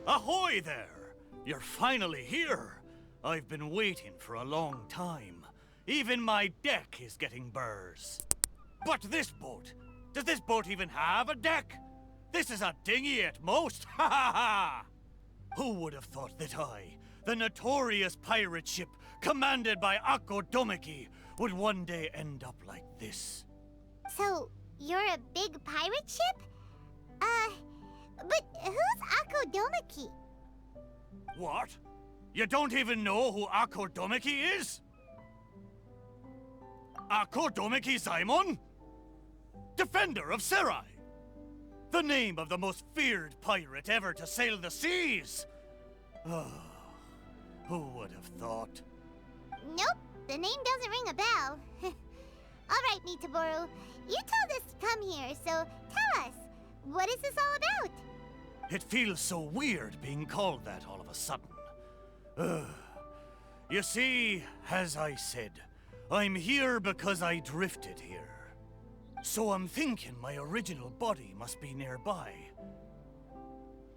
Ahoy there! You're finally here. I've been waiting for a long time. Even my deck is getting burrs. But this boat, does this boat even have a deck? This is a dinghy at most, ha ha ha! Who would have thought that I, the notorious pirate ship commanded by Bакэ-дануки, would one day end up like this? So, you're a big pirate ship? But who's Bакэ-дануki? What? You don't even know who Bакэ-дануki is? Bакэ-дануki Simon? Defender of Serai! The name of the most feared pirate ever to sail the seas! Oh, who would have thought? Nope, the name doesn't ring a bell. Alright, Mitaboru, you told us to come here, so tell us, what is this all about? It feels so weird being called that all of a sudden. You see, as I said, I'm here because I drifted here. So I'm thinking my original body must be nearby.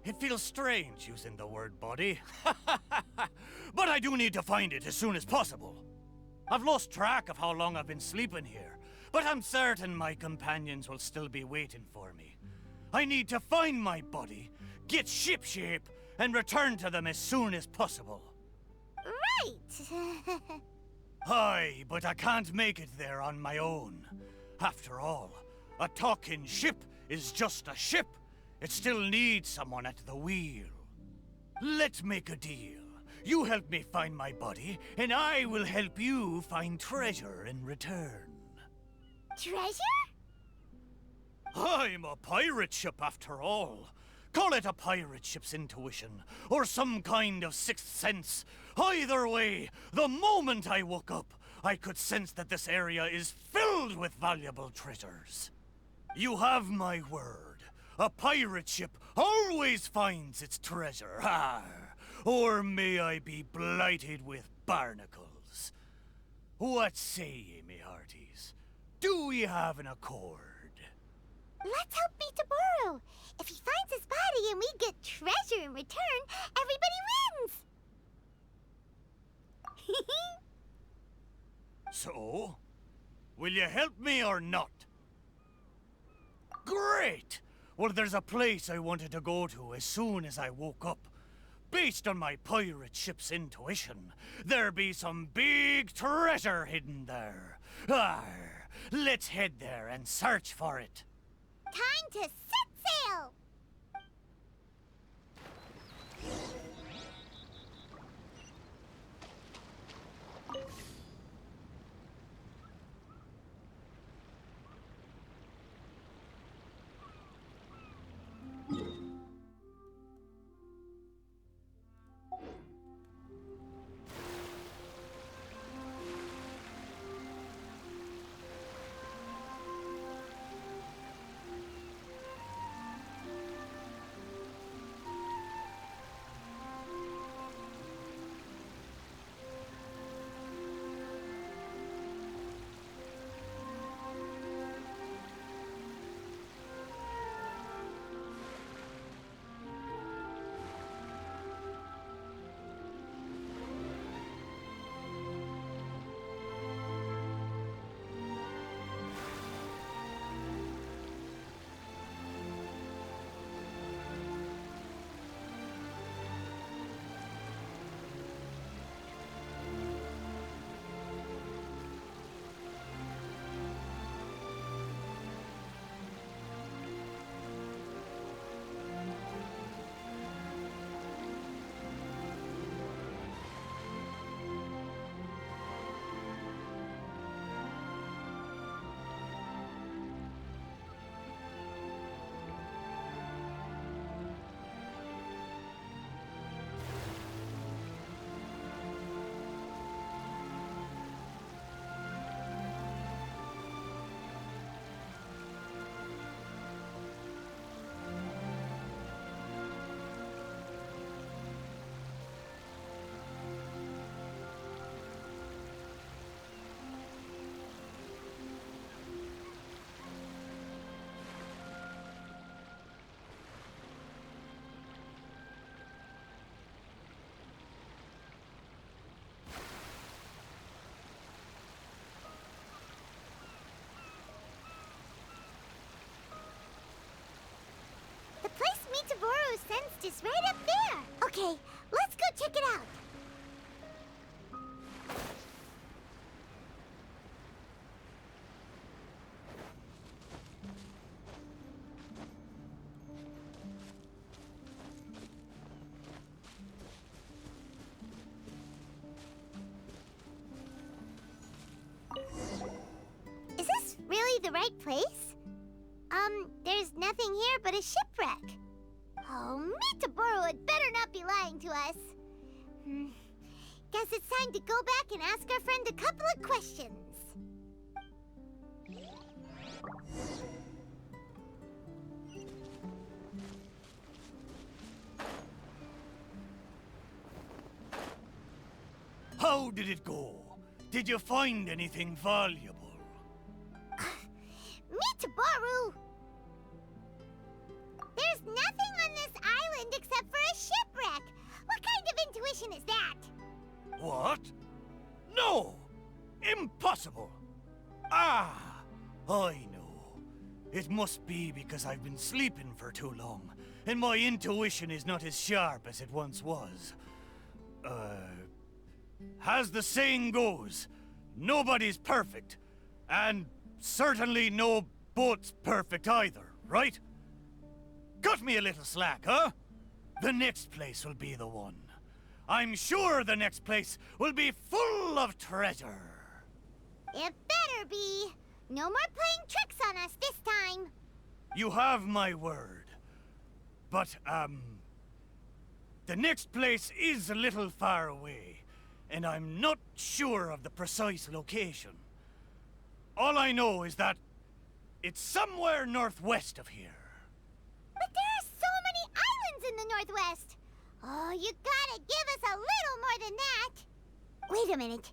It feels strange using the word body, but I do need to find it as soon as possible. I've lost track of how long I've been sleeping here, but I'm certain my companions will still be waiting for me. I need to find my body, get shipshape, and return to them as soon as possible. Right! Aye, but I can't make it there on my own. After all, a talking ship is just a ship. It still needs someone at the wheel. Let's make a deal. You help me find my body, and I will help you find treasure in return. Treasure? I'm a pirate ship after all. Call it a pirate ship's intuition, or some kind of sixth sense. Either way, the moment I woke up, I could sense that this area is filled with valuable treasures. You have my word. A pirate ship always finds its treasure. Or may I be blighted with barnacles. What say ye, me hearties? Do we have an accord? Let's help Mitaboru. If he finds his body and we get treasure in return, everybody wins! So, will you help me or not? Great! Well, there's a place I wanted to go to as soon as I woke up. Based on my pirate ship's intuition, there be some big treasure hidden there. Let's head there and search for it. Time to set sail! chest is right up there. Okay, let's go check it out. Is this really the right place? There's nothing here but a shipwreck. Oh, Metaboro had better not be lying to us. Guess it's time to go back and ask our friend a couple of questions. How did it go? Did you find anything valuable? Metaboro! There's nothing on this island except for a shipwreck. What kind of intuition is that? What? No! Impossible! Ah! I know. It must be because I've been sleeping for too long, and my intuition is not as sharp as it once was. As the saying goes, nobody's perfect, and certainly no boat's perfect either, right? Cut me a little slack, huh? The next place will be the one. I'm sure the next place will be full of treasure. It better be. No more playing tricks on us this time. You have my word. But, the next place is a little far away, and I'm not sure of the precise location. All I know is that it's somewhere northwest of here. But there are so many islands in the Northwest! Oh, you gotta give us a little more than that! Wait a minute.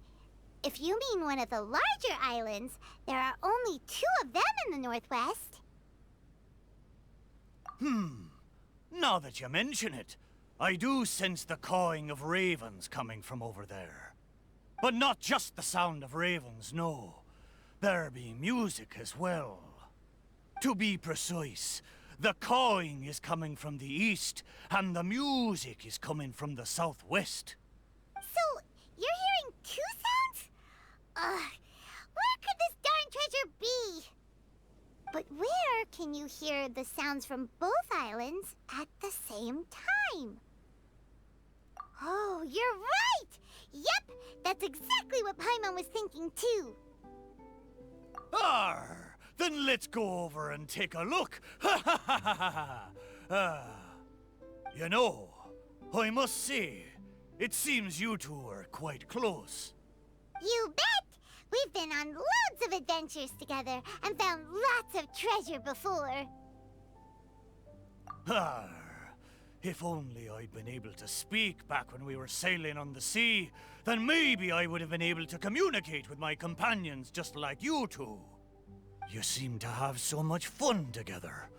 If you mean one of the larger islands, there are only 2 of them in the Northwest. Now that you mention it, I do sense the cawing of ravens coming from over there. But not just the sound of ravens, no. There be music as well. To be precise, the cawing is coming from the east, and the music is coming from the southwest. So, you're hearing 2 sounds? Where could this darn treasure be? But where can you hear the sounds from both islands at the same time? Oh, you're right! Yep, that's exactly what Paimon was thinking too. Arr! Then let's go over and take a look. You know, I must say, it seems you two are quite close. You bet! We've been on loads of adventures together and found lots of treasure before. Arr! If only I'd been able to speak back when we were sailing on the sea, then maybe I would have been able to communicate with my companions just like you two. You seem to have so much fun together.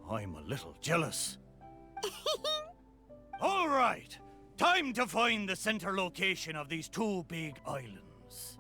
I'm a little jealous. All right, time to find the center location of these 2 big islands.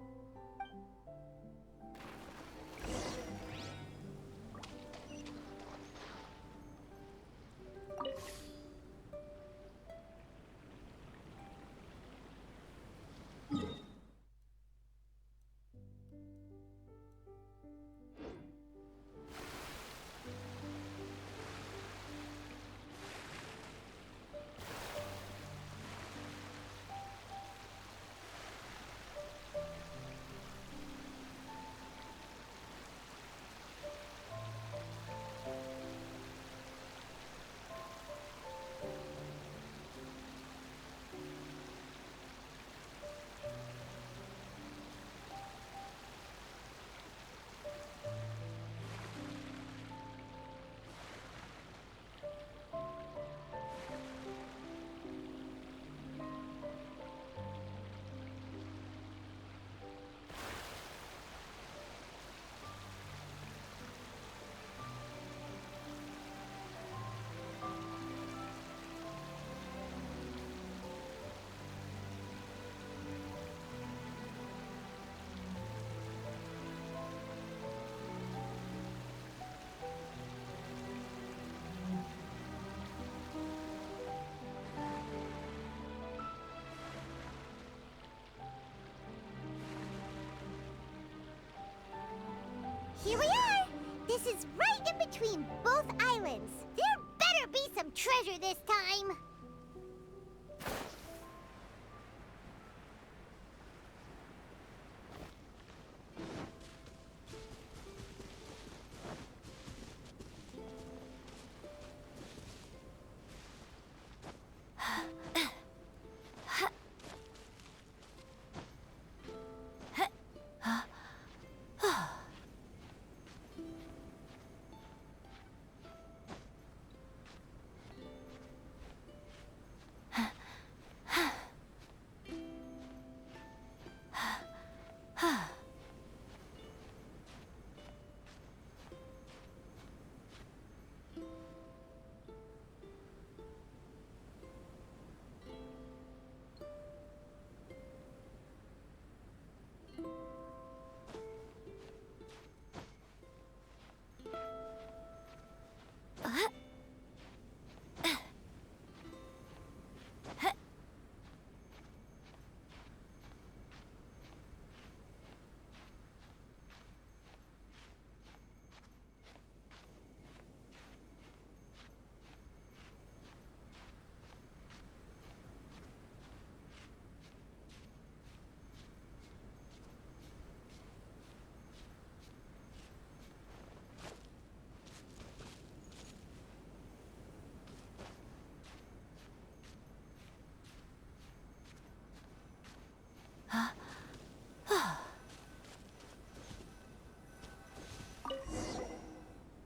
Here we are. This is right in between both islands. There better be some treasure this time.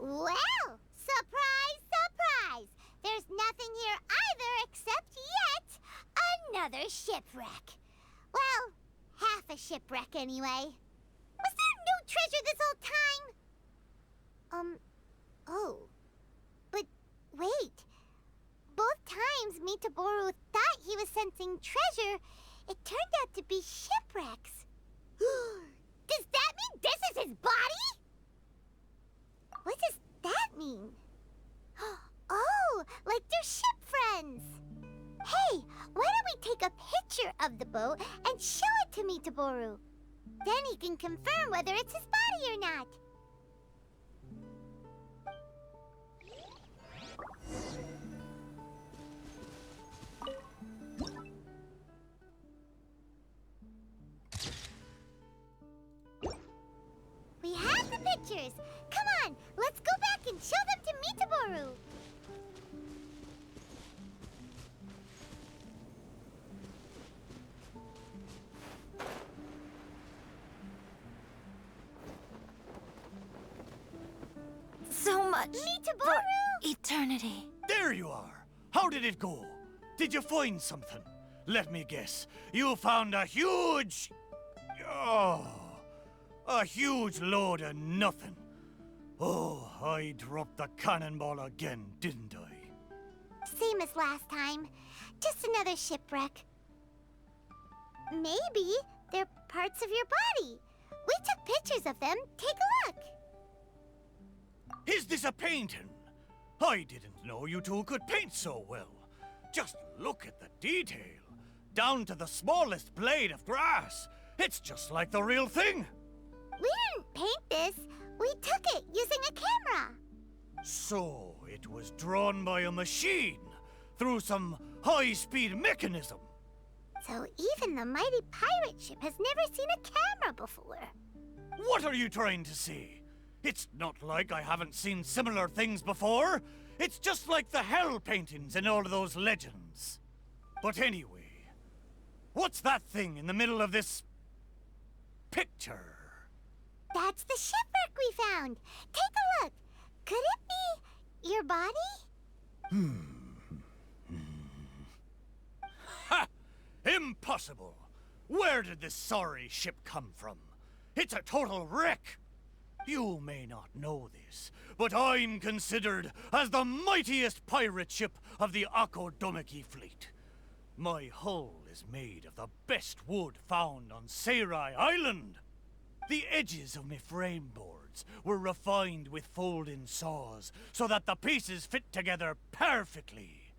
Well, surprise, surprise! There's nothing here either except yet another shipwreck. Well, half a shipwreck anyway. Was there no treasure this whole time? Oh. But wait. Both times Mitaboru thought he was sensing treasure, it turned out to be shipwrecks. Does that mean this is his body? What does that mean? Oh, like they're ship friends. Hey, why don't we take a picture of the boat and show it to Mitaboru? Then he can confirm whether it's his body or not. We have the pictures. Come on, let's go back and show them to Mitaboru. So much Mitaboru! for eternity. There you are. How did it go? Did you find something? Let me guess. You found a huge... Oh, a huge load of nothing. Oh, I dropped the cannonball again, didn't I? Same as last time. Just another shipwreck. Maybe they're parts of your body. We took pictures of them. Take a look. Is this a painting? I didn't know you two could paint so well. Just look at the detail. Down to the smallest blade of grass. It's just like the real thing. We didn't paint this. We took it using a camera. So it was drawn by a machine through some high-speed mechanism. So even the mighty pirate ship has never seen a camera before. What are you trying to say? It's not like I haven't seen similar things before. It's just like the hell paintings in all of those legends. But anyway, what's that thing in the middle of this picture? That's the shipwreck we found. Take a look. Could it be your body? Ha! Impossible! Where did this sorry ship come from? It's a total wreck! You may not know this, but I'm considered as the mightiest pirate ship of the Bакэ-дануki fleet. My hull is made of the best wood found on Seirai Island. The edges of my frame boards were refined with folding saws so that the pieces fit together perfectly.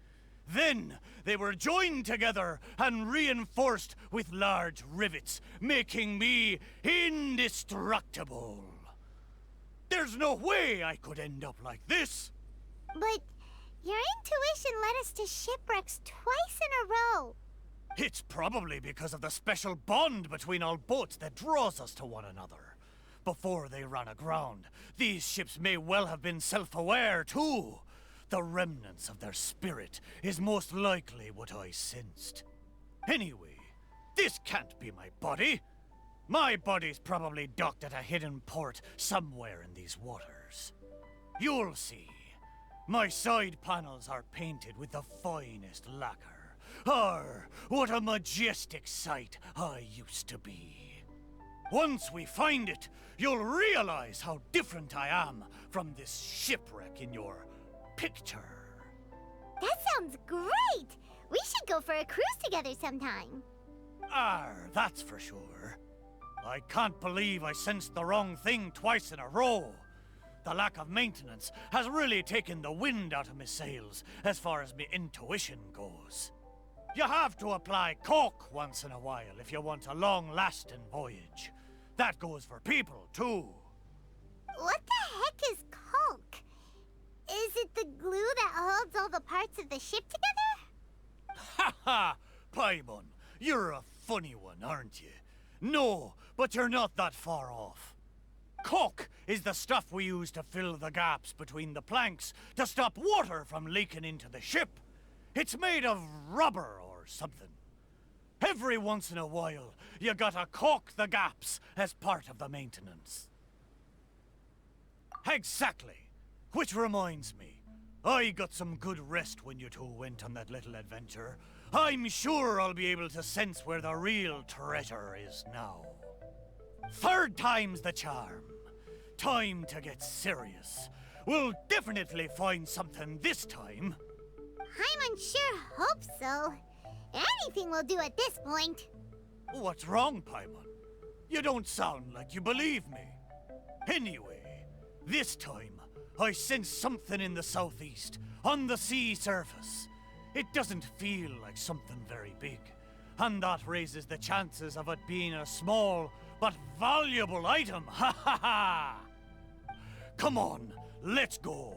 Then they were joined together and reinforced with large rivets, making me indestructible. There's no way I could end up like this! But your intuition led us to shipwrecks twice in a row. It's probably because of the special bond between our boats that draws us to one another. Before they ran aground, these ships may well have been self-aware too. The remnants of their spirit is most likely what I sensed. Anyway, this can't be my body. My body's probably docked at a hidden port somewhere in these waters. You'll see. My side panels are painted with the finest lacquer. Arr, what a majestic sight I used to be. Once we find it, you'll realize how different I am from this shipwreck in your picture. That sounds great! We should go for a cruise together sometime. Arr, that's for sure. I can't believe I sensed the wrong thing twice in a row. The lack of maintenance has really taken the wind out of my sails as far as my intuition goes. You have to apply cork once in a while if you want a long-lasting voyage. That goes for people, too. What the heck is caulk? Is it the glue that holds all the parts of the ship together? Ha ha! Paimon, you're a funny one, aren't you? No, but you're not that far off. Caulk is the stuff we use to fill the gaps between the planks to stop water from leaking into the ship. It's made of rubber or something. Every once in a while, you gotta caulk the gaps as part of the maintenance. Exactly. Which reminds me, I got some good rest when you two went on that little adventure. I'm sure I'll be able to sense where the real treasure is now. Third time's the charm. Time to get serious. We'll definitely find something this time. Paimon sure hopes so. Anything will do at this point. What's wrong, Paimon? You don't sound like you believe me. Anyway, this time, I sense something in the southeast, on the sea surface. It doesn't feel like something very big, and that raises the chances of it being a small but valuable item. Ha ha ha! Come on, let's go.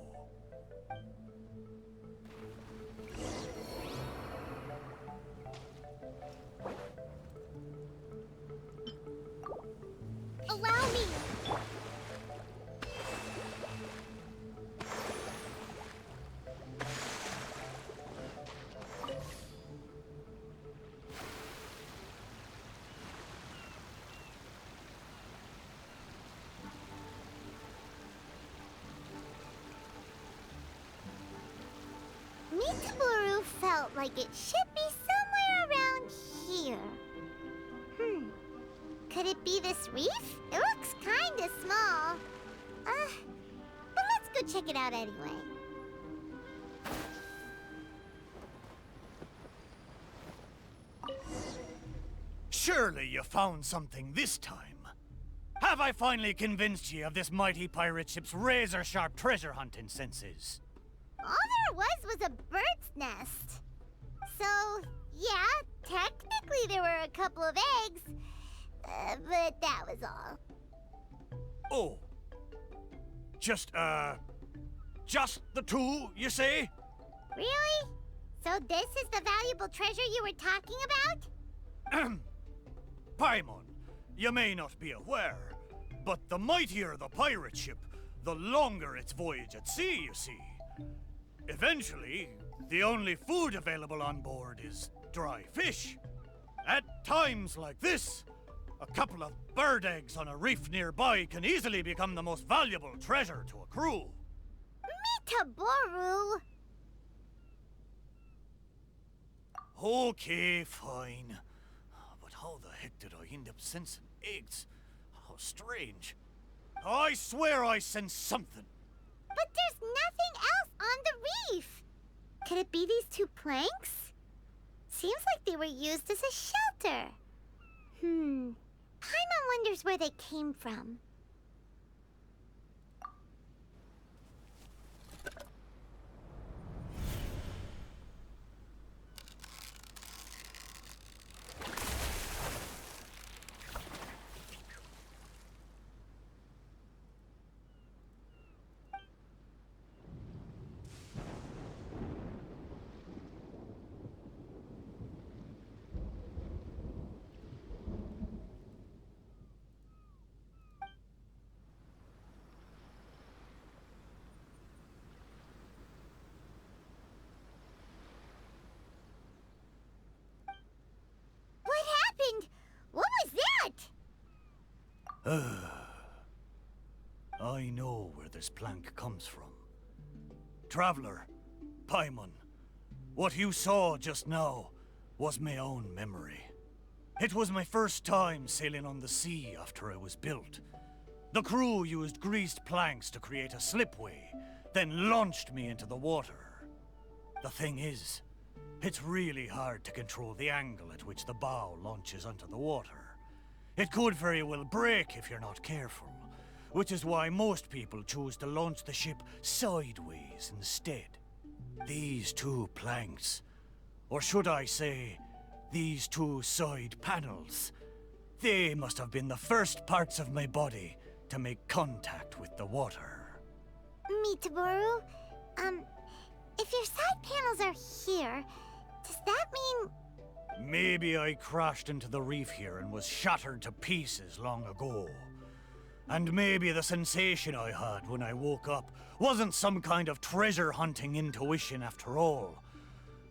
Allow me. Mitaboru felt like it should be somewhere around here. Could it be this reef? It looks kinda small. But let's go check it out anyway. Surely you found something this time. Have I finally convinced you of this mighty pirate ship's razor-sharp treasure hunting senses? All there was a bird's nest. So, yeah, technically there were a couple of eggs, but that was all. Oh. Just the two, you say? Really? So this is the valuable treasure you were talking about? Paimon, you may not be aware, but the mightier the pirate ship, the longer its voyage at sea, you see. Eventually, the only food available on board is dry fish. At times like this, a couple of bird eggs on a reef nearby can easily become the most valuable treasure to a crew. Mitaboru! Okay, fine. But how the heck did I end up sensing eggs? How strange. I swear I sense something. But there's nothing else on the reef! Could it be these two planks? Seems like they were used as a shelter. Paimon wonders where they came from. I know where this plank comes from. Traveler, Paimon, what you saw just now was my own memory. It was my first time sailing on the sea after I was built. The crew used greased planks to create a slipway, then launched me into the water. The thing is, it's really hard to control the angle at which the bow launches onto the water. It could very well break if you're not careful, which is why most people choose to launch the ship sideways instead. These two planks, or should I say, these two side panels, they must have been the first parts of my body to make contact with the water. Mitaboru, if your side panels are here, does that mean... Maybe I crashed into the reef here and was shattered to pieces long ago. And maybe the sensation I had when I woke up wasn't some kind of treasure-hunting intuition after all,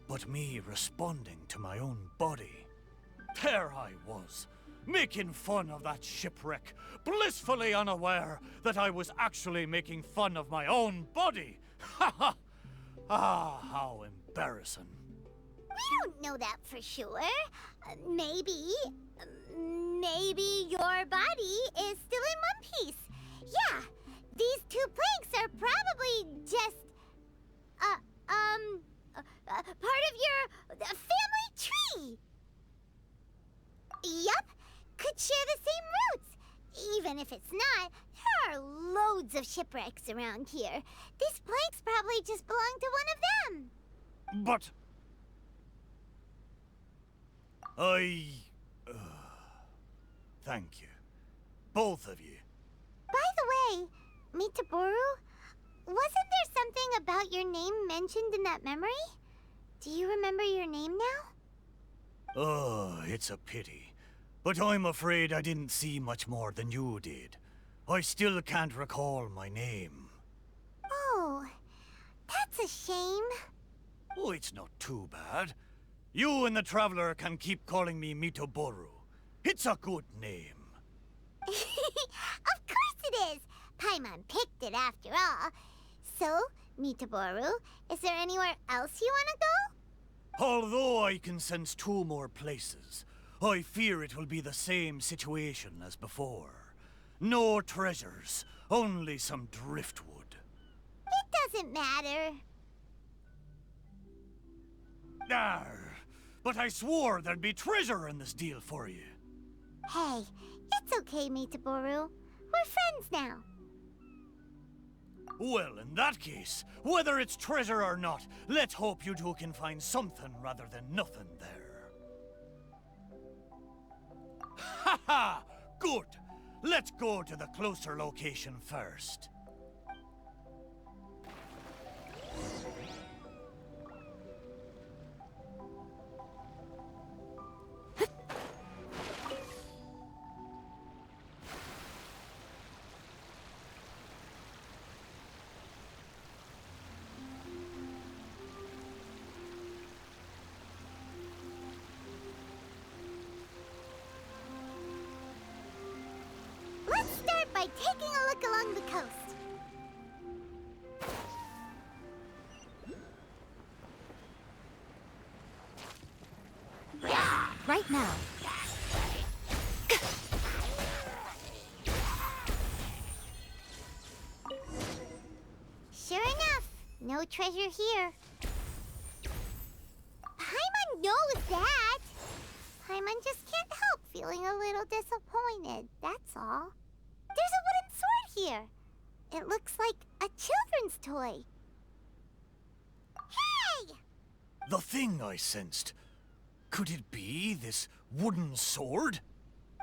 but me responding to my own body. There I was, making fun of that shipwreck, blissfully unaware that I was actually making fun of my own body. Ha ha! Ah, how embarrassing. We don't know that for sure. Maybe your body is still in one piece. Yeah, these two planks are probably just, part of your family tree. Yup, could share the same roots. Even if it's not, there are loads of shipwrecks around here. These planks probably just belong to one of them. But... Thank you. Both of you. By the way, Mitaboru, wasn't there something about your name mentioned in that memory? Do you remember your name now? Oh, it's a pity. But I'm afraid I didn't see much more than you did. I still can't recall my name. Oh, that's a shame. Oh, it's not too bad. You and the Traveler can keep calling me Mitaboru. It's a good name. Of course it is! Paimon picked it after all. So, Mitaboru, is there anywhere else you want to go? Although I can sense two more places, I fear it will be the same situation as before. No treasures, only some driftwood. It doesn't matter. Arr, but I swore there'd be treasure in this deal for you. Hey, it's okay, Mitaboru. We're friends now. Well, in that case, whether it's treasure or not, let's hope you two can find something rather than nothing there. Ha ha! Good! Let's go to the closer location first. Let's start by taking a look along the coast. Right now. Sure enough, no treasure here. Paimon knows that. Paimon just can't help feeling a little disappointed, that's all. There's a wooden sword here. It looks like a children's toy. Hey! The thing I sensed. Could it be this wooden sword?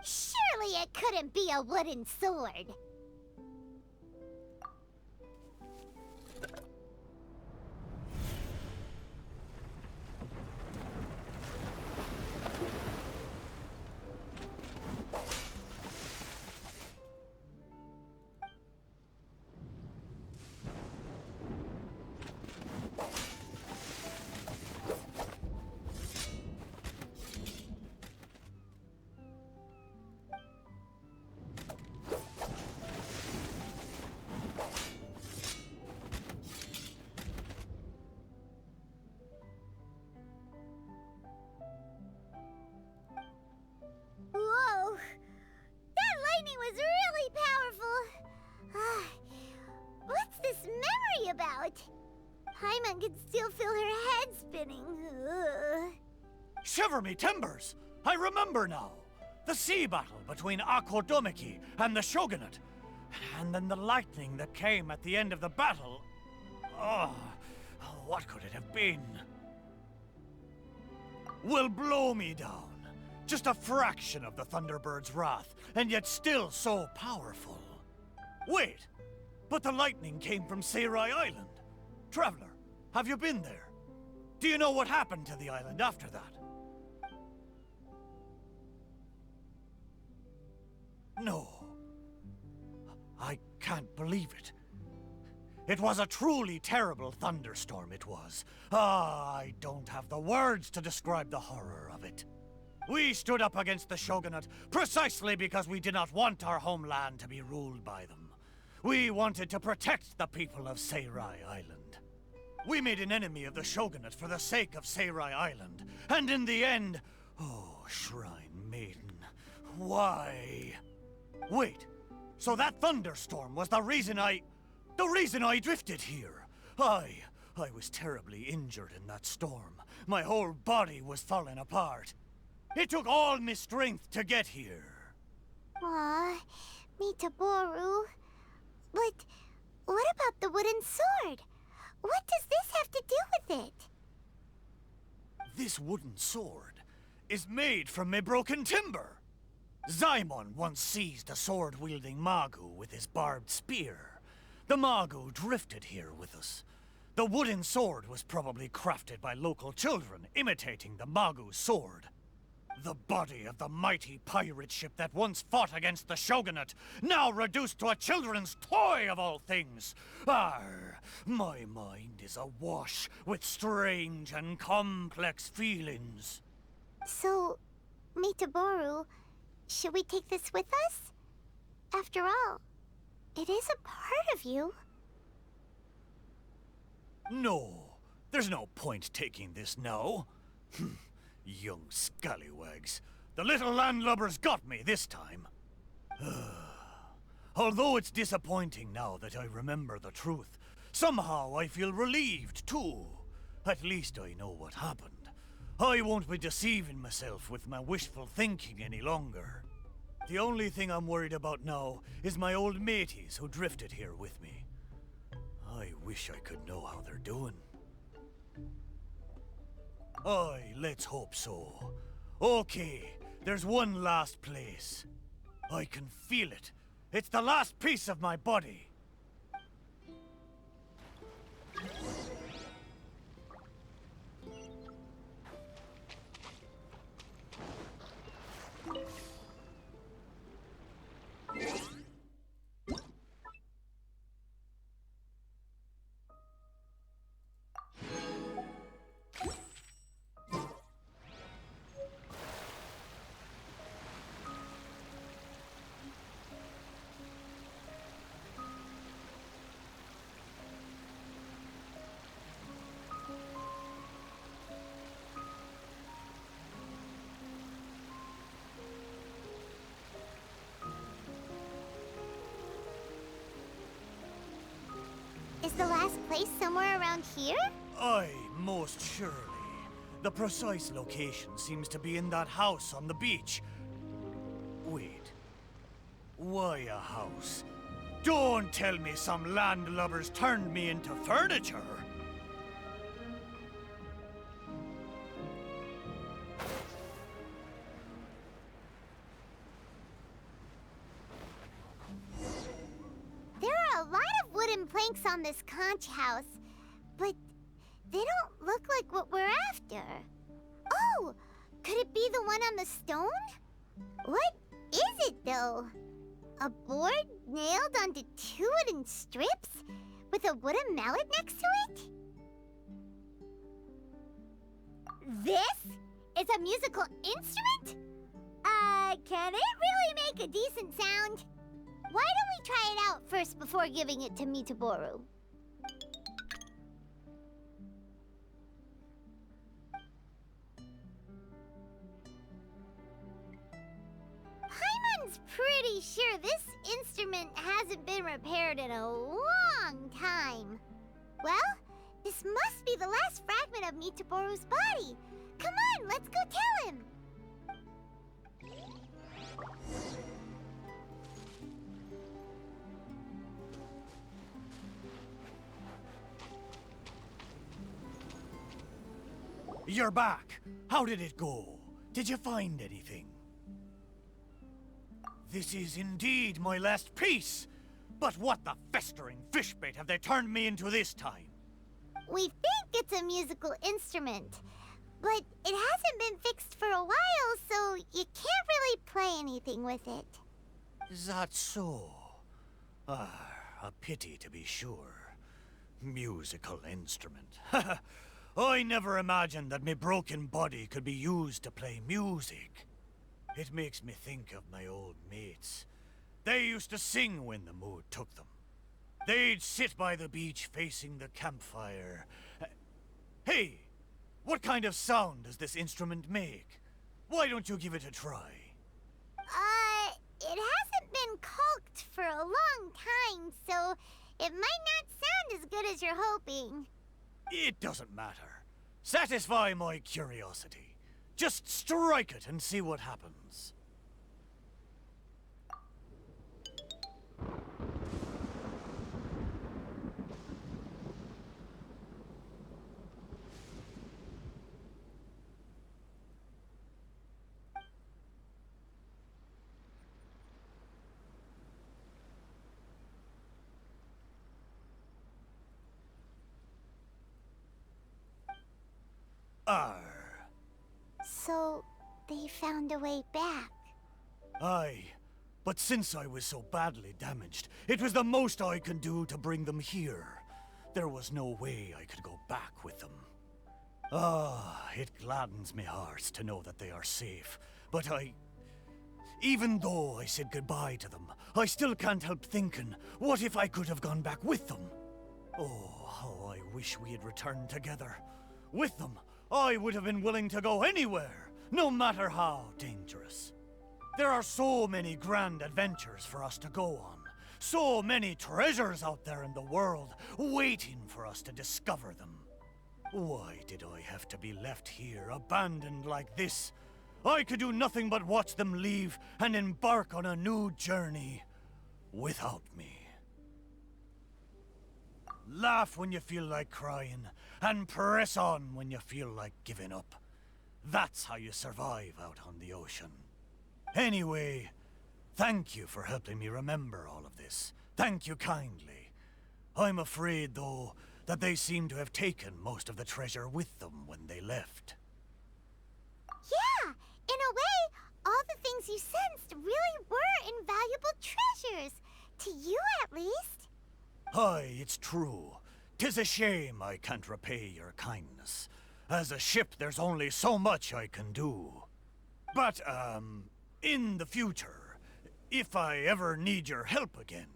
Surely it couldn't be a wooden sword. Paimon can still feel her head spinning. Ugh. Shiver me timbers! I remember now. The sea battle between Bакэ-дануки and the shogunate. And then the lightning that came at the end of the battle. Oh, what could it have been? Will blow me down. Just a fraction of the Thunderbird's wrath, and yet still so powerful. Wait, but the lightning came from Seirai Island. Traveler, have you been there? Do you know what happened to the island after that? No. I can't believe it. It was a truly terrible thunderstorm, it was. I don't have the words to describe the horror of it. We stood up against the shogunate precisely because we did not want our homeland to be ruled by them. We wanted to protect the people of Seirai Island. We made an enemy of the shogunate for the sake of Seirai Island, and in the end... Oh, Shrine Maiden, why? Wait, so that thunderstorm was the reason I drifted here. I was terribly injured in that storm. My whole body was falling apart. It took all my strength to get here. Aw, Mitaboru. But what about the wooden sword? What does this have to do with it? This wooden sword is made from my broken timber. Zaimon once seized a sword-wielding Magu with his barbed spear. The Magu drifted here with us. The wooden sword was probably crafted by local children, imitating the Magu's sword. The body of the mighty pirate ship that once fought against the shogunate, now reduced to a children's toy of all things. Arr, my mind is awash with strange and complex feelings. So, Mitaboru, should we take this with us? After all, it is a part of you. No, there's no point taking this now. Young scallywags. The little landlubbers got me this time. Although it's disappointing now that I remember the truth, somehow I feel relieved too. At least I know what happened. I won't be deceiving myself with my wishful thinking any longer. The only thing I'm worried about now is my old mateys who drifted here with me. I wish I could know how they're doing. Aye, let's hope so. Okay, there's one last place. I can feel it. It's the last piece of my body. Is the last place somewhere around here? Aye, most surely. The precise location seems to be in that house on the beach. Wait. Why a house? Don't tell me some landlubbers turned me into furniture! There are a lot of wooden planks on this conch house, but they don't look like what we're after. Oh! Could it be the one on the stone? What is it, though? A board nailed onto two wooden strips with a wooden mallet next to it? This is a musical instrument? Can it really make a decent sound? Why don't we try it out first before giving it to Mitaboru? Paimon's pretty sure this instrument hasn't been repaired in a long time. Well, This must be the last fragment of Mitaboru's body. Come on, let's go tell him. You're back. How did it go? Did you find anything? This is indeed my last piece. But what the festering fishbait have they turned me into this time? We think it's a musical instrument, but it hasn't been fixed for a while, so you can't really play anything with it. Is that so? Ah, a pity to be sure. Musical instrument. I never imagined that my broken body could be used to play music. It makes me think of my old mates. They used to sing when the mood took them. They'd sit by the beach facing the campfire. Hey, what kind of sound does this instrument make? Why don't you give it a try? It hasn't been caulked for a long time, so it might not sound as good as you're hoping. It doesn't matter. Satisfy my curiosity. Just strike it and see what happens. So, they found a way back. Aye, but since I was so badly damaged, it was the most I could do to bring them here. There was no way I could go back with them. Ah, it gladdens me heart to know that they are safe, but even though I said goodbye to them, I still can't help thinking, what if I could have gone back with them? Oh, how I wish we had returned together. With them, I would have been willing to go anywhere, no matter how dangerous. There are so many grand adventures for us to go on. So many treasures out there in the world, waiting for us to discover them. Why did I have to be left here, abandoned like this? I could do nothing but watch them leave and embark on a new journey without me. Laugh when you feel like crying, and press on when you feel like giving up. That's how you survive out on the ocean. Anyway, thank you for helping me remember all of this. Thank you kindly. I'm afraid, though, that they seem to have taken most of the treasure with them when they left. Yeah, in a way, all the things you sensed really were invaluable treasures. To you, at least. Aye, it's true. 'Tis a shame I can't repay your kindness. As a ship, there's only so much I can do. But, in the future, if I ever need your help again...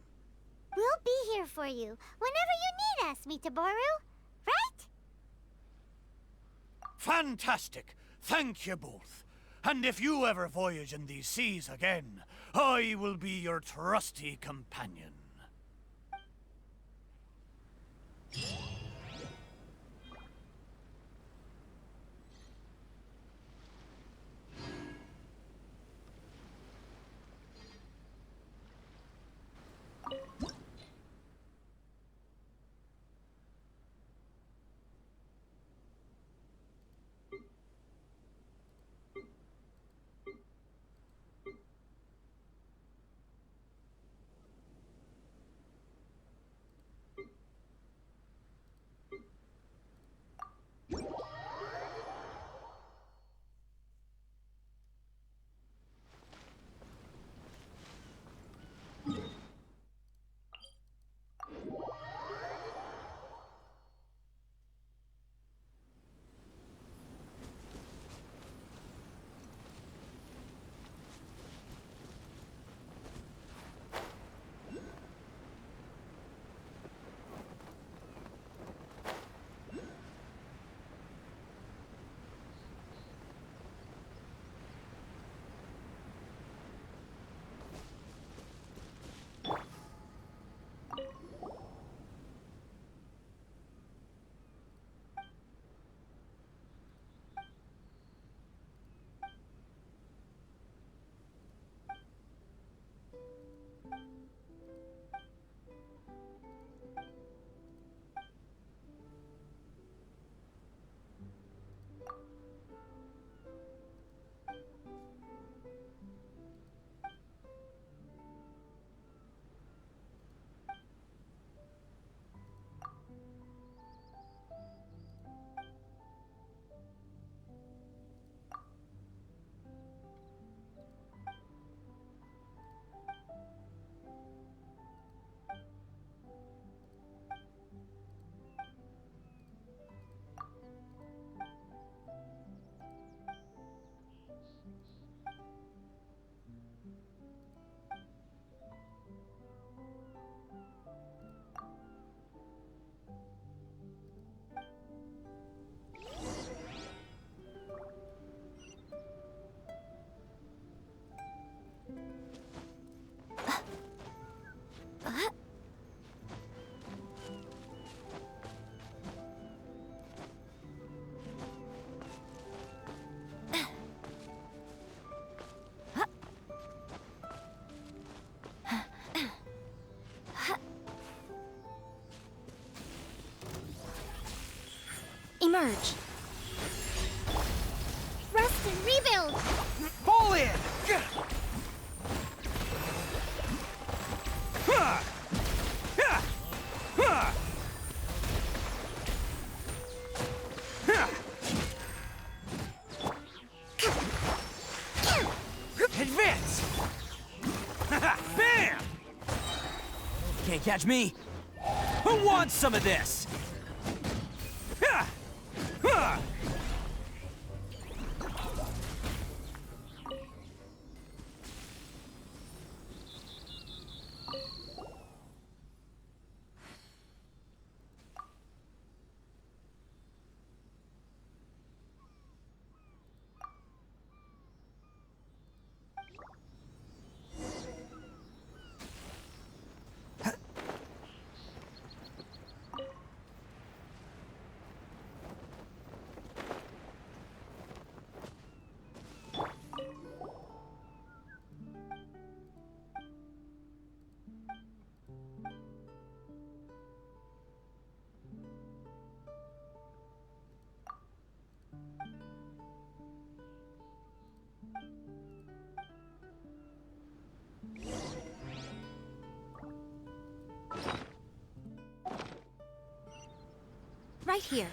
We'll be here for you, whenever you need us, Mitaboru. Right? Fantastic! Thank you both. And if you ever voyage in these seas again, I will be your trusty companion. Emerge. Rest and rebuild. Fall in! Advance! Bam! Can't catch me. Who wants some of this? Right here.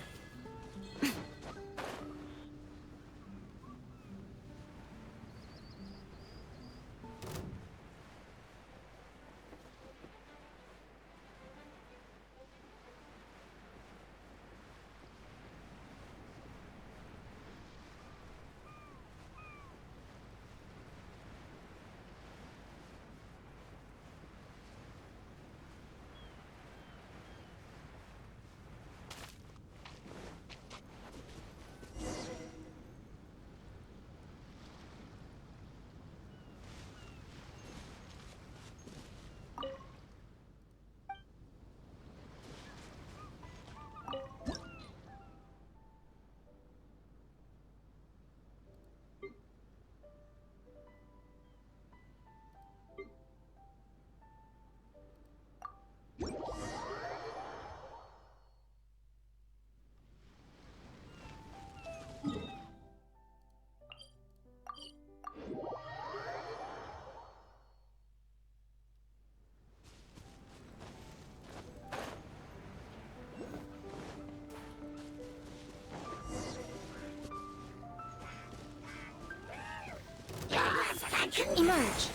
Emerge.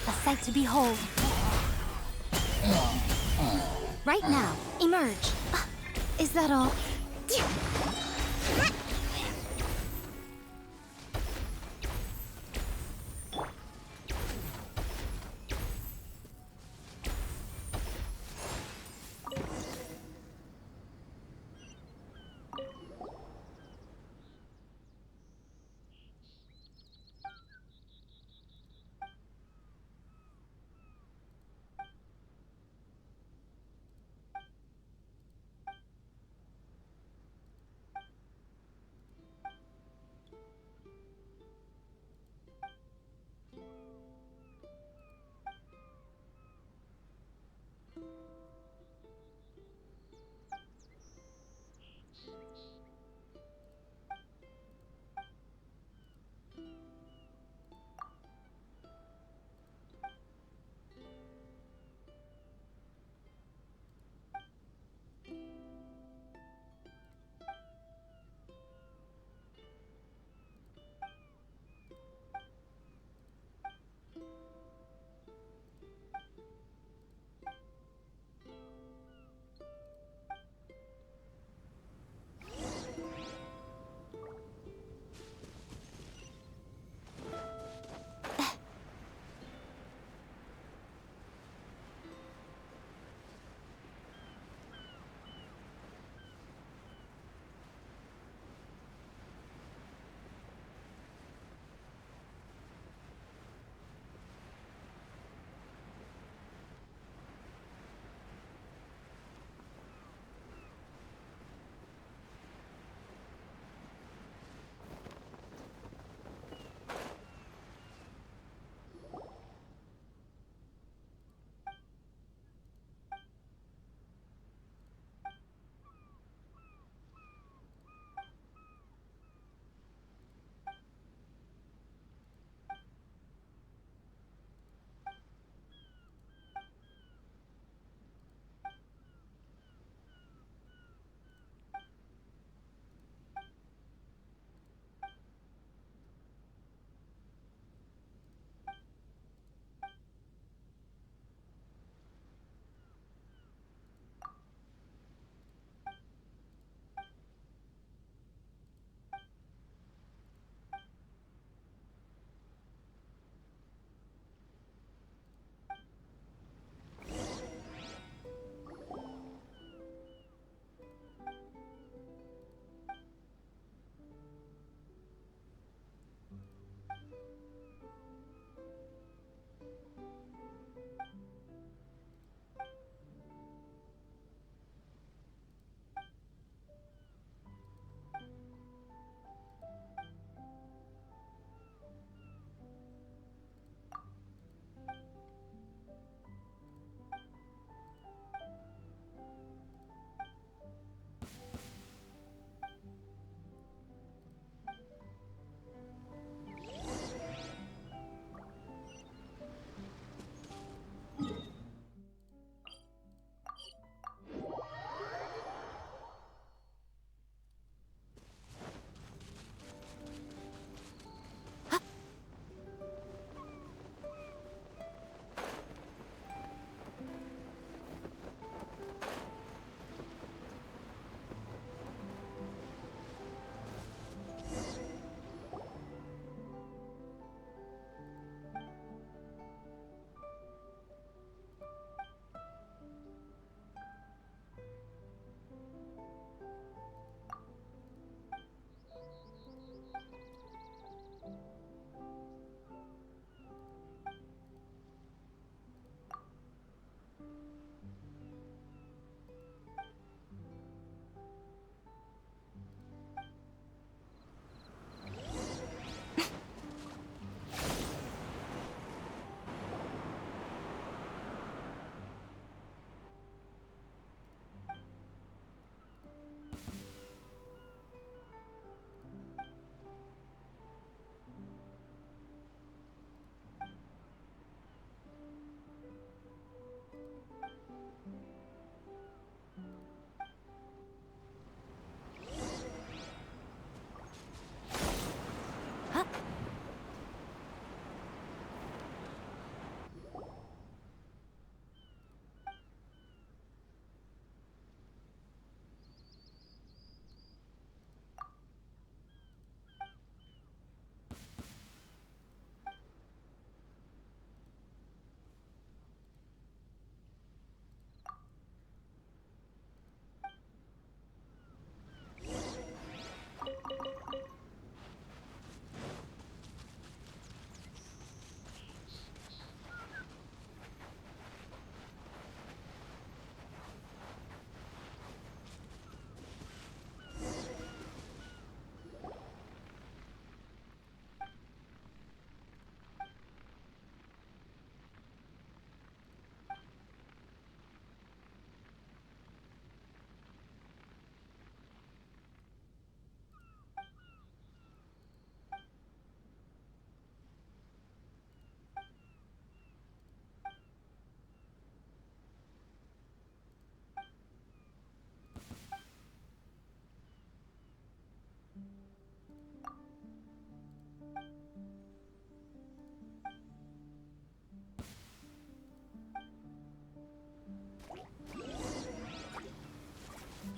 A sight to behold. Right now, emerge. Is that all?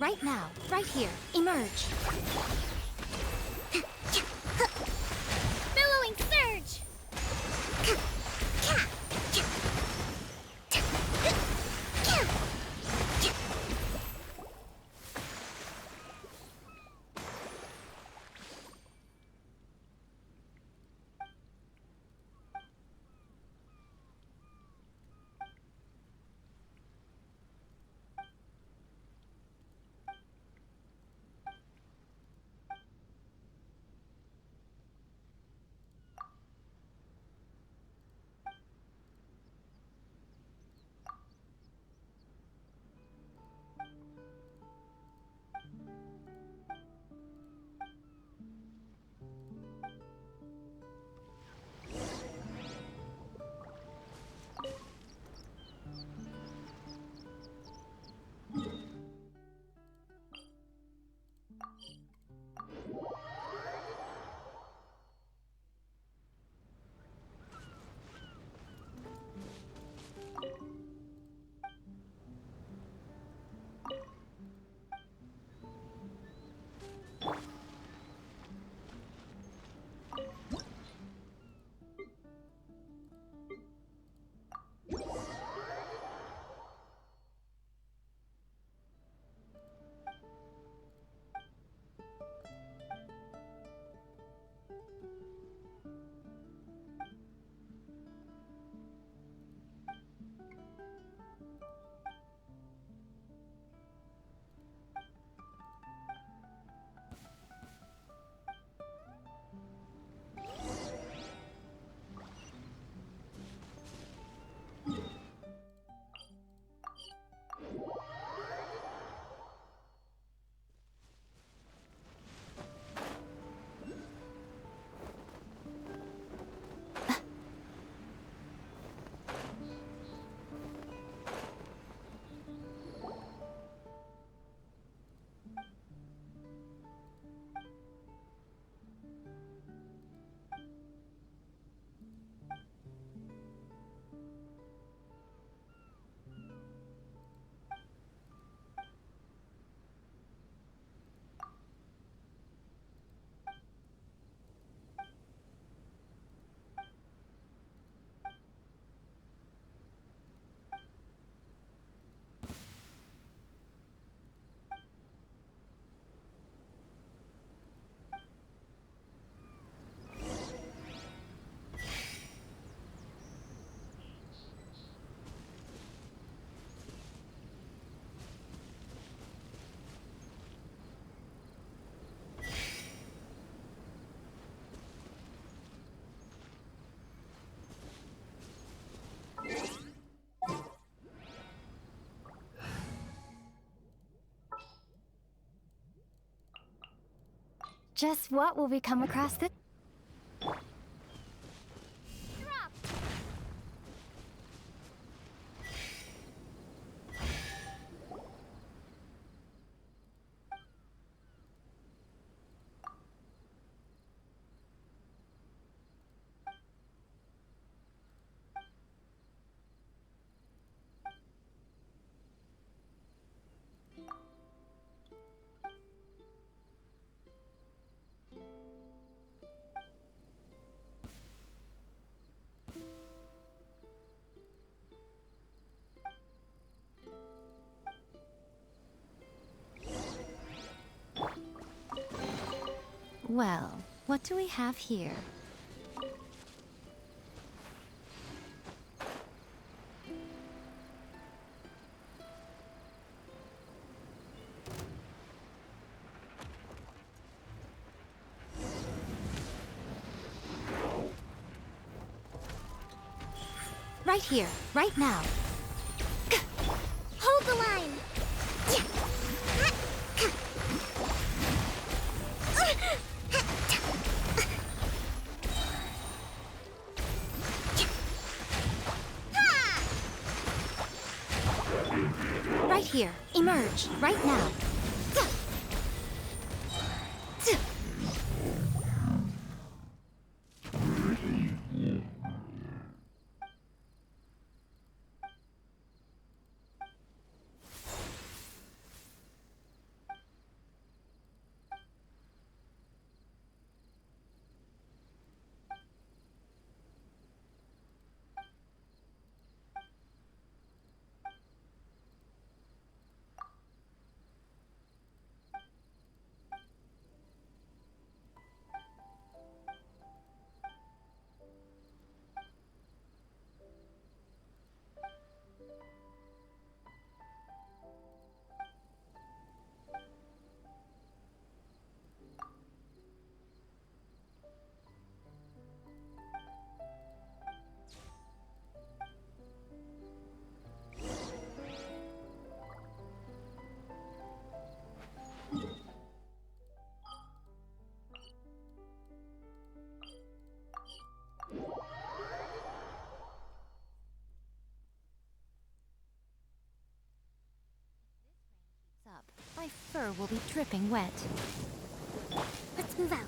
Right now, right here, emerge. Billowing surge! Just what will we come across this? Drop! Well, what do we have here? Right here, right now. Hold the line! Right here, emerge, right now. Up. My fur will be dripping wet. Let's move out.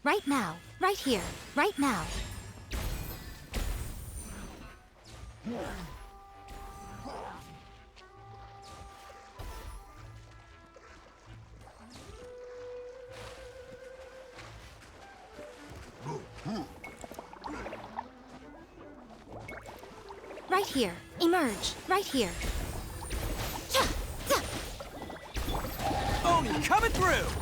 Right now. Right here. Right now. Right here. Emerge. Right here. Oni coming through!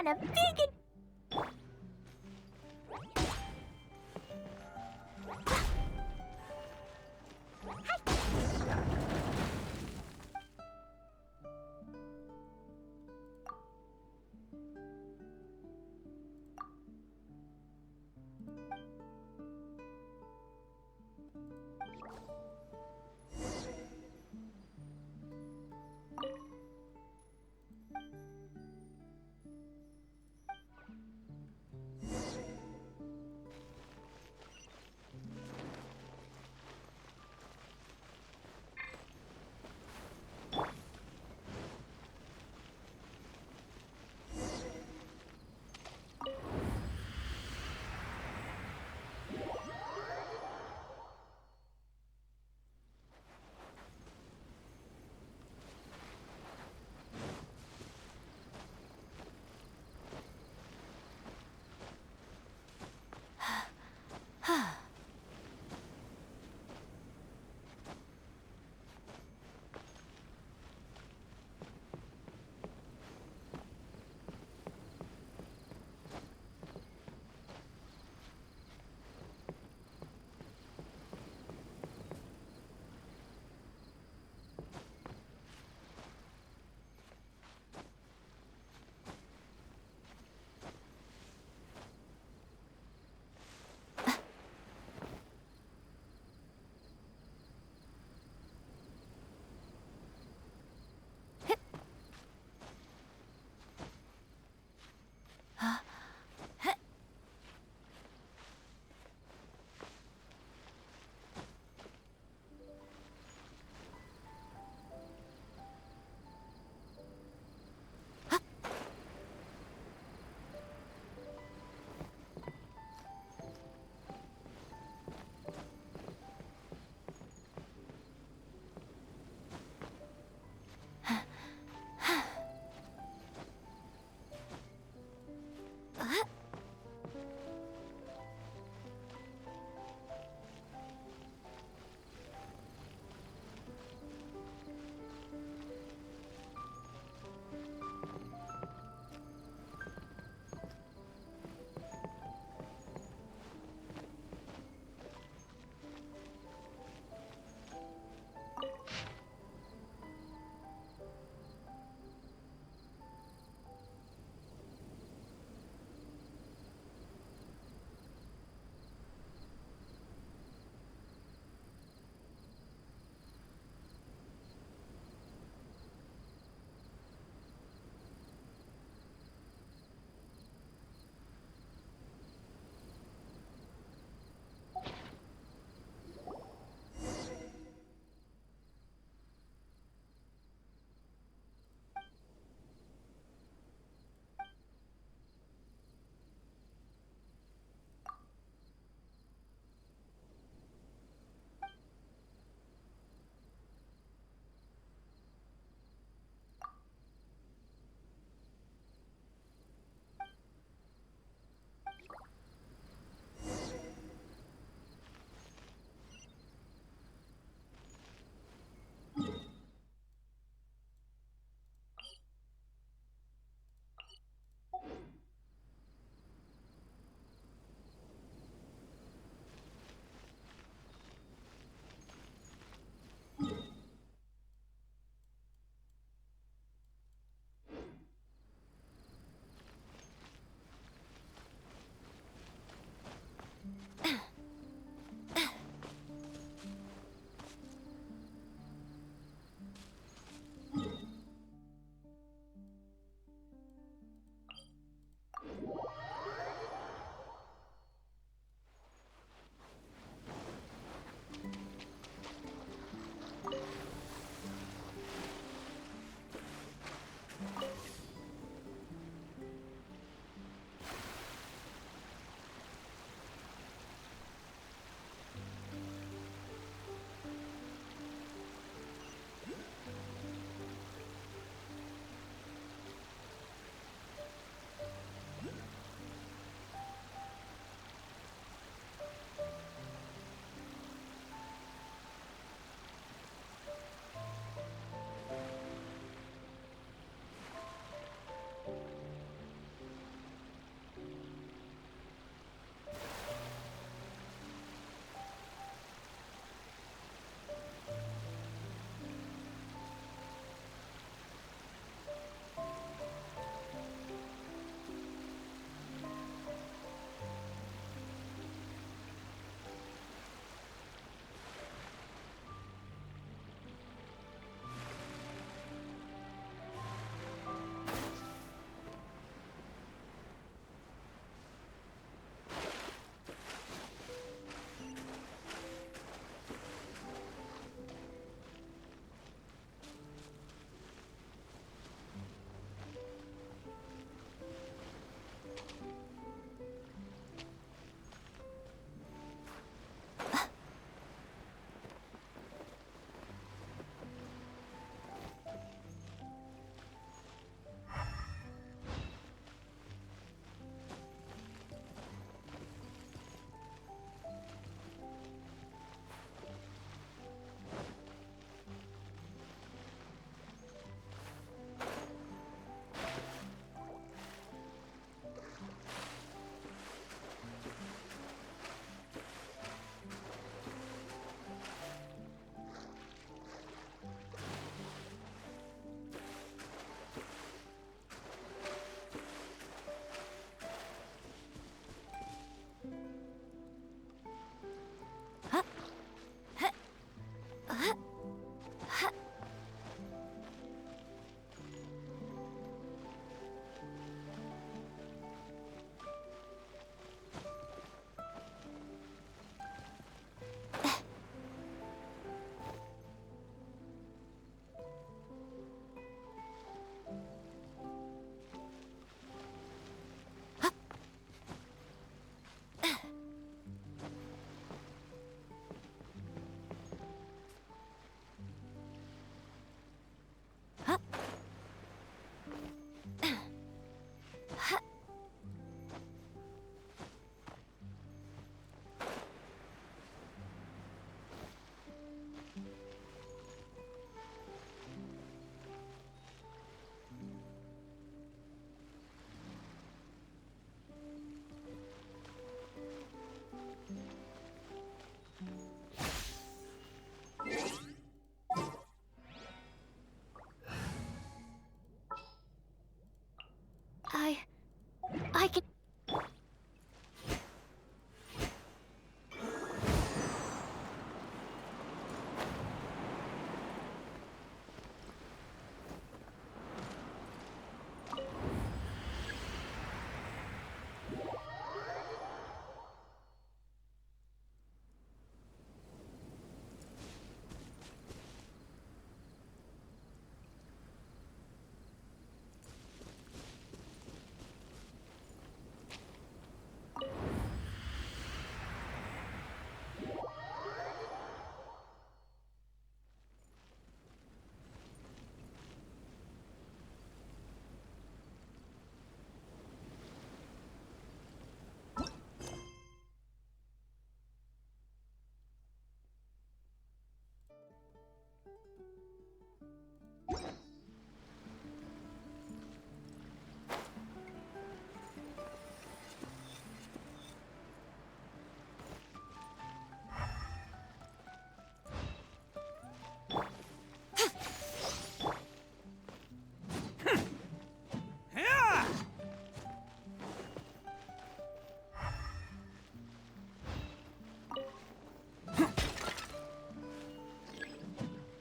on a big...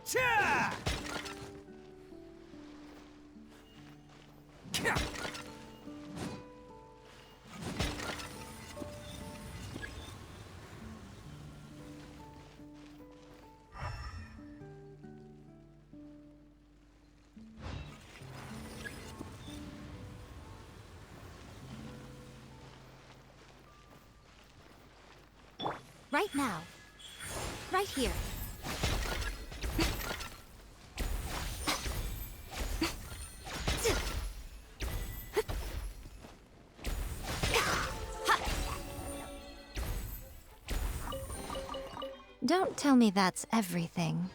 Cha! Right now. Right here. Don't tell me that's everything.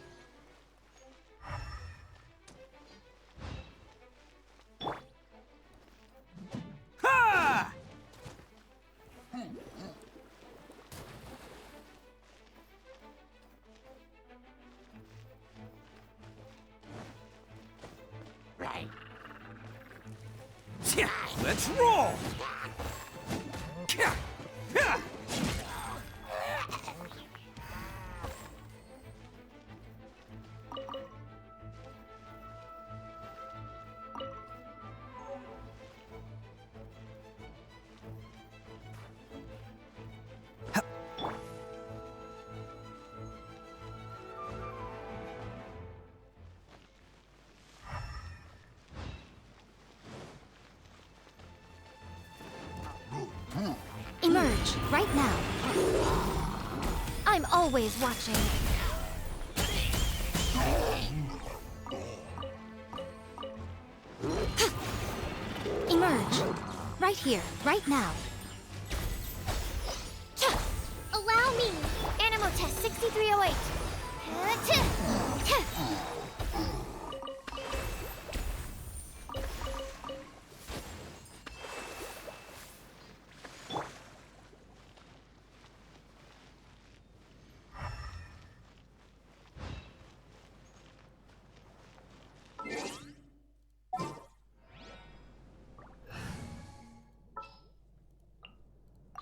Ha! Let's roll! Emerge, right now. I'm always watching. Emerge, right here, right now. Allow me! Animal test 6308.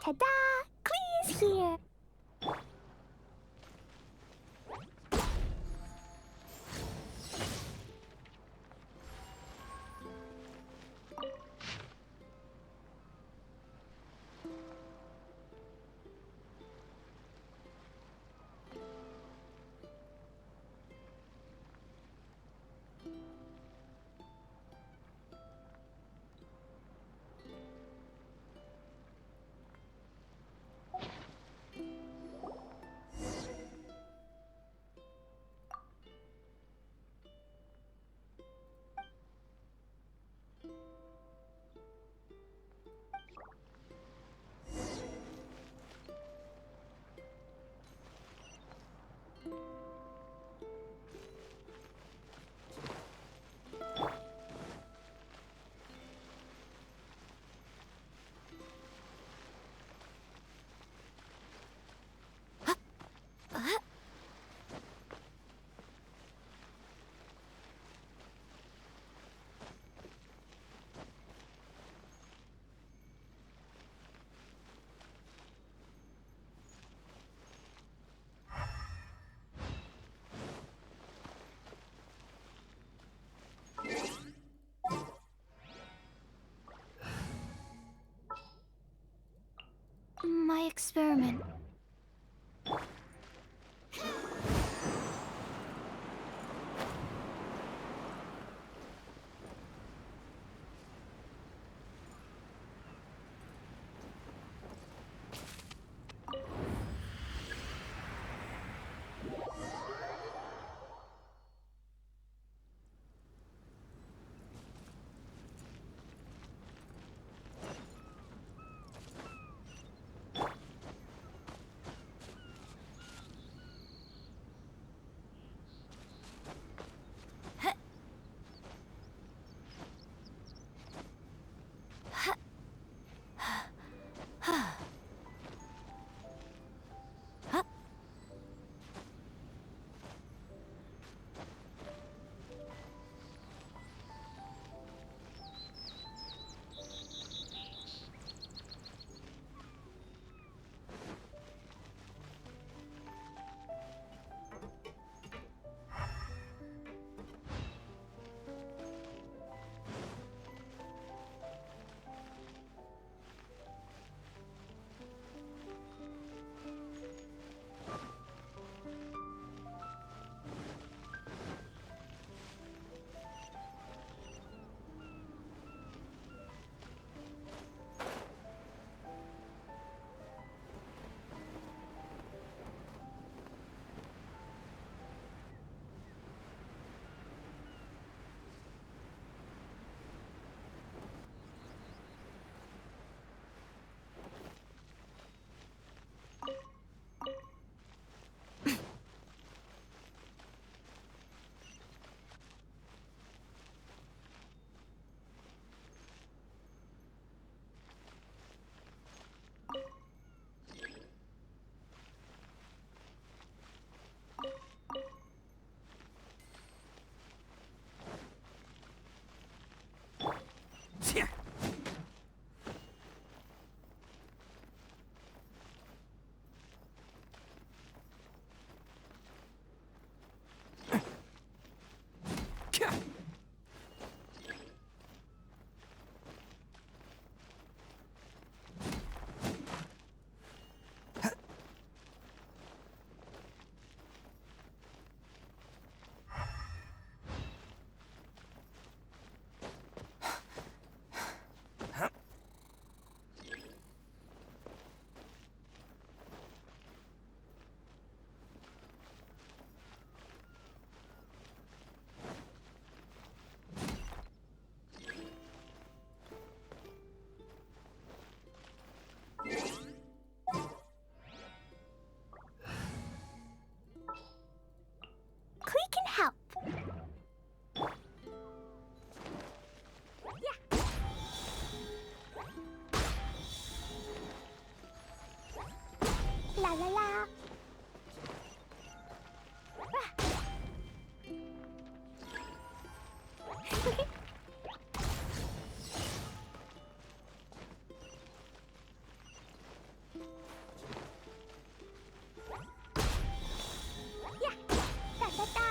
Ta-da! Clee's here! My experiment. Yeah. Da da da.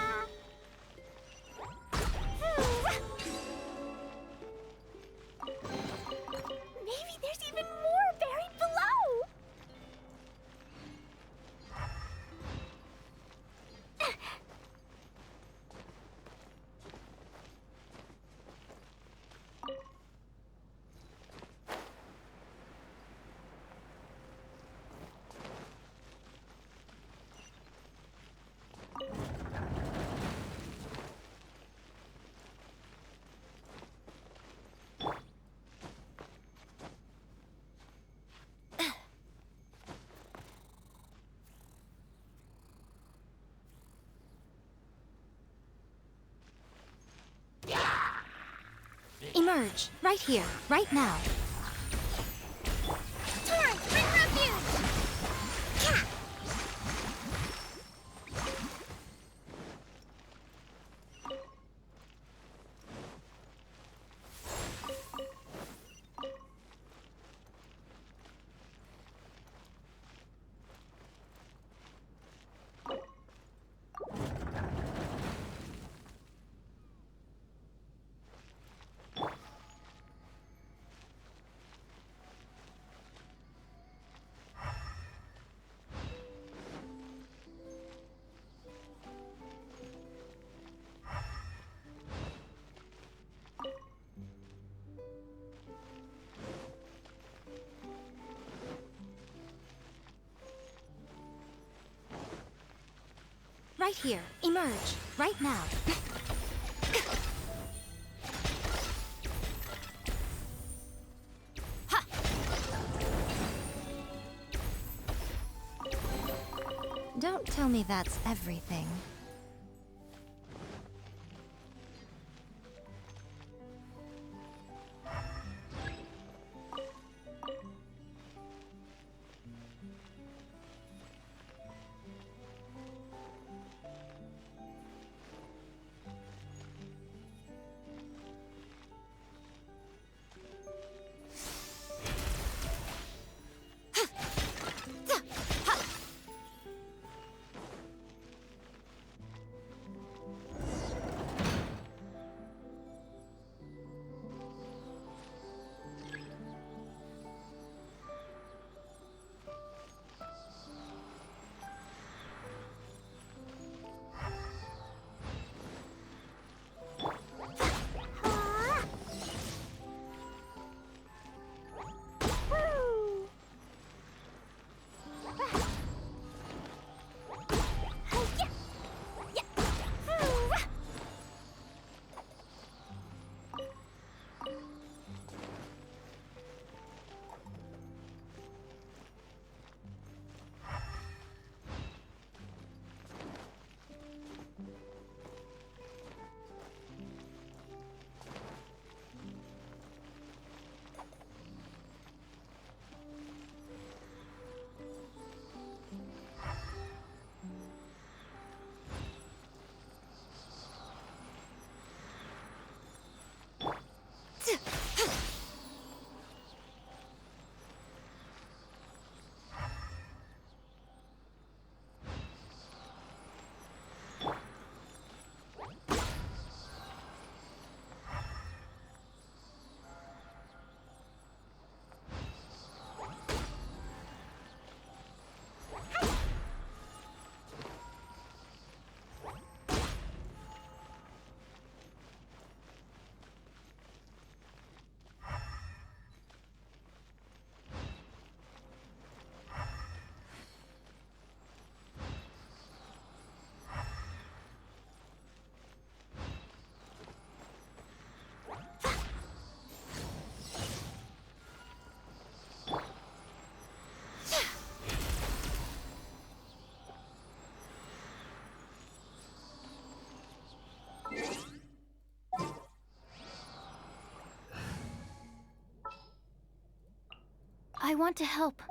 Maybe there's even more buried below. Emerge, right here, right now. Torrent, bring refuge! Yeah. Right here, emerge, right now. Ha! Don't tell me that's everything. I want to help.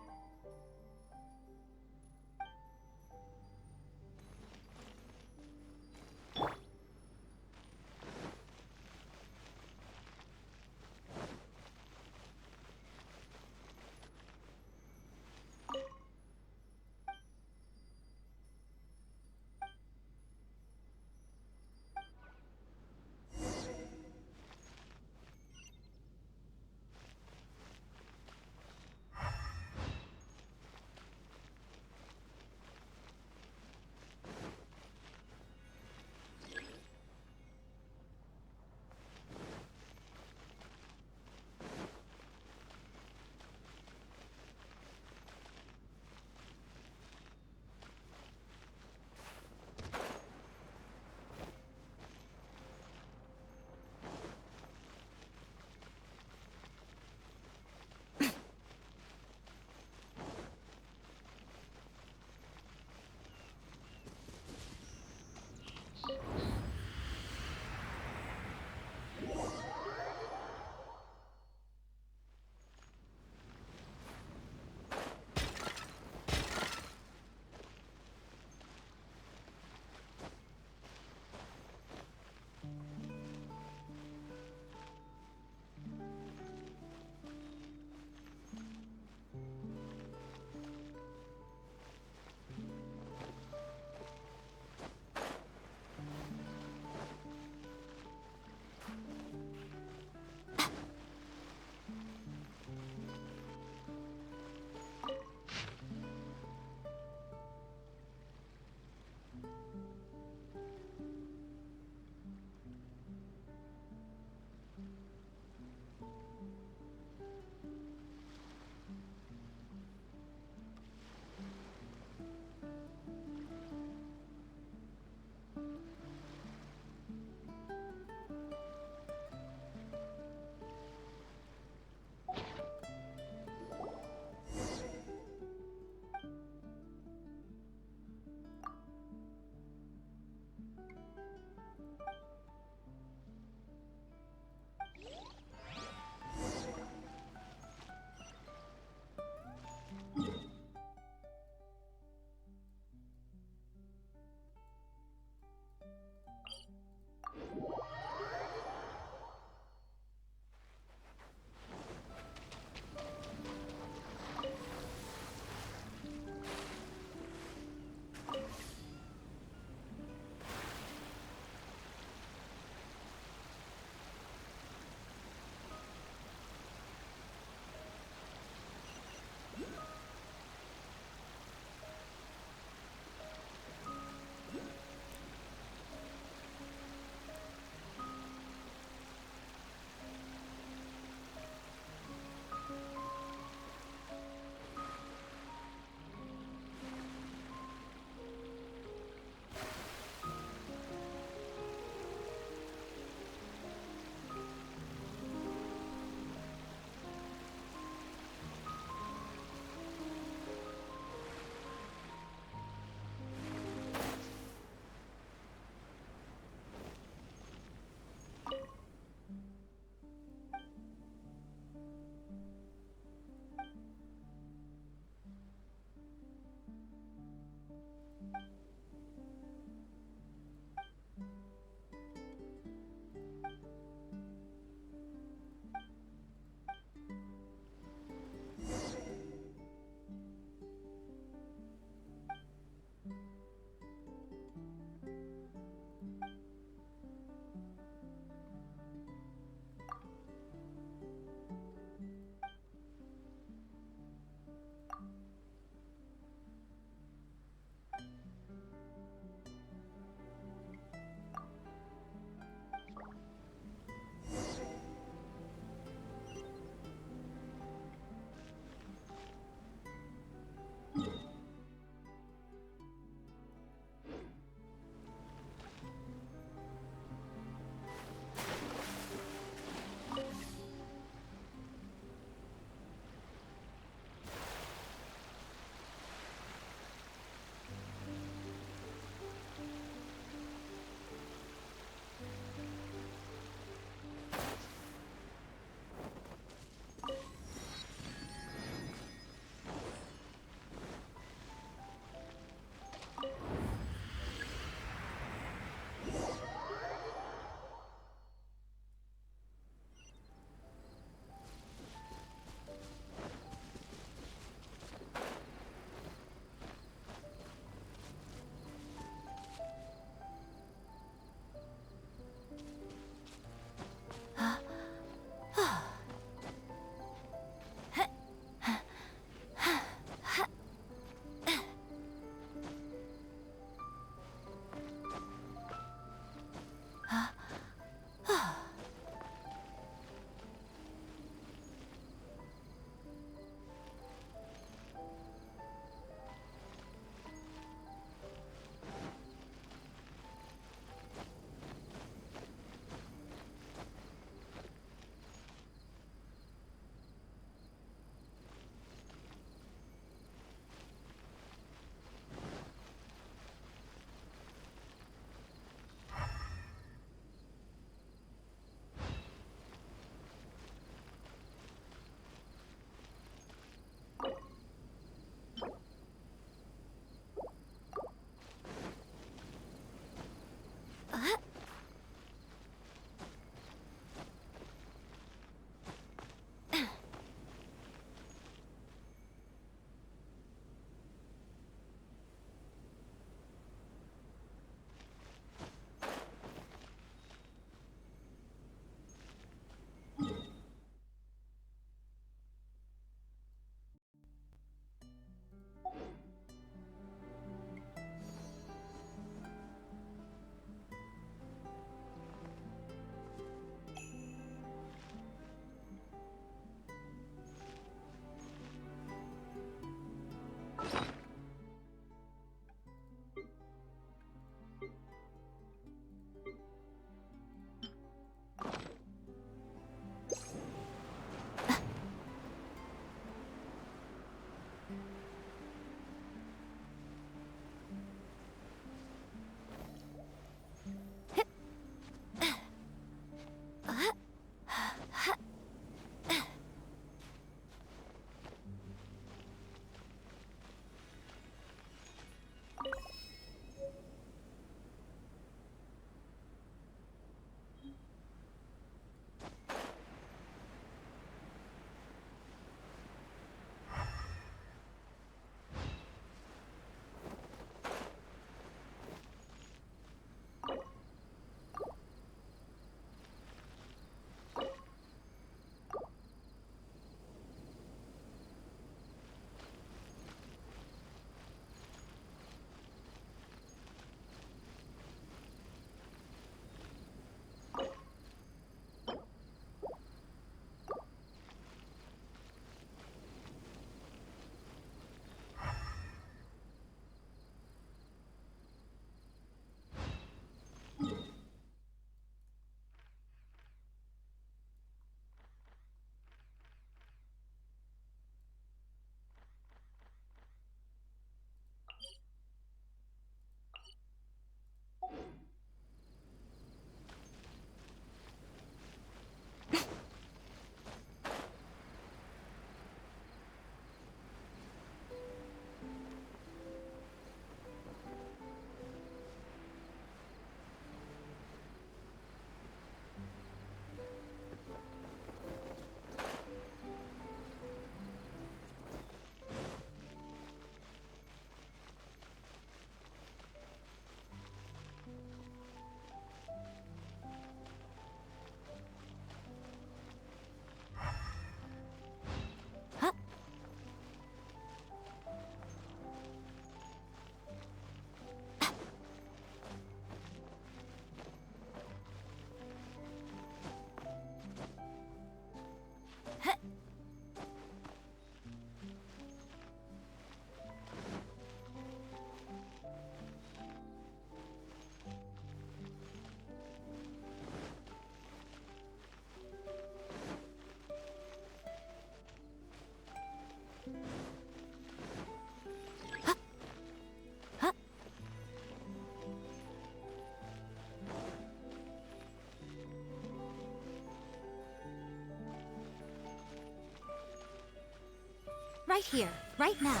Right here, right now.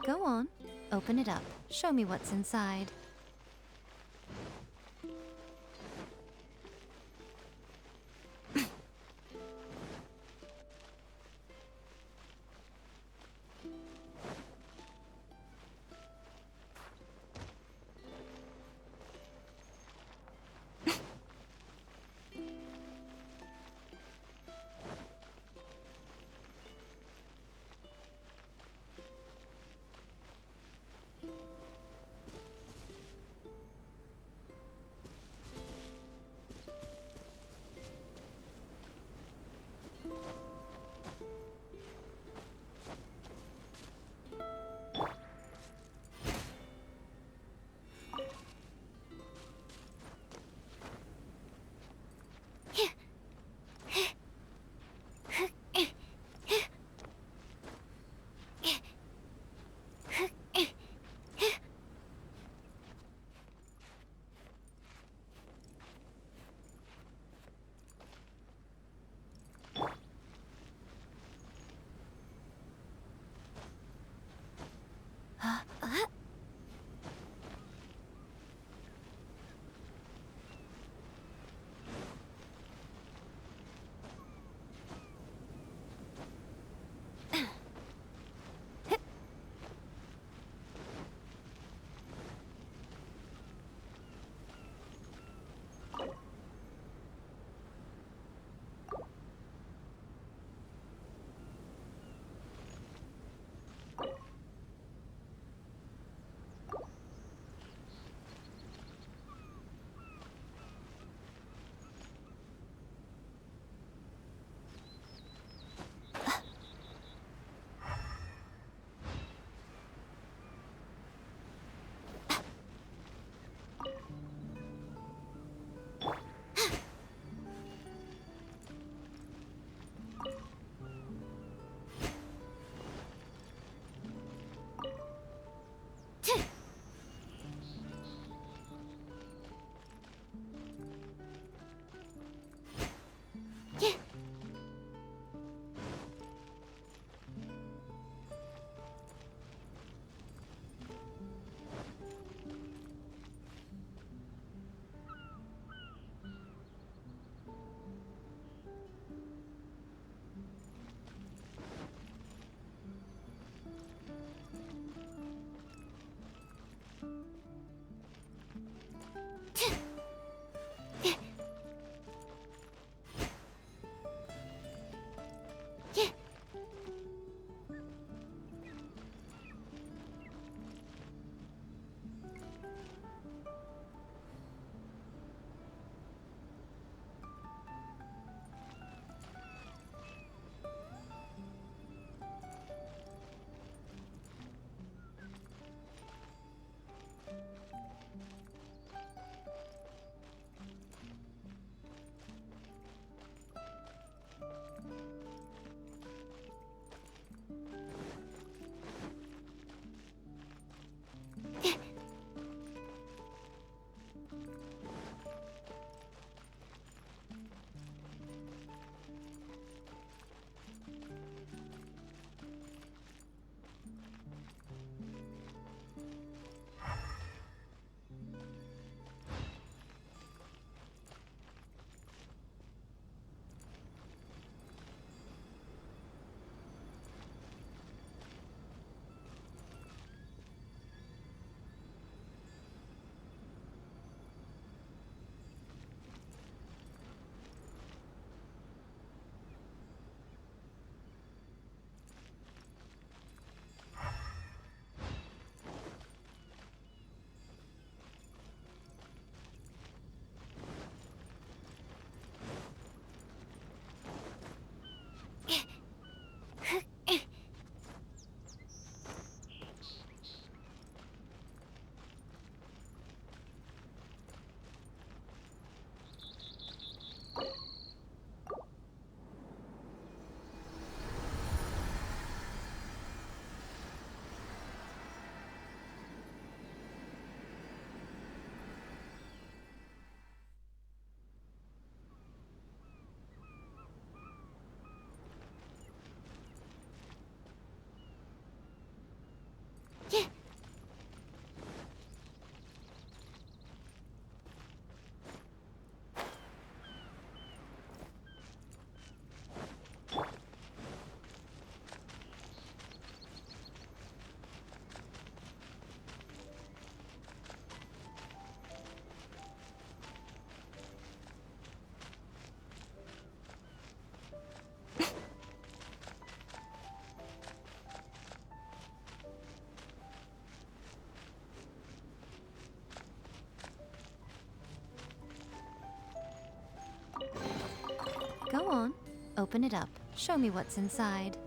Go on, open it up. Show me what's inside. Open it up. Show me what's inside.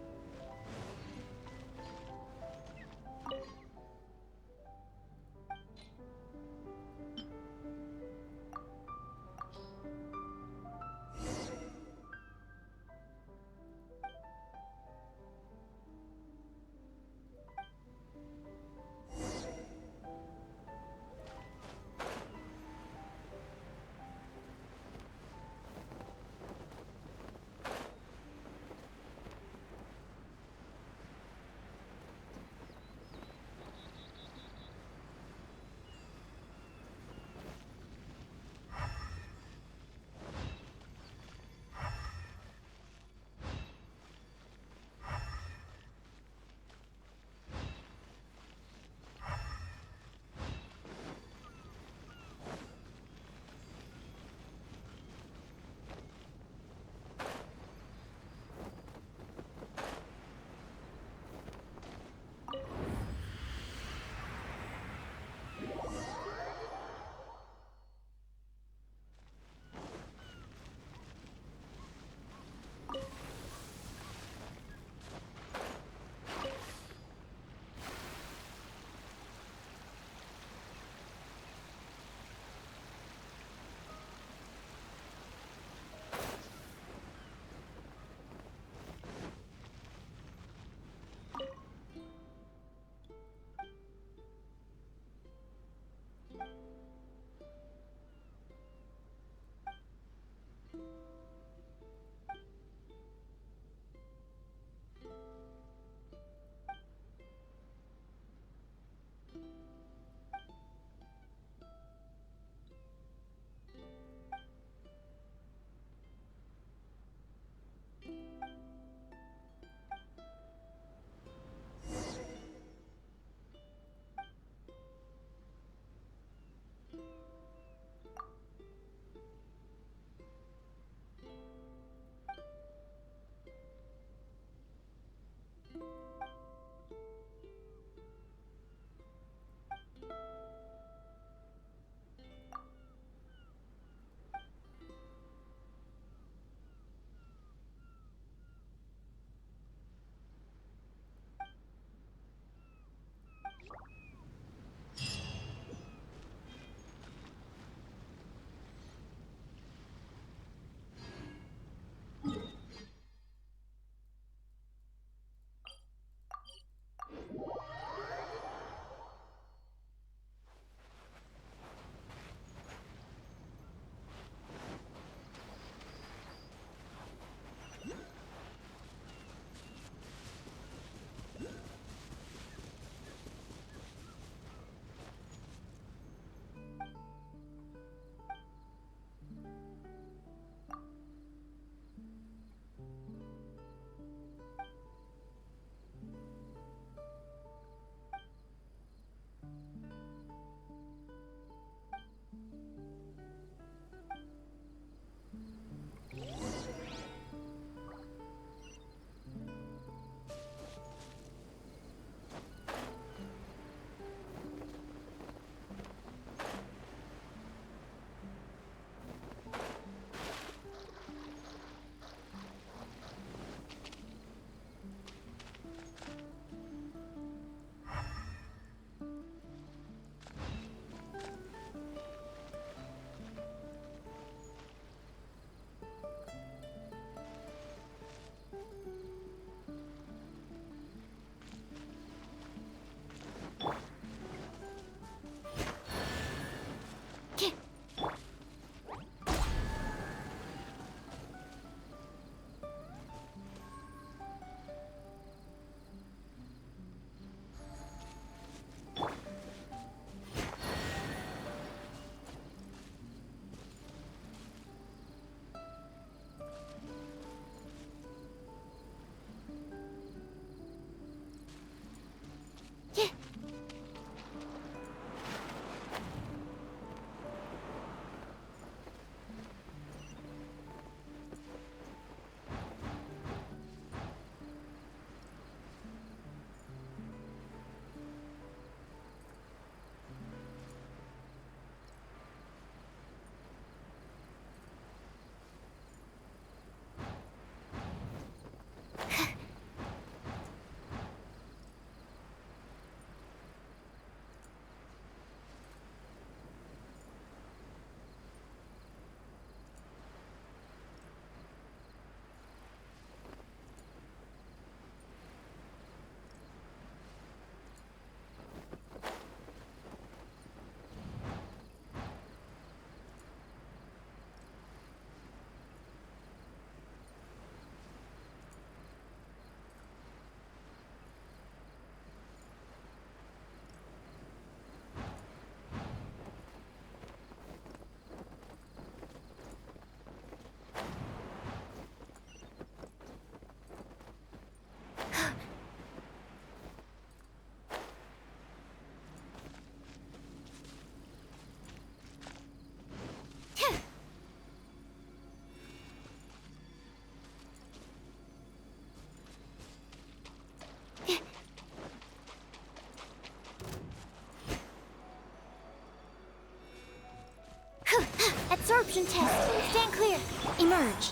Absorption test. Stand clear. Emerge.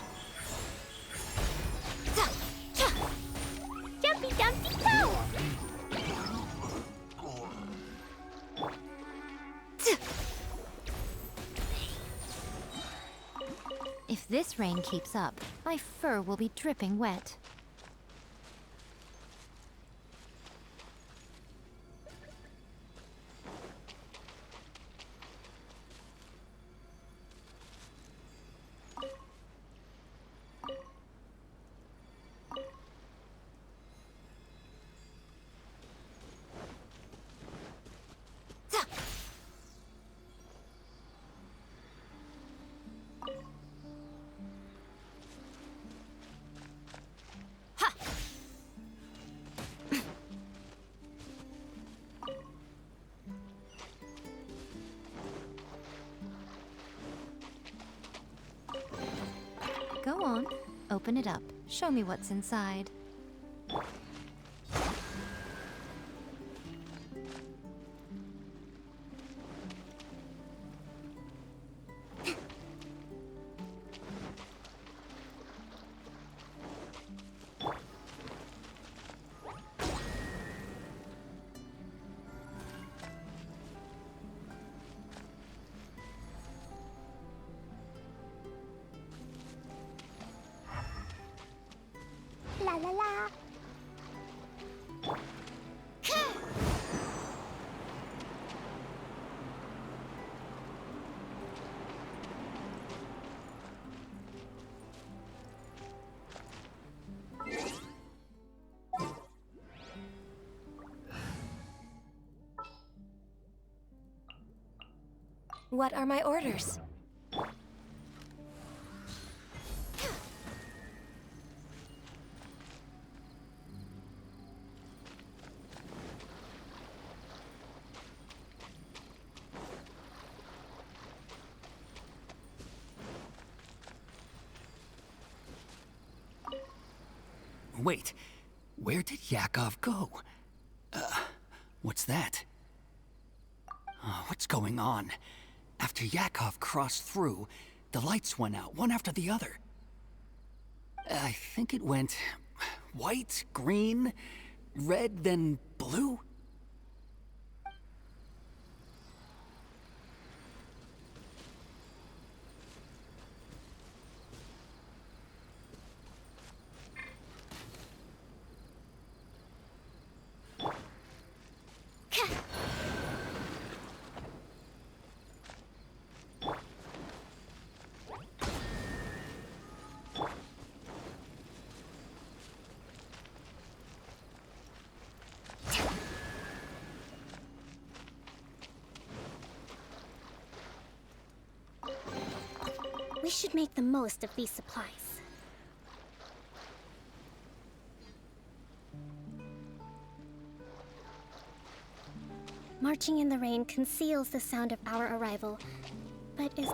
Jumpy Dumpty Toe! If this rain keeps up, my fur will be dripping wet. Go on, open it up. Show me what's inside. La la la. What are my orders? Wait, where did Yakov go? What's that? What's going on? After Yakov crossed through, the lights went out, one after the other. I think it went white, green, red, then blue? We should make the most of these supplies. Marching in the rain conceals the sound of our arrival, but is...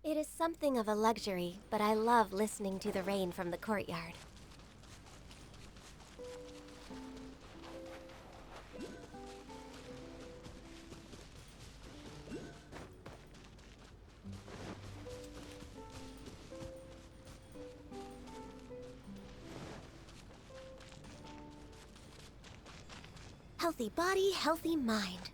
It is something of a luxury, but I love listening to the rain from the courtyard. Healthy body, healthy mind.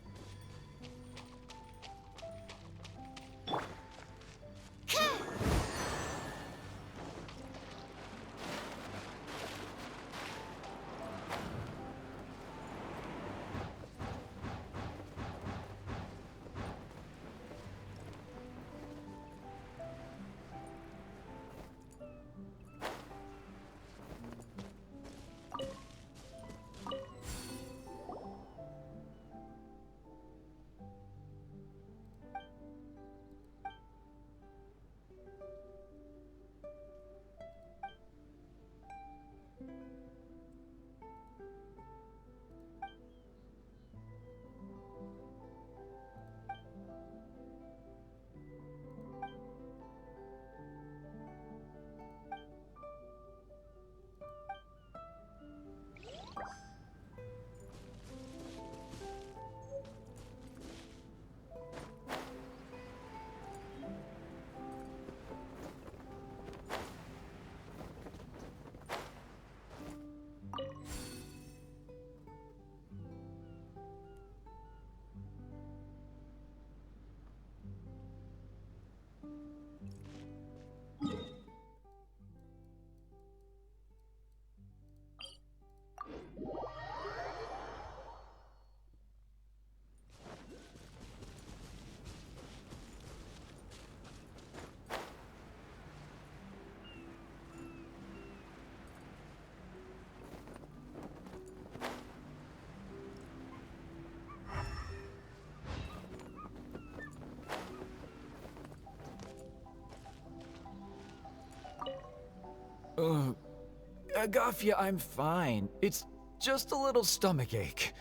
Agafia, I'm fine. It's just a little stomach ache.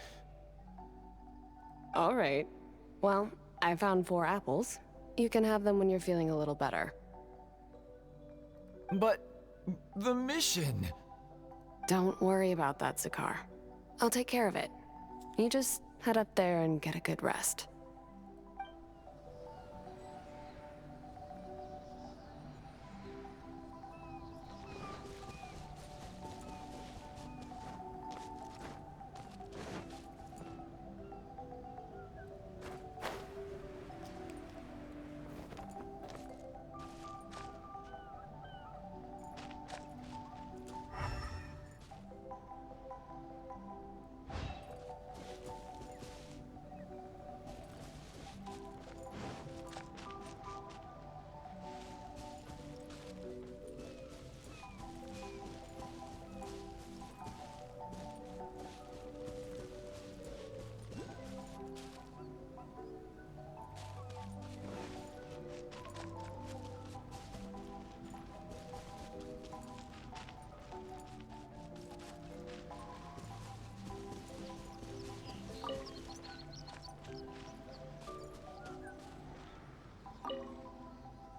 All right. Well, I found 4 apples. You can have them when you're feeling a little better. But the mission... Don't worry about that, Zakar. I'll take care of it. You just head up there and get a good rest.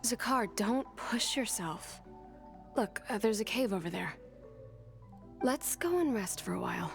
Zakar, don't push yourself. Look, there's a cave over there. Let's go and rest for a while.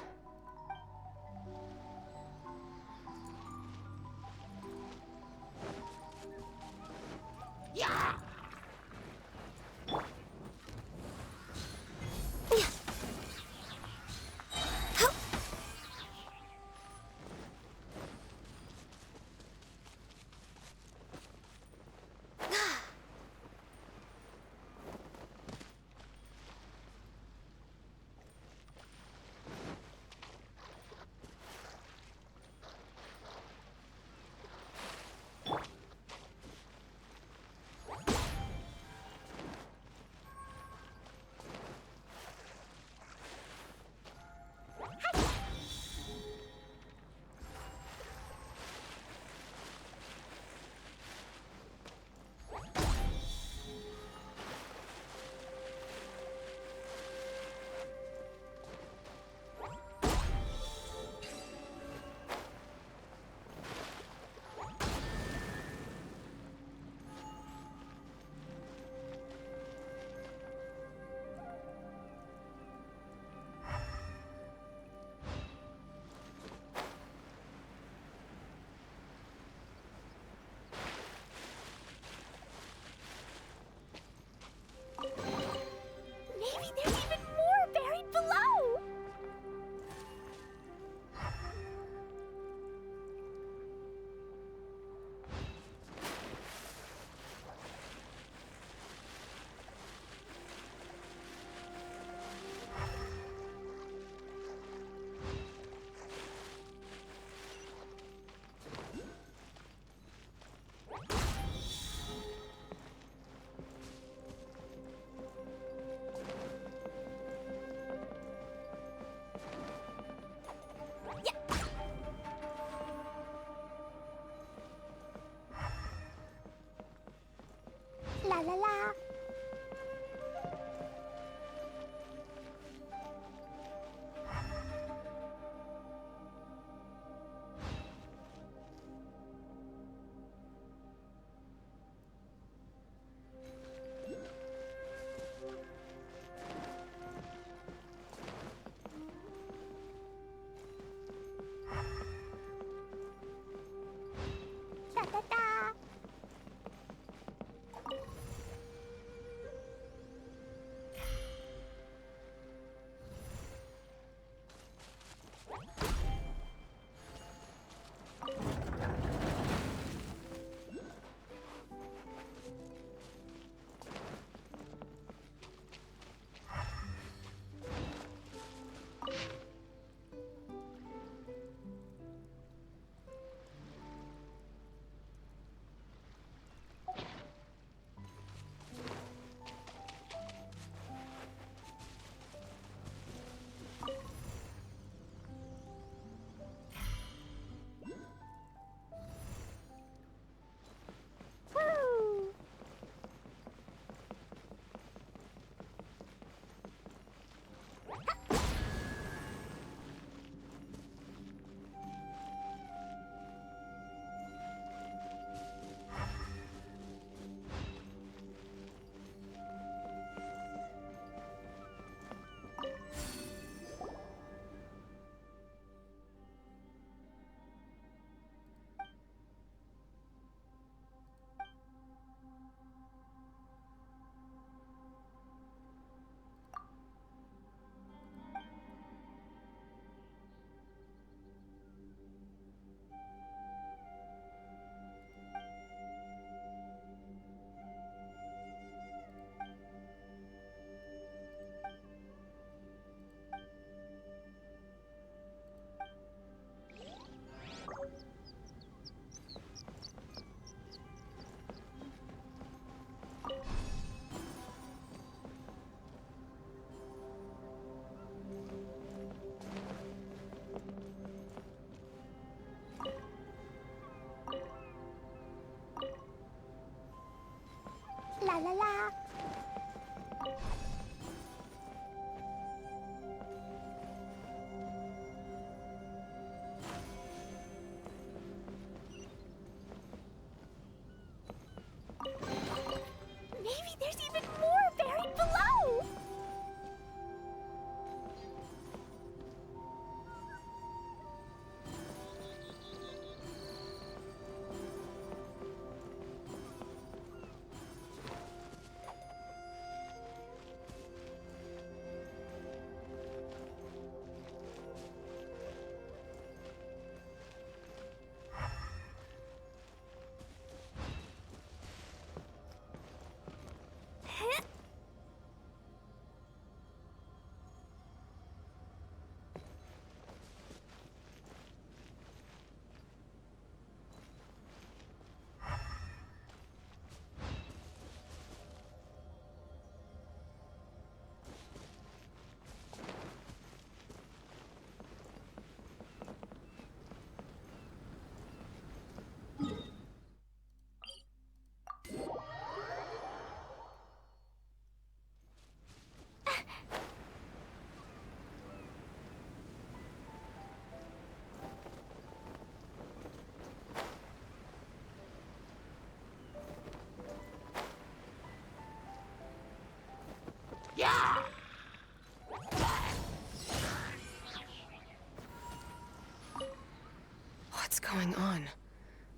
What's going on?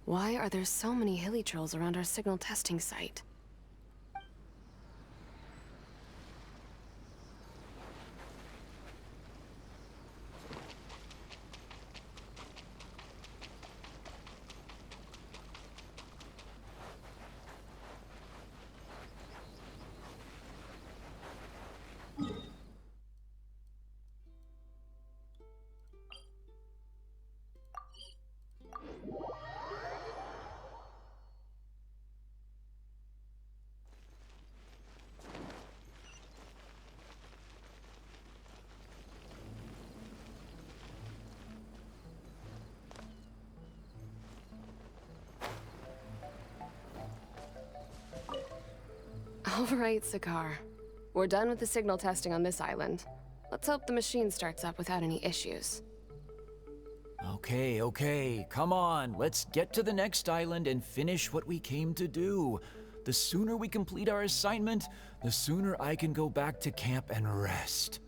Why are there so many hilly trolls around our signal testing site? All right, Sakar. We're done with the signal testing on this island. Let's hope the machine starts up without any issues. Okay, come on. Let's get to the next island and finish what we came to do. The sooner we complete our assignment, the sooner I can go back to camp and rest.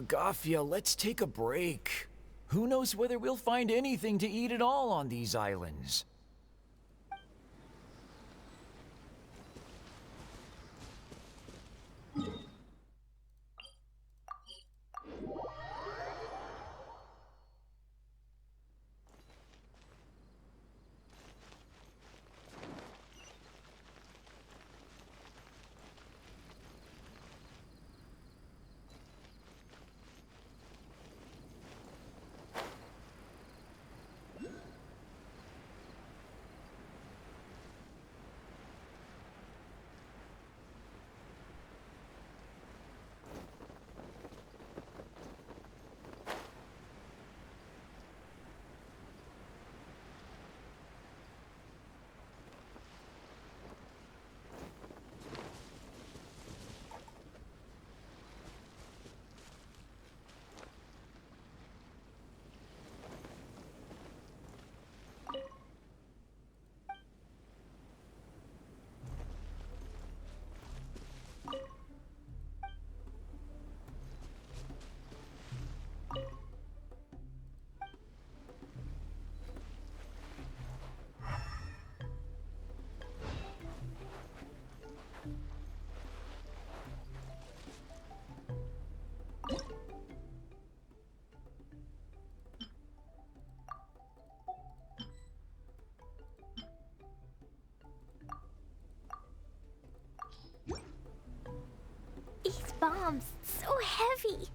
Gafia, let's take a break. Who knows whether we'll find anything to eat at all on these islands? These bombs, so heavy.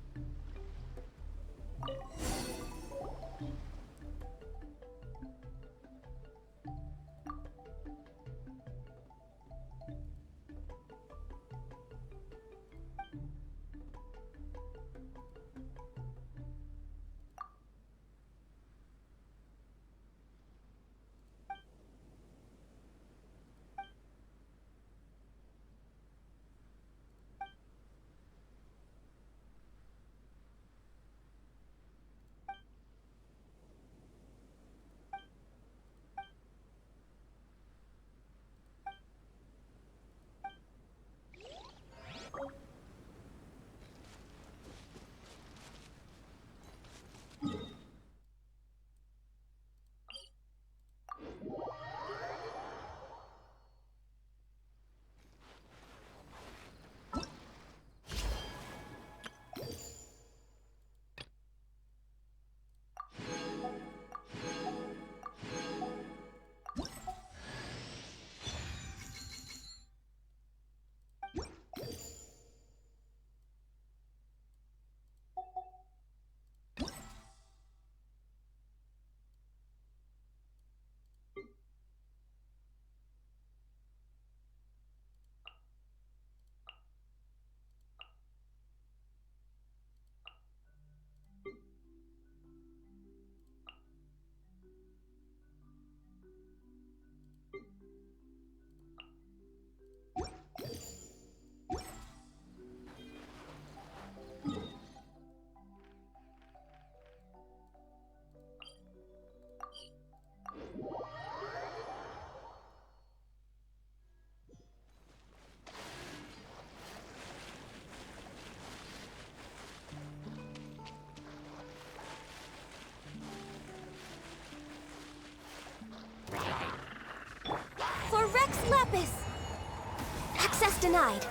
Lapis! Access denied.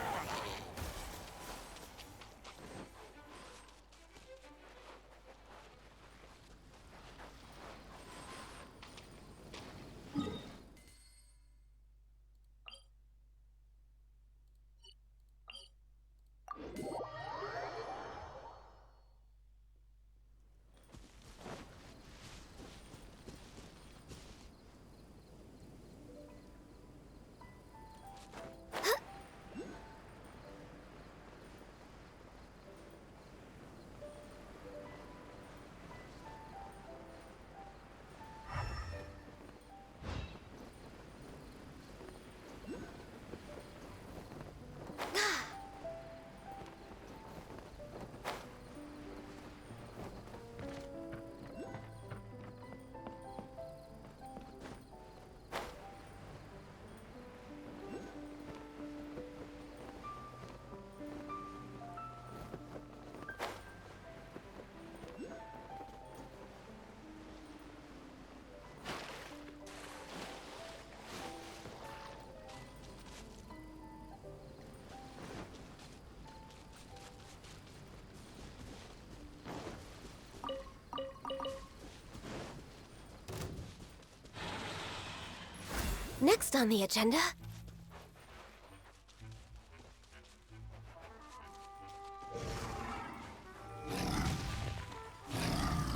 Next on the agenda...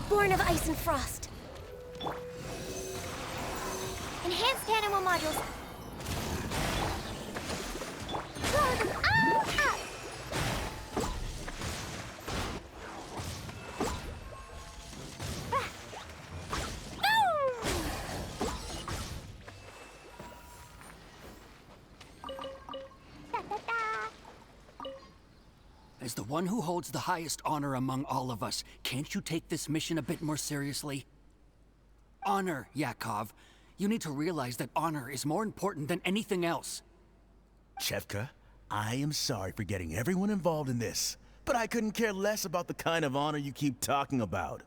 Born of Ice and Frost. Enhanced animal modules. Blow them all up! As the one who holds the highest honor among all of us, can't you take this mission a bit more seriously? Honor, Yakov. You need to realize that honor is more important than anything else. Chevka, I am sorry for getting everyone involved in this, but I couldn't care less about the kind of honor you keep talking about.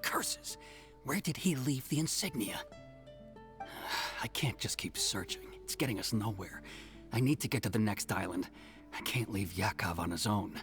Curses! Where did he leave the insignia? I can't just keep searching. It's getting us nowhere. I need to get to the next island. I can't leave Yakov on his own.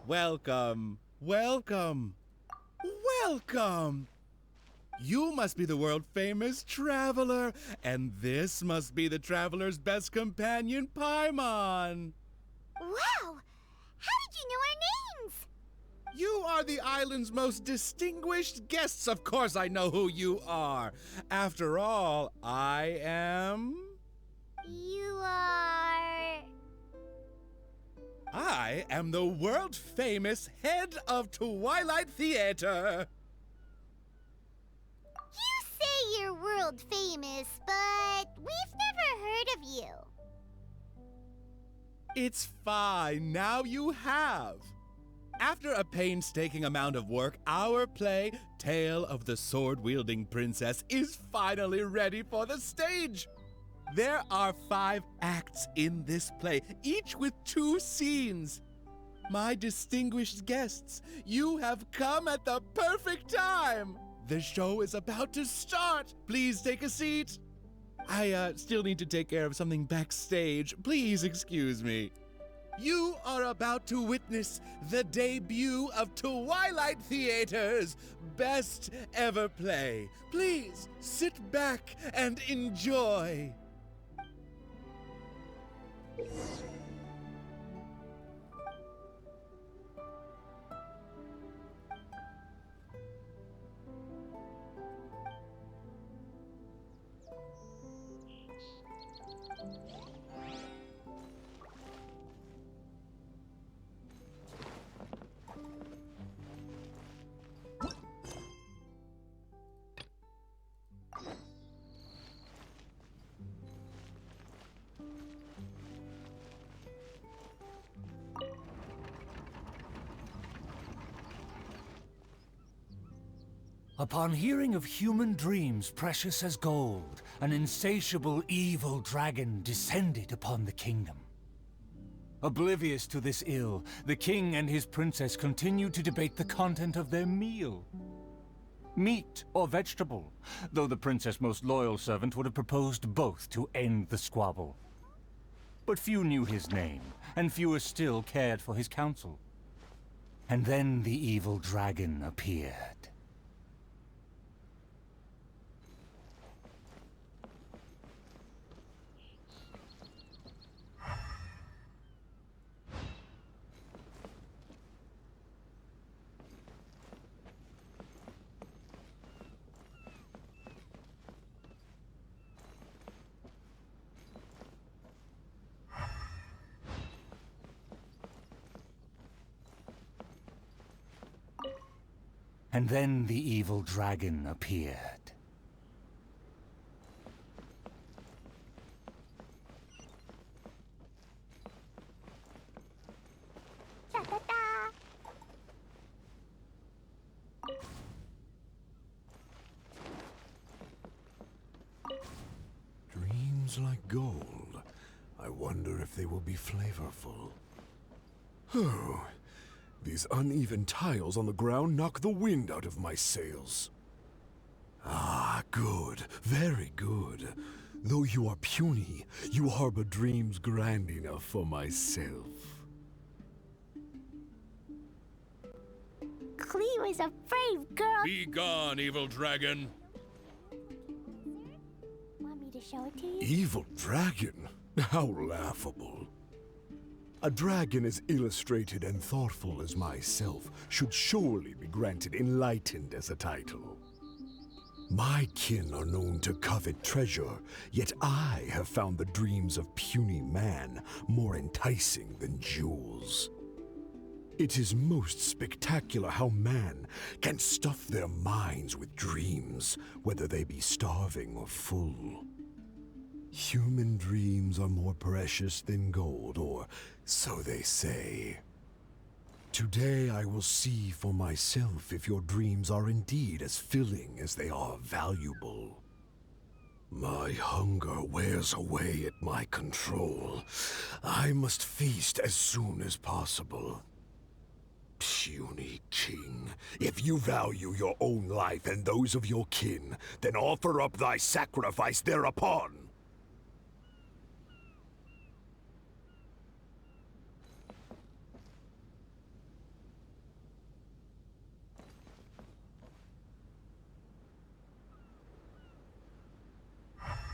Welcome, welcome, welcome! You must be the world-famous traveler, and this must be the traveler's best companion, Paimon. Wow! How did you know our names? You are the island's most distinguished guests. Of course I know who you are. After all, I am... You are... I am the world-famous head of Twilight Theater. You say you're world famous, but we've never heard of you. It's fine, now you have. After a painstaking amount of work, our play, Tale of the Sword-Wielding Princess, is finally ready for the stage. There are 5 acts in this play, each with 2 scenes. My distinguished guests, you have come at the perfect time. The show is about to start. Please take a seat. I still need to take care of something backstage. Please excuse me. You are about to witness the debut of Twilight Theater's best ever play. Please sit back and enjoy. Upon hearing of human dreams precious as gold, an insatiable evil dragon descended upon the kingdom. Oblivious to this ill, the king and his princess continued to debate the content of their meal. Meat or vegetable, though the princess' most loyal servant would have proposed both to end the squabble. But few knew his name, and fewer still cared for his counsel. And then the evil dragon appeared. And then the evil dragon appeared. Da, da, da. Dreams like gold. I wonder if they will be flavorful. Oh. These uneven tiles on the ground knock the wind out of my sails. Ah, good. Very good. Though you are puny, you harbor dreams grand enough for myself. Cleo is a brave girl. Be gone, evil dragon. Want me to show it to you? Evil dragon? How laughable. A dragon as illustrated and thoughtful as myself should surely be granted enlightened as a title. My kin are known to covet treasure, yet I have found the dreams of puny man more enticing than jewels. It is most spectacular how man can stuff their minds with dreams, whether they be starving or full. Human dreams are more precious than gold, or so they say. Today I will see for myself if your dreams are indeed as filling as they are valuable. My hunger wears away at my control. I must feast as soon as possible. Puny king, if you value your own life and those of your kin, then offer up thy sacrifice thereupon.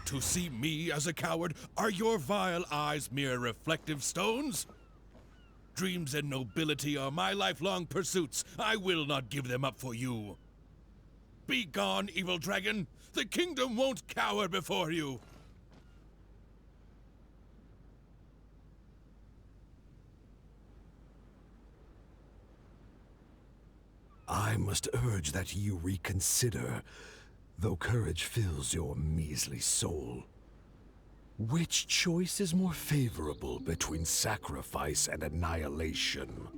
To see me as a coward, are your vile eyes mere reflective stones? Dreams and nobility are my lifelong pursuits. I will not give them up for you. Be gone, evil dragon! The kingdom won't cower before you! I must urge that you reconsider, though courage fills your measly soul. Which choice is more favorable between sacrifice and annihilation?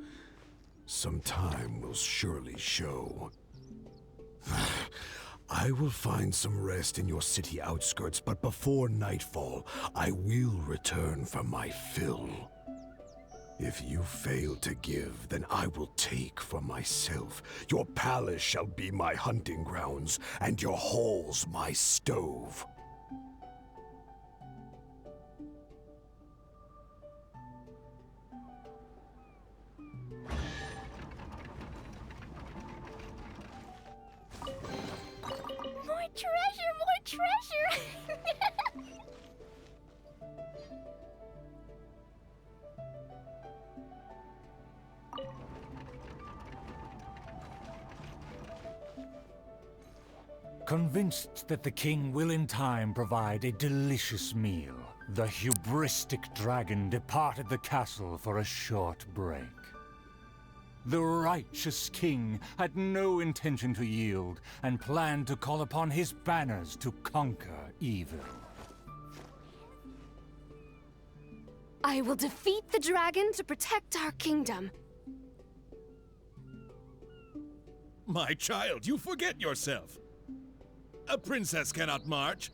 Some time will surely show. I will find some rest in your city outskirts, but before nightfall, I will return for my fill. If you fail to give, then I will take for myself. Your palace shall be my hunting grounds, and your halls my stove. More treasure, more treasure! Convinced that the king will in time provide a delicious meal, the hubristic dragon departed the castle for a short break. The righteous king had no intention to yield and planned to call upon his banners to conquer evil. I will defeat the dragon to protect our kingdom. My child, you forget yourself. A princess cannot march.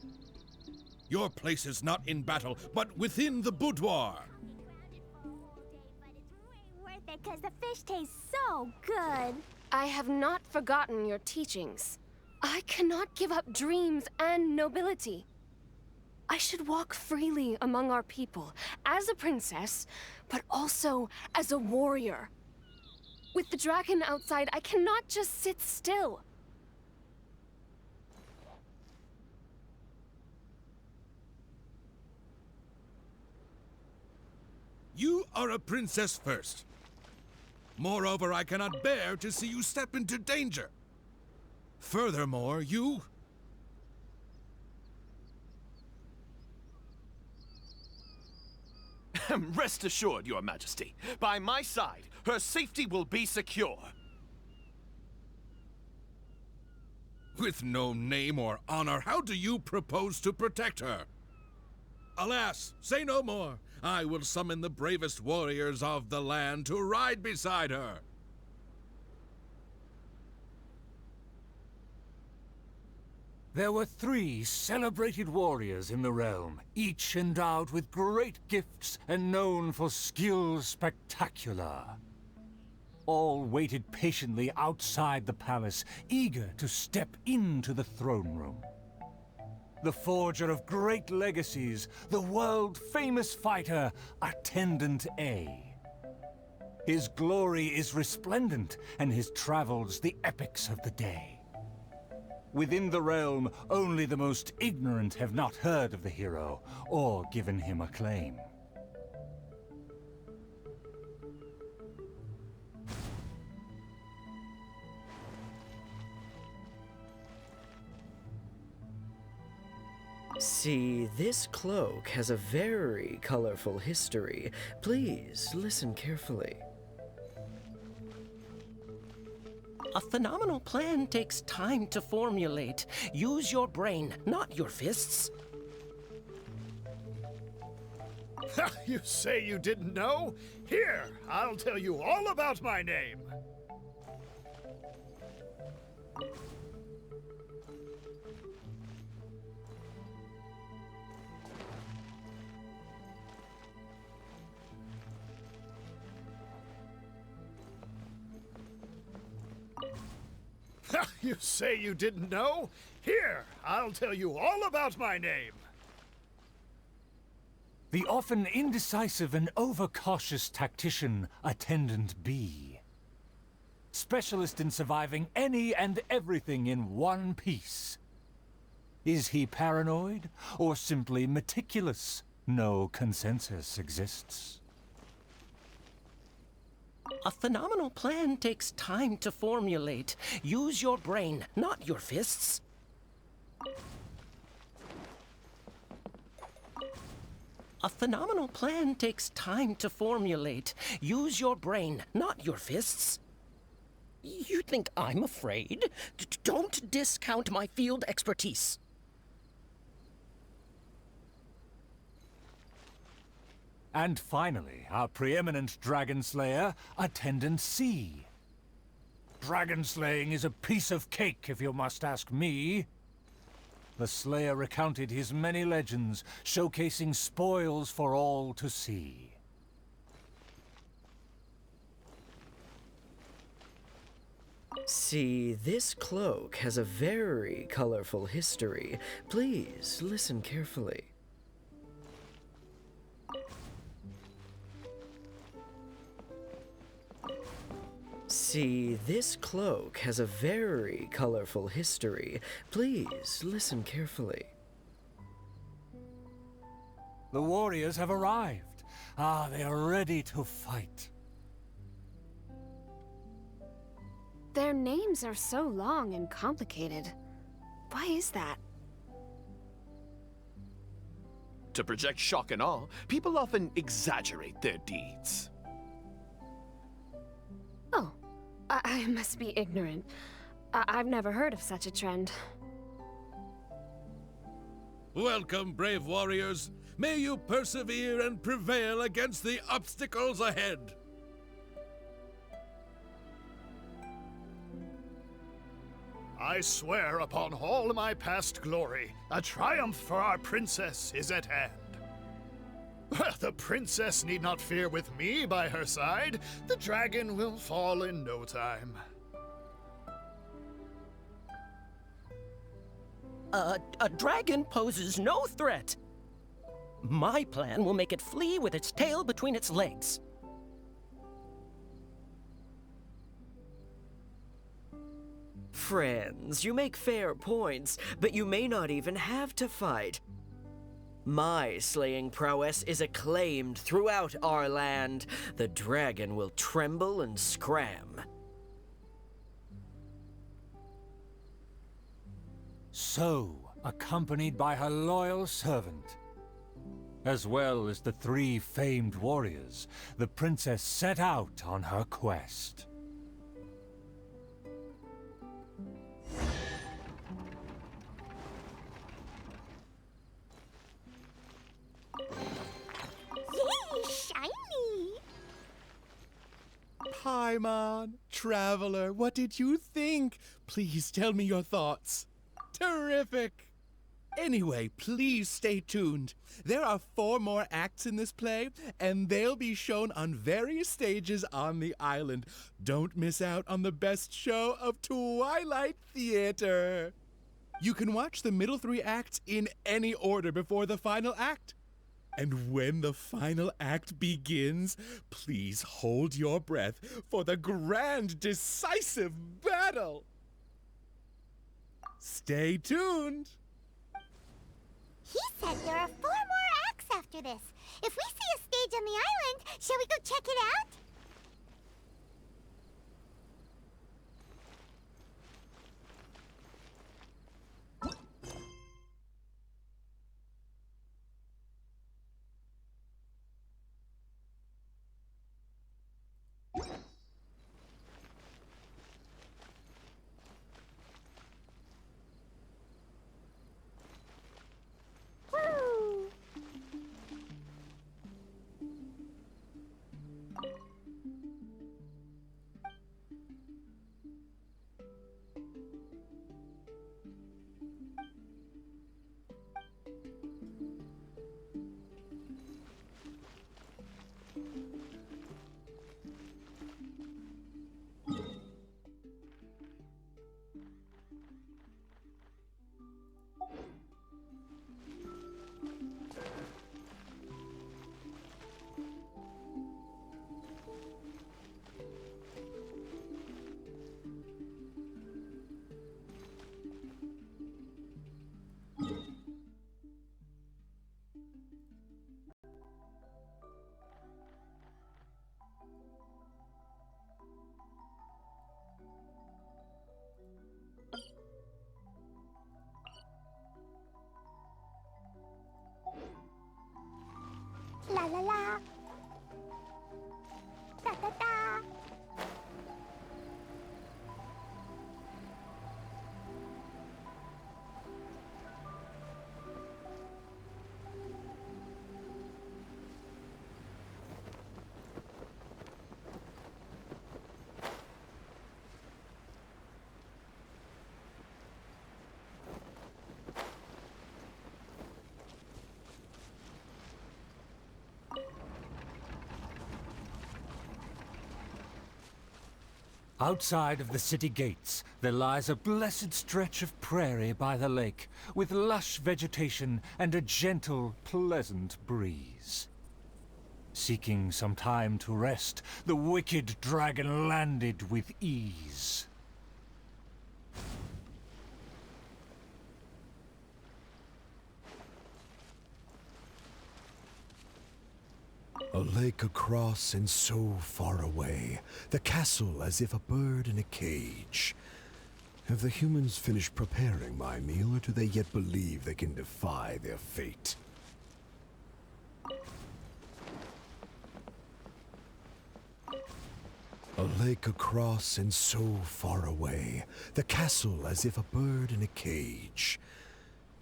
Your place is not in battle, but within the boudoir. Worth it because the fish tastes so good. I have not forgotten your teachings. I cannot give up dreams and nobility. I should walk freely among our people, as a princess, but also as a warrior. With the dragon outside, I cannot just sit still. You are a princess first. Moreover, I cannot bear to see you step into danger. Furthermore, you... Rest assured, Your Majesty. By my side, her safety will be secure. With no name or honor, how do you propose to protect her? Alas, say no more. I will summon the bravest warriors of the land to ride beside her. There were 3 celebrated warriors in the realm, each endowed with great gifts and known for skill spectacular. All waited patiently outside the palace, eager to step into the throne room. The forger of great legacies, the world-famous fighter, Attendant A. His glory is resplendent, and his travels the epics of the day. Within the realm, only the most ignorant have not heard of the hero, or given him acclaim. See, this cloak has a very colorful history. Please, listen carefully. A phenomenal plan takes time to formulate. Use your brain, not your fists. You say you didn't know? Here, I'll tell you all about my name. You say you didn't know? Here, I'll tell you all about my name. The often indecisive and overcautious tactician, Attendant B. Specialist in surviving any and everything in one piece. Is he paranoid or simply meticulous? No consensus exists. A phenomenal plan takes time to formulate. Use your brain, not your fists. A phenomenal plan takes time to formulate. Use your brain, not your fists. You think I'm afraid? Don't discount my field expertise. And finally, our preeminent dragon slayer, Attendant C. Dragon slaying is a piece of cake, if you must ask me. The slayer recounted his many legends, showcasing spoils for all to see. See, this cloak has a very colorful history. Please listen carefully. See, this cloak has a very colorful history. Please listen carefully. The warriors have arrived. Ah, they are ready to fight. Their names are so long and complicated. Why is that? To project shock and awe, people often exaggerate their deeds. Oh, I must be ignorant. I've never heard of such a trend. Welcome, brave warriors. May you persevere and prevail against the obstacles ahead. I swear upon all my past glory, a triumph for our princess is at hand. The princess need not fear with me by her side. The dragon will fall in no time. A dragon poses no threat. My plan will make it flee with its tail between its legs. Friends, you make fair points, but you may not even have to fight. My slaying prowess is acclaimed throughout our land. The dragon will tremble and scram. So, accompanied by her loyal servant, as well as the 3 famed warriors, the princess set out on her quest. Yay, shiny! Paimon, traveler, what did you think? Please tell me your thoughts. Terrific! Anyway, please stay tuned. There are 4 more acts in this play, and they'll be shown on various stages on the island. Don't miss out on the best show of Twilight Theater. You can watch the middle 3 acts in any order before the final act. And when the final act begins, please hold your breath for the grand, decisive battle. Stay tuned. He said there are 4 more acts after this. If we see a stage on the island, shall we go check it out? Outside of the city gates, there lies a blessed stretch of prairie by the lake, with lush vegetation and a gentle, pleasant breeze. Seeking some time to rest, the wicked dragon landed with ease. A lake across and so far away, the castle as if a bird in a cage. Have the humans finished preparing my meal, or do they yet believe they can defy their fate? A lake across and so far away, the castle as if a bird in a cage.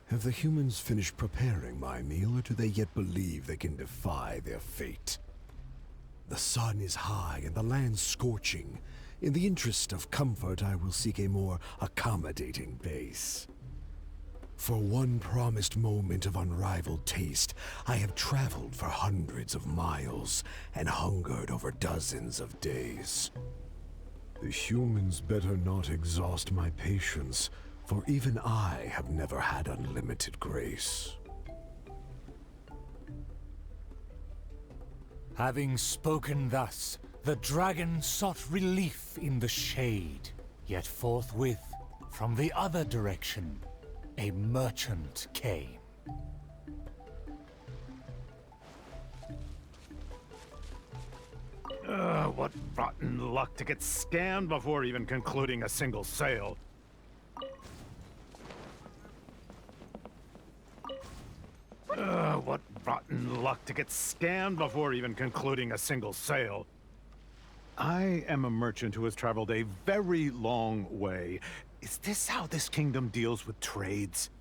Have the humans finished preparing my meal, or do they yet believe they can defy their fate? The sun is high and the land scorching. In the interest of comfort, I will seek a more accommodating base. For one promised moment of unrivaled taste, I have traveled for hundreds of miles and hungered over dozens of days. The humans better not exhaust my patience, for even I have never had unlimited grace. Having spoken thus, the dragon sought relief in the shade. Yet forthwith, from the other direction, a merchant came. What rotten luck to get scammed before even concluding a single sale. What rotten luck to get scammed before even concluding a single sale. I am a merchant who has traveled a very long way. Is this how this kingdom deals with trades?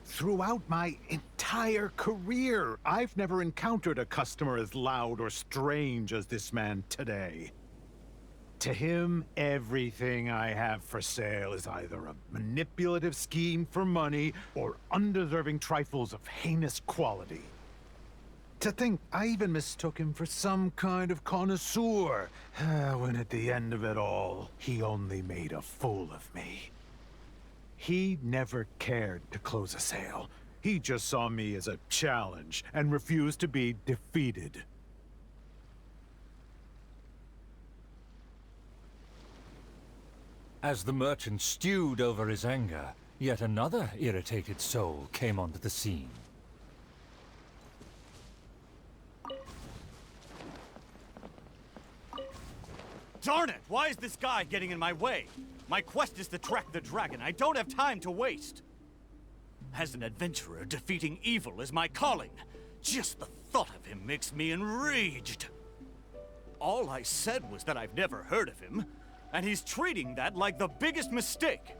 Throughout my entire career, I've never encountered a customer as loud or strange as this man today. To him, everything I have for sale is either a manipulative scheme for money or undeserving trifles of heinous quality. To think I even mistook him for some kind of connoisseur, when at the end of it all, he only made a fool of me. He never cared to close a sale. He just saw me as a challenge and refused to be defeated. As the merchant stewed over his anger, yet another irritated soul came onto the scene. Darn it! Why is this guy getting in my way? My quest is to track the dragon. I don't have time to waste. As an adventurer, defeating evil is my calling. Just the thought of him makes me enraged. All I said was that I've never heard of him, and he's treating that like the biggest mistake.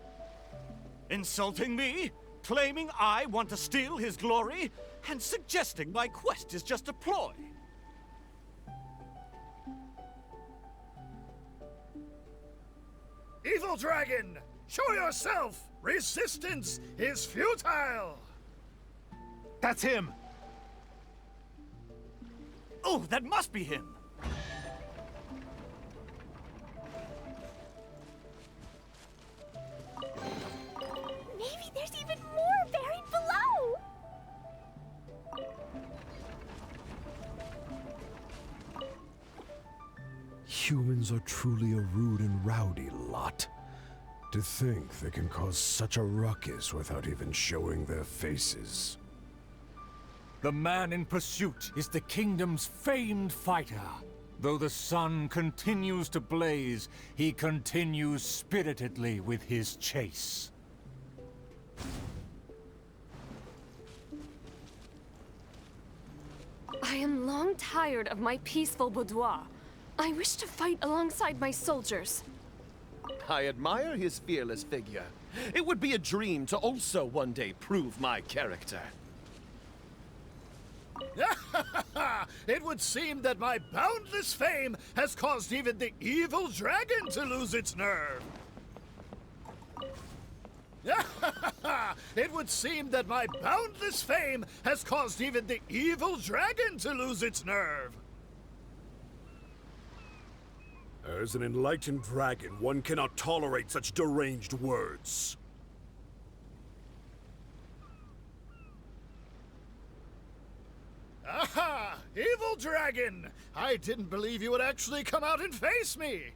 Insulting me, claiming I want to steal his glory, and suggesting my quest is just a ploy. Evil dragon, show yourself! Resistance is futile! That's him! Oh, that must be him! Maybe there's even more buried below! Humans are truly a rude and rowdy lot. To think they can cause such a ruckus without even showing their faces. The man in pursuit is the kingdom's famed fighter. Though the sun continues to blaze, he continues spiritedly with his chase. I am long tired of my peaceful boudoir. I wish to fight alongside my soldiers. I admire his fearless figure. It would be a dream to also one day prove my character. It would seem that my boundless fame has caused even the evil dragon to lose its nerve. It would seem that my boundless fame has caused even the evil dragon to lose its nerve. As an enlightened dragon, one cannot tolerate such deranged words. Aha! Evil dragon! I didn't believe you would actually come out and face me!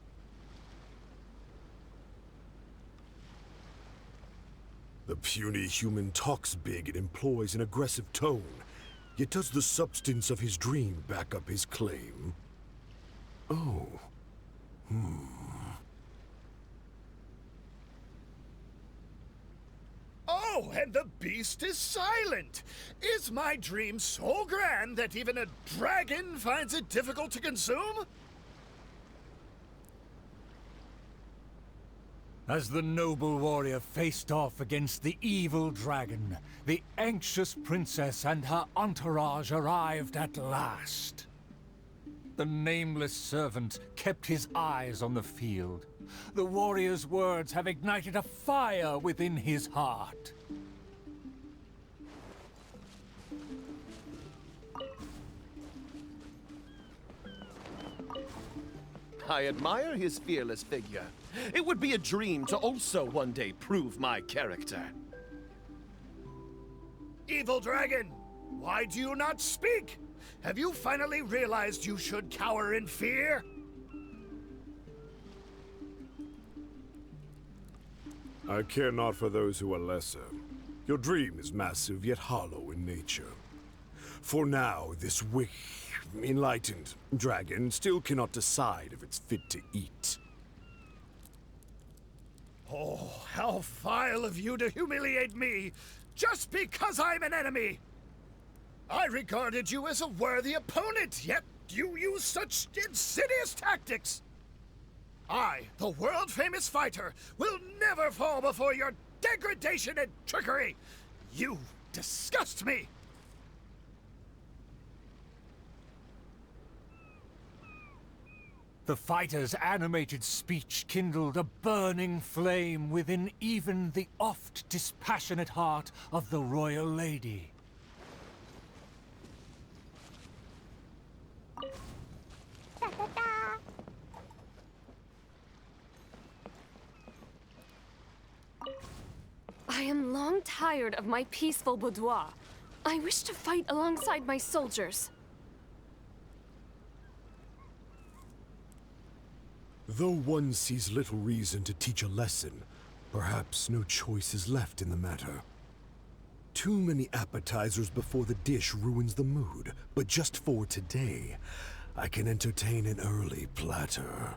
The puny human talks big and employs an aggressive tone. Yet does the substance of his dream back up his claim? Oh. Oh, and the beast is silent! Is my dream so grand that even a dragon finds it difficult to consume? As the noble warrior faced off against the evil dragon, the anxious princess and her entourage arrived at last. The nameless servant kept his eyes on the field. The warrior's words have ignited a fire within his heart. I admire his fearless figure. It would be a dream to also one day prove my character. Evil dragon, why do you not speak? Have you finally realized you should cower in fear? I care not for those who are lesser. Your dream is massive yet hollow in nature. For now, this enlightened dragon still cannot decide if it's fit to eat. Oh, how vile of you to humiliate me, just because I'm an enemy! I regarded you as a worthy opponent, yet you use such insidious tactics! I, the world-famous fighter, will never fall before your degradation and trickery! You disgust me! The fighter's animated speech kindled a burning flame within even the oft dispassionate heart of the royal lady. I am long tired of my peaceful boudoir. I wish to fight alongside my soldiers. Though one sees little reason to teach a lesson, perhaps no choice is left in the matter. Too many appetizers before the dish ruins the mood, but just for today, I can entertain an early platter.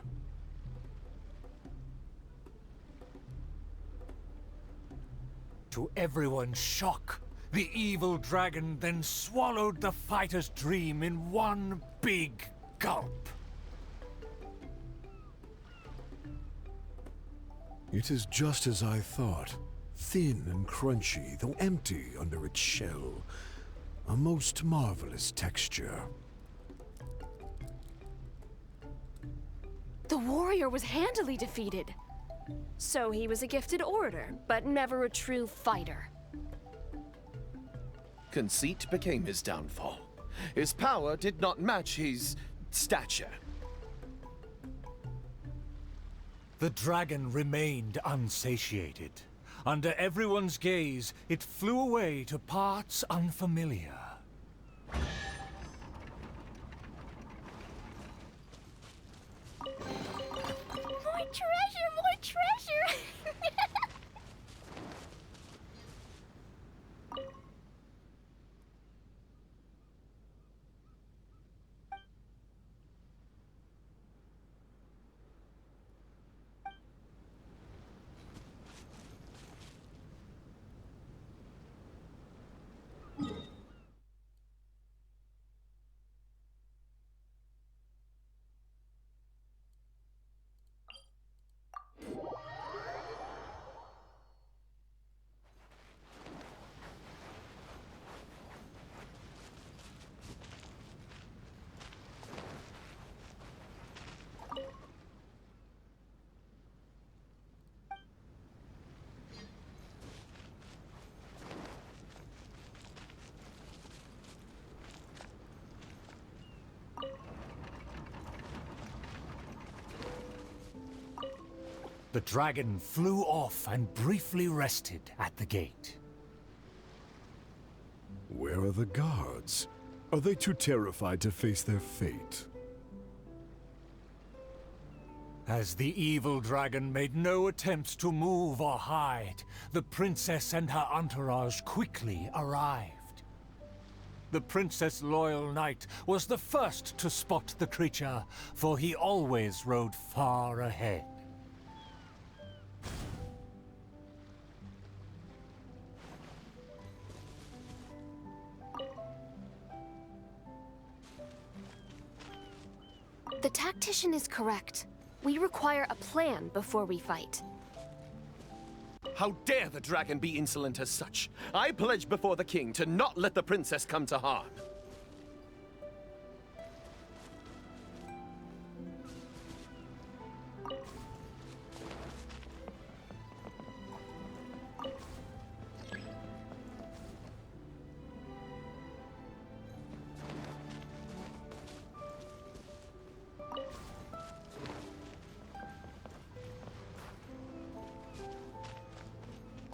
To everyone's shock, the evil dragon then swallowed the fighter's dream in one big gulp. It is just as I thought. Thin and crunchy, though empty under its shell. A most marvelous texture. The warrior was handily defeated. So he was a gifted orator, but never a true fighter. Conceit became his downfall. His power did not match his stature. The dragon remained unsatiated. Under everyone's gaze, it flew away to parts unfamiliar. More treasure, more treasure! The dragon flew off and briefly rested at the gate. Where are the guards? Are they too terrified to face their fate? As the evil dragon made no attempts to move or hide, the princess and her entourage quickly arrived. The princess' loyal knight was the first to spot the creature, for he always rode far ahead. The tactician is correct. We require a plan before we fight. How dare the dragon be insolent as such? I pledge before the king to not let the princess come to harm.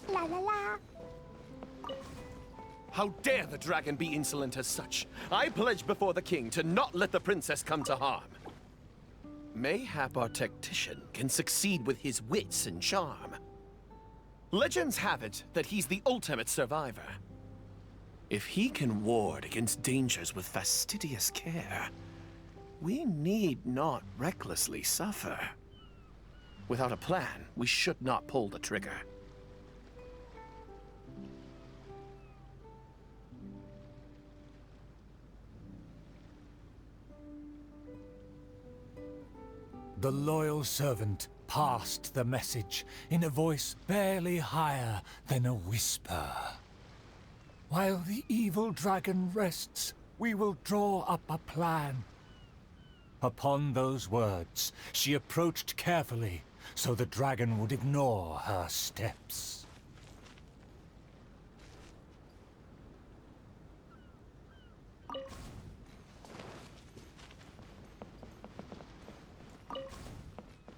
La la la. How dare the dragon be insolent as such? I pledge before the king to not let the princess come to harm. Mayhap our tactician can succeed with his wits and charm. Legends have it that he's the ultimate survivor. If he can ward against dangers with fastidious care, we need not recklessly suffer. Without a plan, we should not pull the trigger. The loyal servant passed the message in a voice barely higher than a whisper. While the evil dragon rests, we will draw up a plan. Upon those words, she approached carefully, so the dragon would ignore her steps.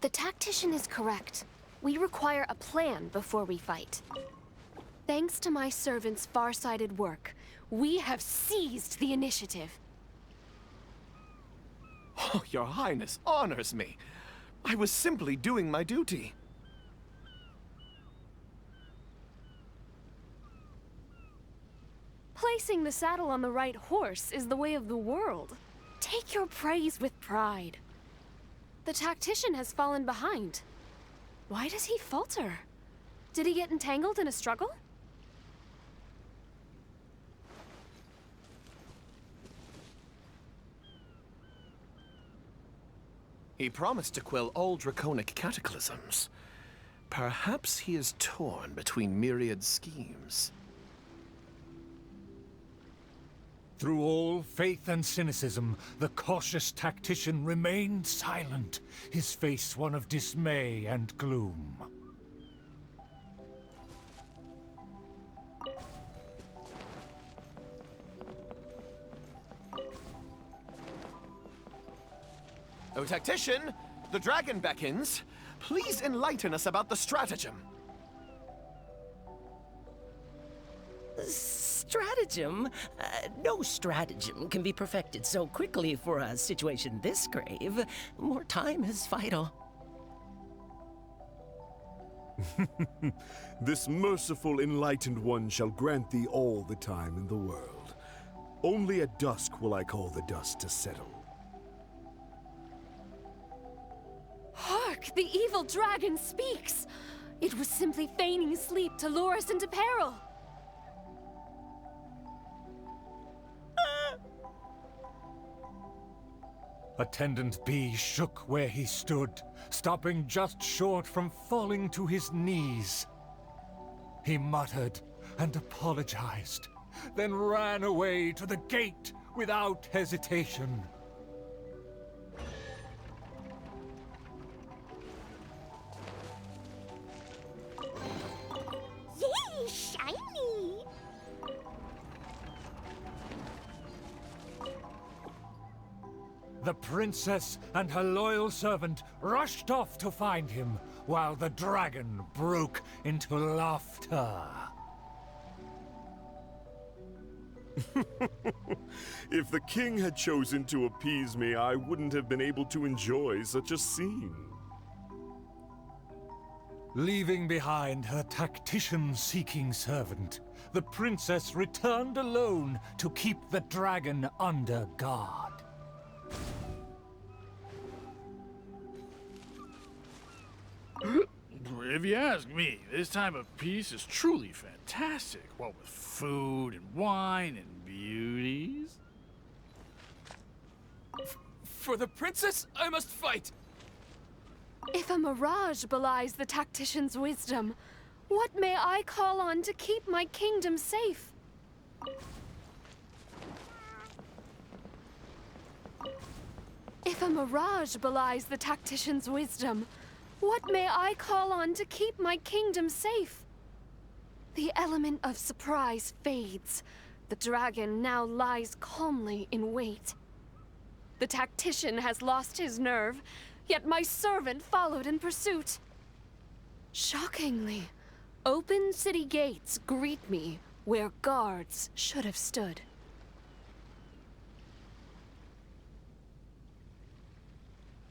The tactician is correct. We require a plan before we fight. Thanks to my servant's far-sighted work, we have seized the initiative. Oh, your highness honors me. I was simply doing my duty. Placing the saddle on the right horse is the way of the world. Take your praise with pride. The tactician has fallen behind. Why does he falter? Did he get entangled in a struggle? He promised to quell all draconic cataclysms. Perhaps he is torn between myriad schemes. Through all faith and cynicism, the cautious tactician remained silent, his face one of dismay and gloom. O tactician, the dragon beckons. Please enlighten us about the stratagem. Stratagem? No stratagem can be perfected so quickly for a situation this grave. More time is vital. This merciful enlightened one shall grant thee all the time in the world. Only at dusk will I call the dust to settle. Hark! The evil dragon speaks! It was simply feigning sleep to lure us into peril. Attendant B shook where he stood, stopping just short from falling to his knees. He muttered and apologized, then ran away to the gate without hesitation. Yay, shiny! The princess and her loyal servant rushed off to find him, while the dragon broke into laughter. If the king had chosen to appease me, I wouldn't have been able to enjoy such a scene. Leaving behind her tactician-seeking servant, the princess returned alone to keep the dragon under guard. If you ask me, this time of peace is truly fantastic. What with food and wine and beauties. For the princess, I must fight! If a mirage belies the tactician's wisdom, what may I call on to keep my kingdom safe? If a mirage belies the tactician's wisdom, what may I call on to keep my kingdom safe? The element of surprise fades. The dragon now lies calmly in wait. The tactician has lost his nerve, yet my servant followed in pursuit. Shockingly, open city gates greet me where guards should have stood.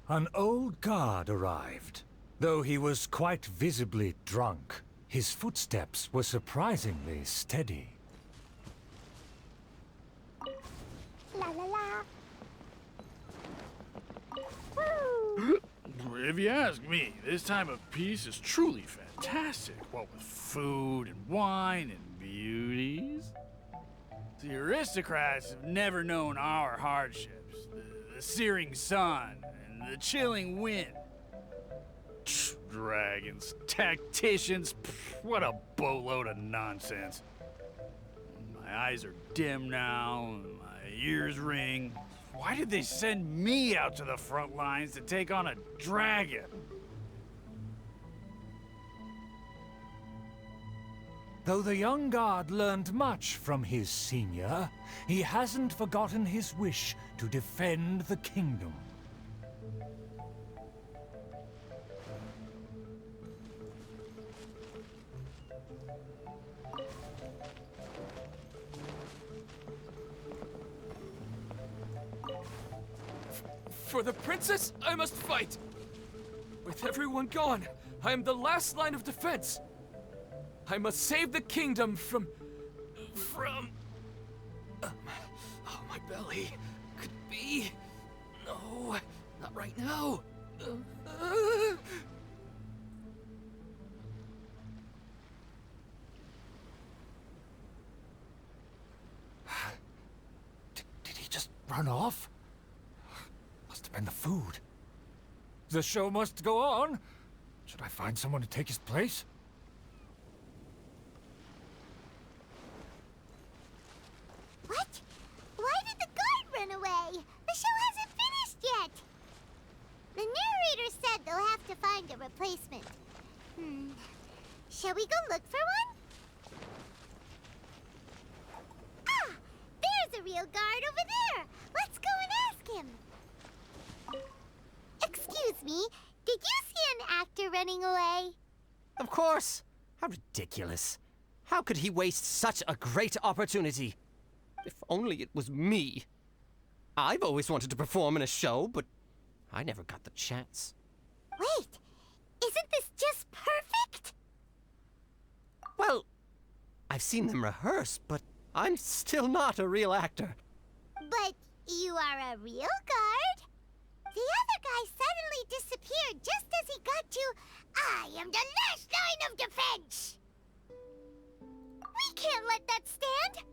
An old guard arrived. Though he was quite visibly drunk, his footsteps were surprisingly steady. La la la. If you ask me, this time of peace is truly fantastic. What with food and wine and beauties. The aristocrats have never known our hardships. The searing sun and the chilling wind. Dragons, tacticians, what a boatload of nonsense. My eyes are dim now, and my ears ring. Why did they send me out to the front lines to take on a dragon? Though the young guard learned much from his senior, he hasn't forgotten his wish to defend the kingdom. For the princess, I must fight! With everyone gone, I am the last line of defense. I must save the kingdom from... oh, my belly. Could be... No, not right now. Did he just run off? Must have been the food. The show must go on. Should I find someone to take his place? What? Why did the guard run away? The show hasn't finished yet. The narrator said they'll have to find a replacement. Shall we go look for one? Ah! There's a real guard over there. Let's go and ask him. Excuse me, did you see an actor running away? Of course. How ridiculous. How could he waste such a great opportunity? If only it was me. I've always wanted to perform in a show, but I never got the chance. Wait, isn't this just perfect? Well, I've seen them rehearse, but I'm still not a real actor. But you are a real guard? The other guy suddenly disappeared just as he got to, I am the last line of defense! We can't let that stand!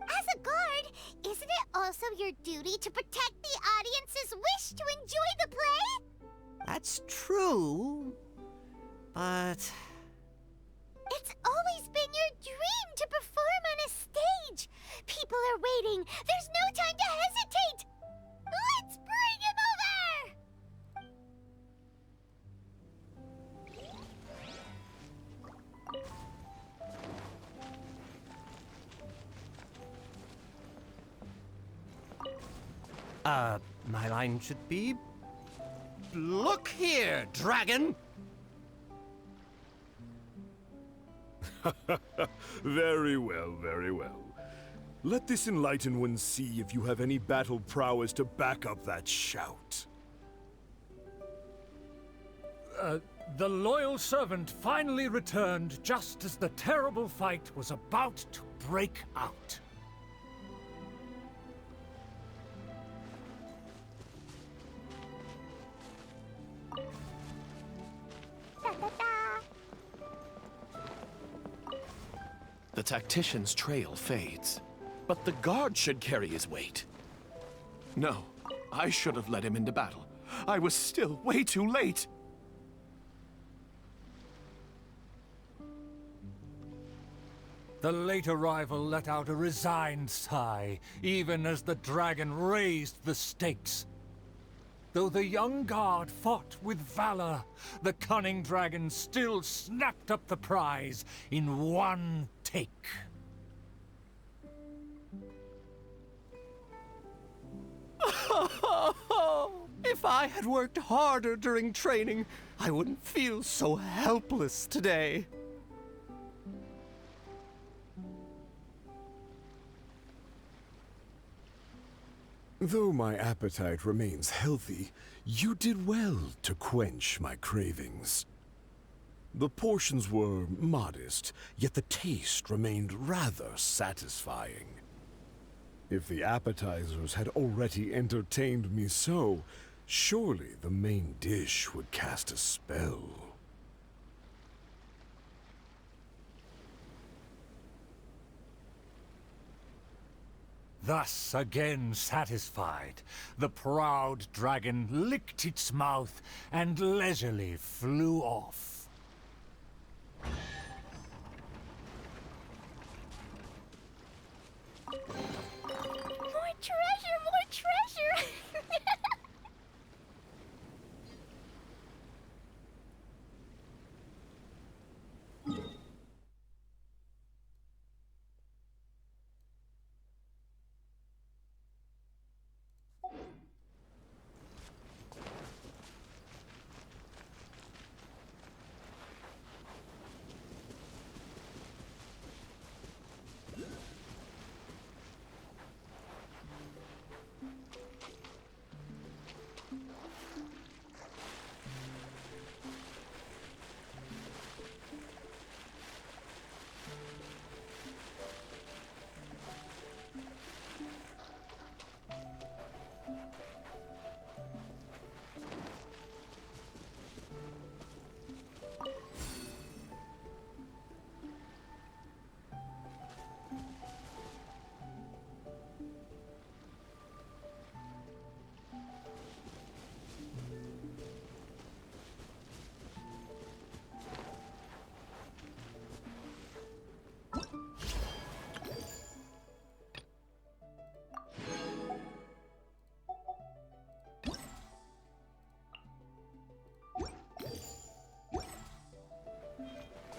As a guard, isn't it also your duty to protect the audience's wish to enjoy the play? That's true, but... It's always been your dream to perform on a stage! People are waiting! There's no time to hesitate! Let's bring him over! My line should be... Look here, dragon! Very well, very well. Let this enlightened one see if you have any battle prowess to back up that shout. The loyal servant finally returned just as the terrible fight was about to break out. The tactician's trail fades, but the guard should carry his weight. No, I should have led him into battle. I was still way too late. The late arrival let out a resigned sigh, even as the dragon raised the stakes. Though the young guard fought with valor, the cunning dragon still snapped up the prize in one take. If I had worked harder during training, I wouldn't feel so helpless today. Though my appetite remains healthy, you did well to quench my cravings. The portions were modest, yet the taste remained rather satisfying. If the appetizers had already entertained me so, surely the main dish would cast a spell. Thus, again satisfied, the proud dragon licked its mouth and leisurely flew off. More treasure, more treasure!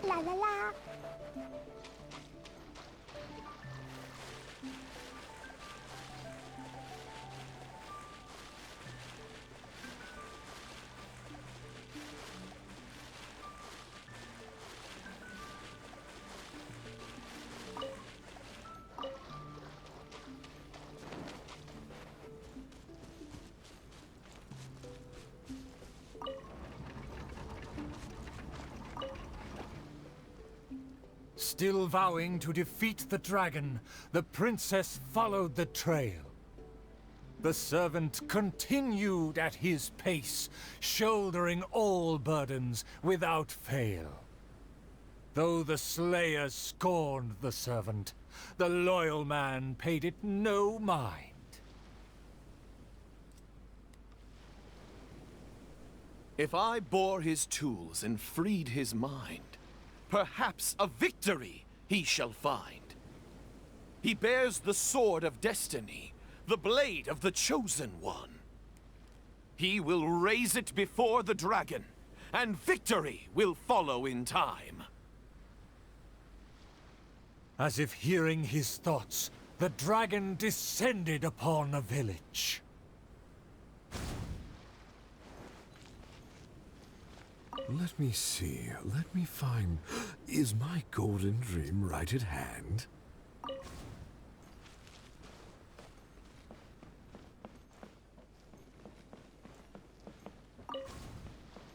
La la la. Still vowing to defeat the dragon, the princess followed the trail. The servant continued at his pace, shouldering all burdens without fail. Though the slayer scorned the servant, the loyal man paid it no mind. If I bore his tools and freed his mind, perhaps a victory he shall find. He bears the sword of destiny, the blade of the chosen one. He will raise it before the dragon, and victory will follow in time. As if hearing his thoughts, the dragon descended upon a village. Let me see. Let me find... Is my golden dream right at hand?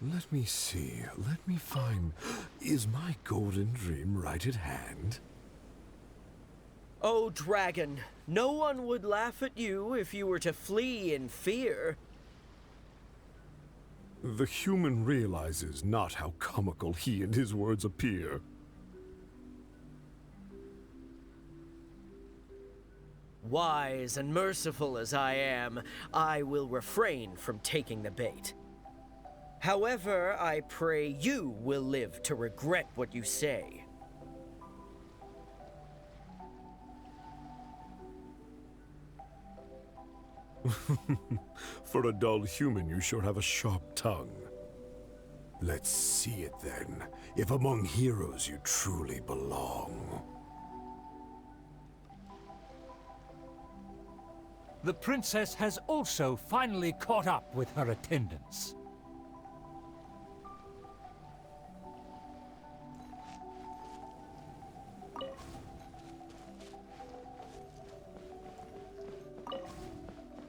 Let me see. Let me find... Is my golden dream right at hand? Oh, dragon, no one would laugh at you if you were to flee in fear. The human realizes not how comical he and his words appear. Wise and merciful as I am, I will refrain from taking the bait. However, I pray you will live to regret what you say. For a dull human, you sure have a sharp tongue. Let's see it then, if among heroes you truly belong. The princess has also finally caught up with her attendants.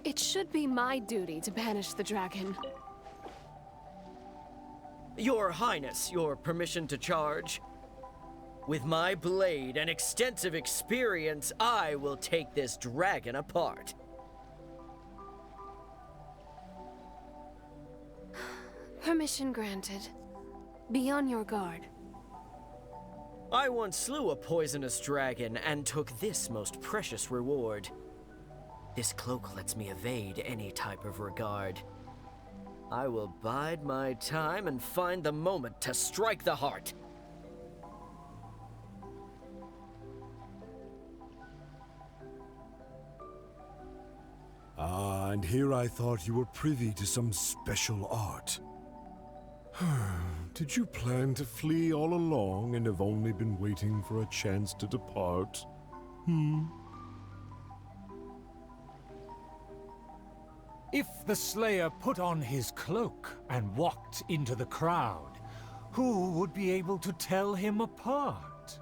It should be my duty to banish the dragon. Your Highness, your permission to charge? With my blade and extensive experience, I will take this dragon apart. Permission granted. Be on your guard. I once slew a poisonous dragon and took this most precious reward. This cloak lets me evade any type of regard. I will bide my time and find the moment to strike the heart. Ah, and here I thought you were privy to some special art. Did you plan to flee all along and have only been waiting for a chance to depart? If the Slayer put on his cloak and walked into the crowd, who would be able to tell him apart?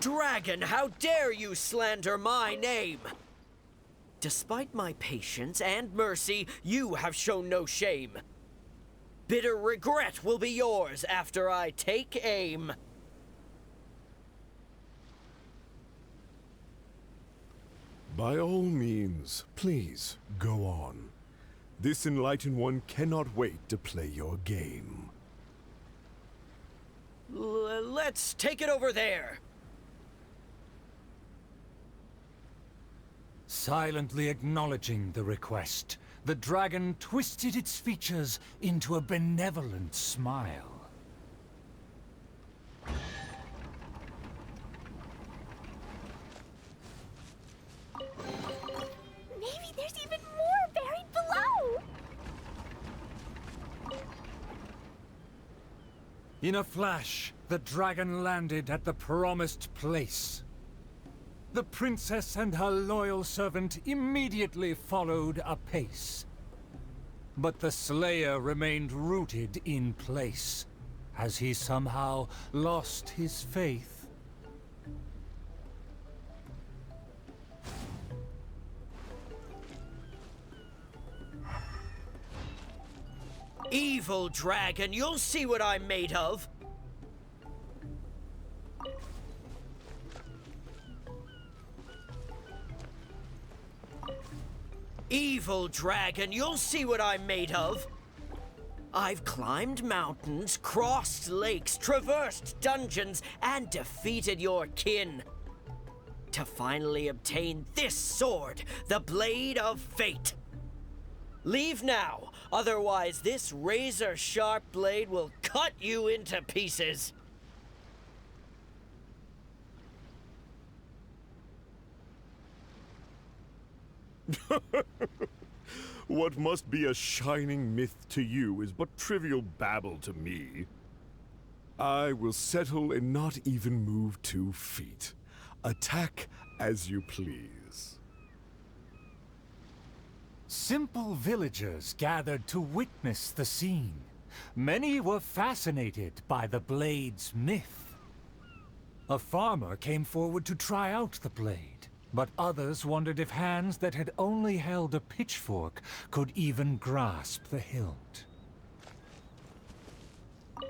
Dragon, how dare you slander my name? Despite my patience and mercy, you have shown no shame. Bitter regret will be yours after I take aim. By all means, please, go on. This enlightened one cannot wait to play your game. Let's take it over there. Silently acknowledging the request, the dragon twisted its features into a benevolent smile. Maybe there's even more buried below! In a flash, the dragon landed at the promised place. The princess and her loyal servant immediately followed apace. But the Slayer remained rooted in place, as he somehow lost his faith. Evil dragon, you'll see what I'm made of. Evil dragon, you'll see what I'm made of. I've climbed mountains, crossed lakes, traversed dungeons, and defeated your kin. To finally obtain this sword, the Blade of Fate. Leave now, otherwise this razor-sharp blade will cut you into pieces. What must be a shining myth to you is but trivial babble to me. I will settle and not even move 2 feet. Attack as you please. Simple villagers gathered to witness the scene. Many were fascinated by the blade's myth. A farmer came forward to try out the blade, but others wondered if hands that had only held a pitchfork could even grasp the hilt.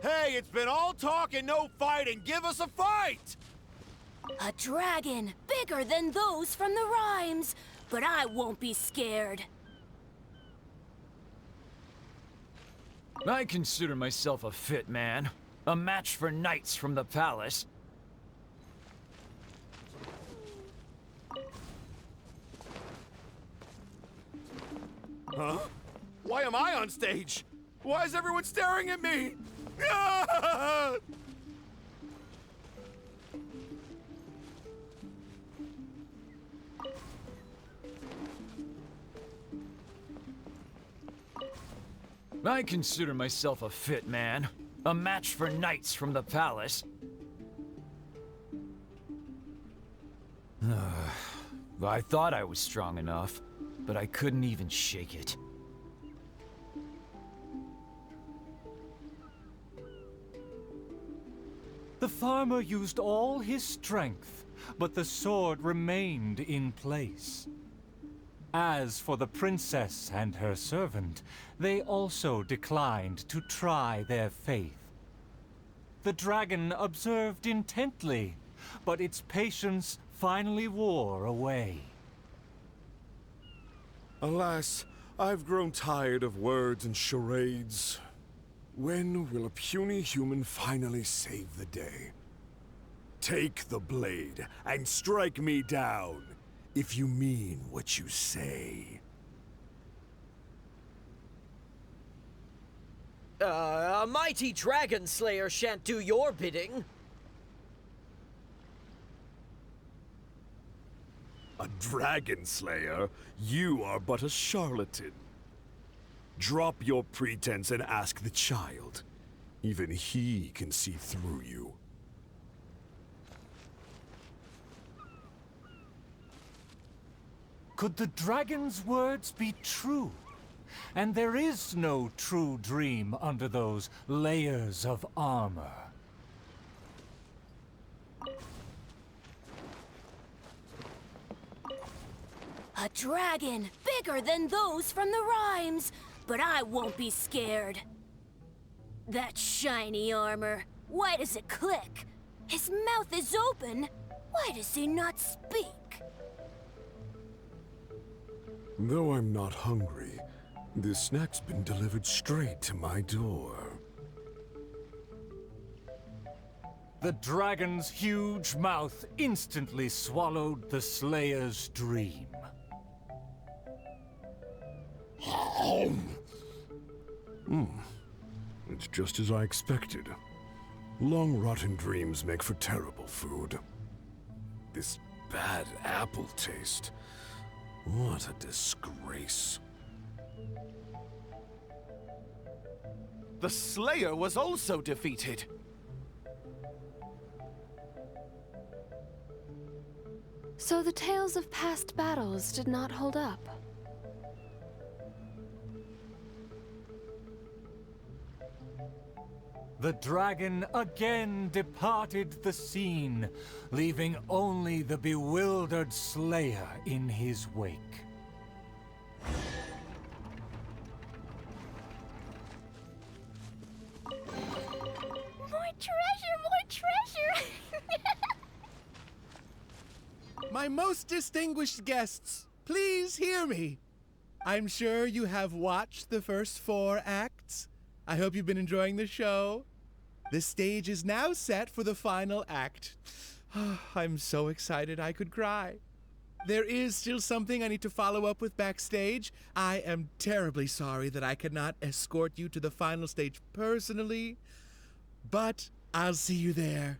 Hey, it's been all talk and no fighting. Give us a fight! A dragon, bigger than those from the rhymes. But I won't be scared. I consider myself a fit man. A match for knights from the palace. Huh? Why am I on stage? Why is everyone staring at me? I consider myself a fit man. A match for knights from the palace. I thought I was strong enough, but I couldn't even shake it. The farmer used all his strength, but the sword remained in place. As for the princess and her servant, they also declined to try their faith. The dragon observed intently, but its patience finally wore away. Alas, I've grown tired of words and charades. When will a puny human finally save the day? Take the blade and strike me down, if you mean what you say. A mighty dragon slayer shan't do your bidding. A dragon slayer? You are but a charlatan. Drop your pretense and ask the child. Even he can see through you. Could the dragon's words be true? And there is no true dream under those layers of armor. A dragon, bigger than those from the rhymes. But I won't be scared. That shiny armor, why does it click? His mouth is open. Why does he not speak? Though I'm not hungry, this snack's been delivered straight to my door. The dragon's huge mouth instantly swallowed the Slayer's dream. It's just as I expected. Long rotten dreams make for terrible food. This bad apple taste. What a disgrace. The Slayer was also defeated. So the tales of past battles did not hold up. The dragon again departed the scene, leaving only the bewildered Slayer in his wake. More treasure! My most distinguished guests, please hear me. I'm sure you have watched the first 4 acts. I hope you've been enjoying the show. The stage is now set for the final act. I'm so excited I could cry. There is still something I need to follow up with backstage. I am terribly sorry that I cannot escort you to the final stage personally, but I'll see you there.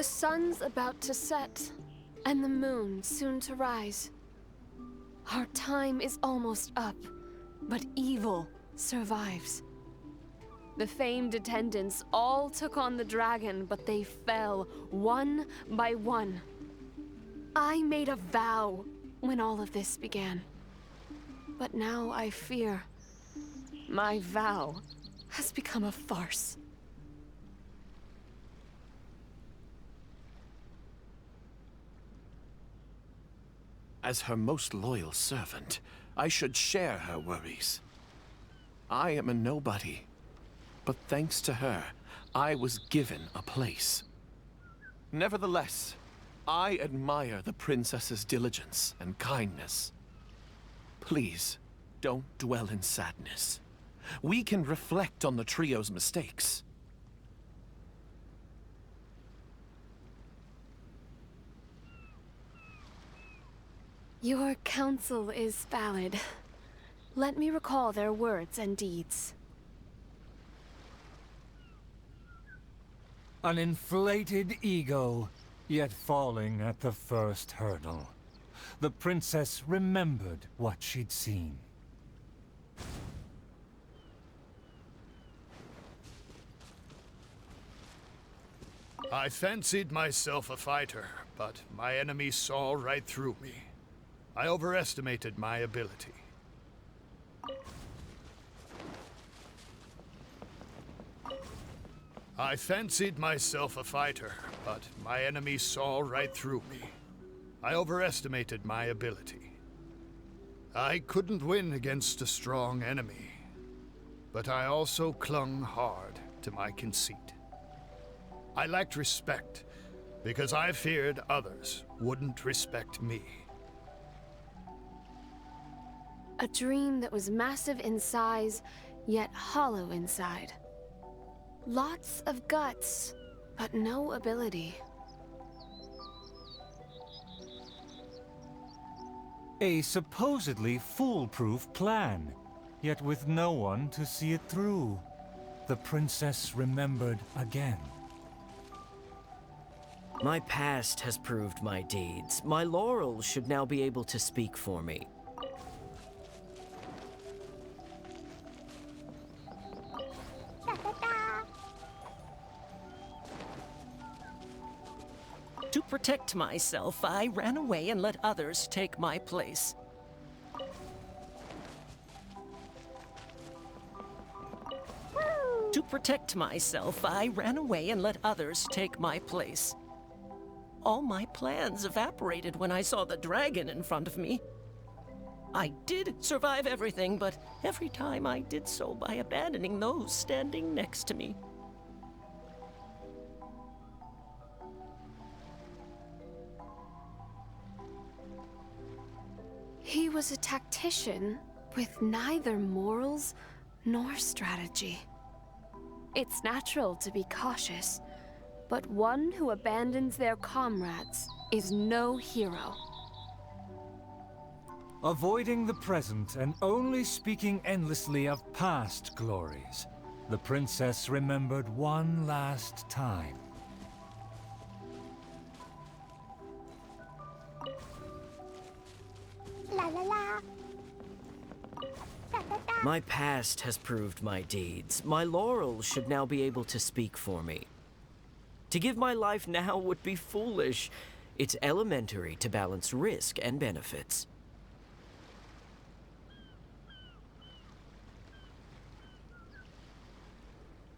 sun's about to set, and the moon soon to rise. Our time is almost up, but evil survives. The famed attendants all took on the dragon, but they fell one by one. I made a vow when all of this began. But now I fear my vow has become a farce. As her most loyal servant, I should share her worries. I am a nobody, but thanks to her, I was given a place. Nevertheless, I admire the princess's diligence and kindness. Please, don't dwell in sadness. We can reflect on the trio's mistakes. Your counsel is valid. Let me recall their words and deeds. An inflated ego, yet falling at the first hurdle. The princess remembered what she'd seen. I fancied myself a fighter, but my enemy saw right through me. I overestimated my ability. I fancied myself a fighter, but my enemy saw right through me. I overestimated my ability. I couldn't win against a strong enemy, but I also clung hard to my conceit. I lacked respect because I feared others wouldn't respect me. A dream that was massive in size, yet hollow inside. Lots of guts, but no ability. A supposedly foolproof plan, yet with no one to see it through. The princess remembered again. My past has proved my deeds. My laurels should now be able to speak for me. To protect myself, I ran away and let others take my place. To protect myself, I ran away and let others take my place. All my plans evaporated when I saw the dragon in front of me. I did survive everything, but every time I did so by abandoning those standing next to me. He was a tactician with neither morals nor strategy. It's natural to be cautious, but one who abandons their comrades is no hero. Avoiding the present and only speaking endlessly of past glories, the princess remembered one last time. La la la. My past has proved my deeds. My laurels should now be able to speak for me. To give my life now would be foolish. It's elementary to balance risk and benefits.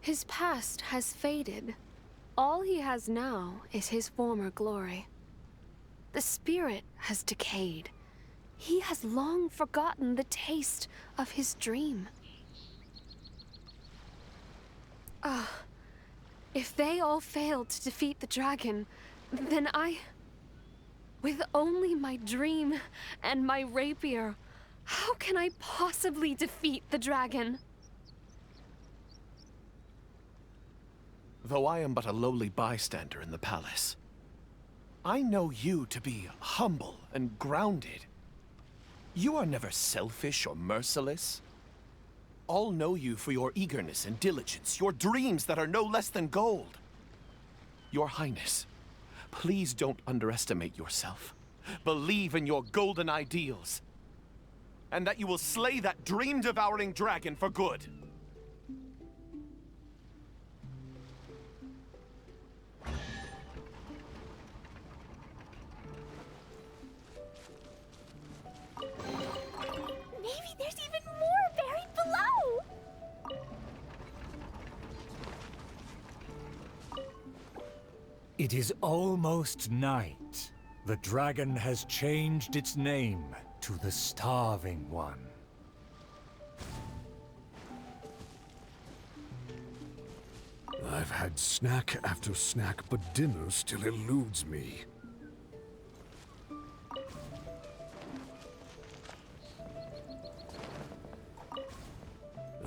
His past has faded. All he has now is his former glory. The spirit has decayed. He has long forgotten the taste of his dream. If they all failed to defeat the dragon, then with only my dream and my rapier, how can I possibly defeat the dragon? Though I am but a lowly bystander in the palace, I know you to be humble and grounded. You are never selfish or merciless. All know you for your eagerness and diligence, your dreams that are no less than gold. Your Highness, please don't underestimate yourself. Believe in your golden ideals. And that you will slay that dream-devouring dragon for good. Maybe there's even more buried below! It is almost night. The dragon has changed its name to the Starving One. I've had snack after snack, but dinner still eludes me.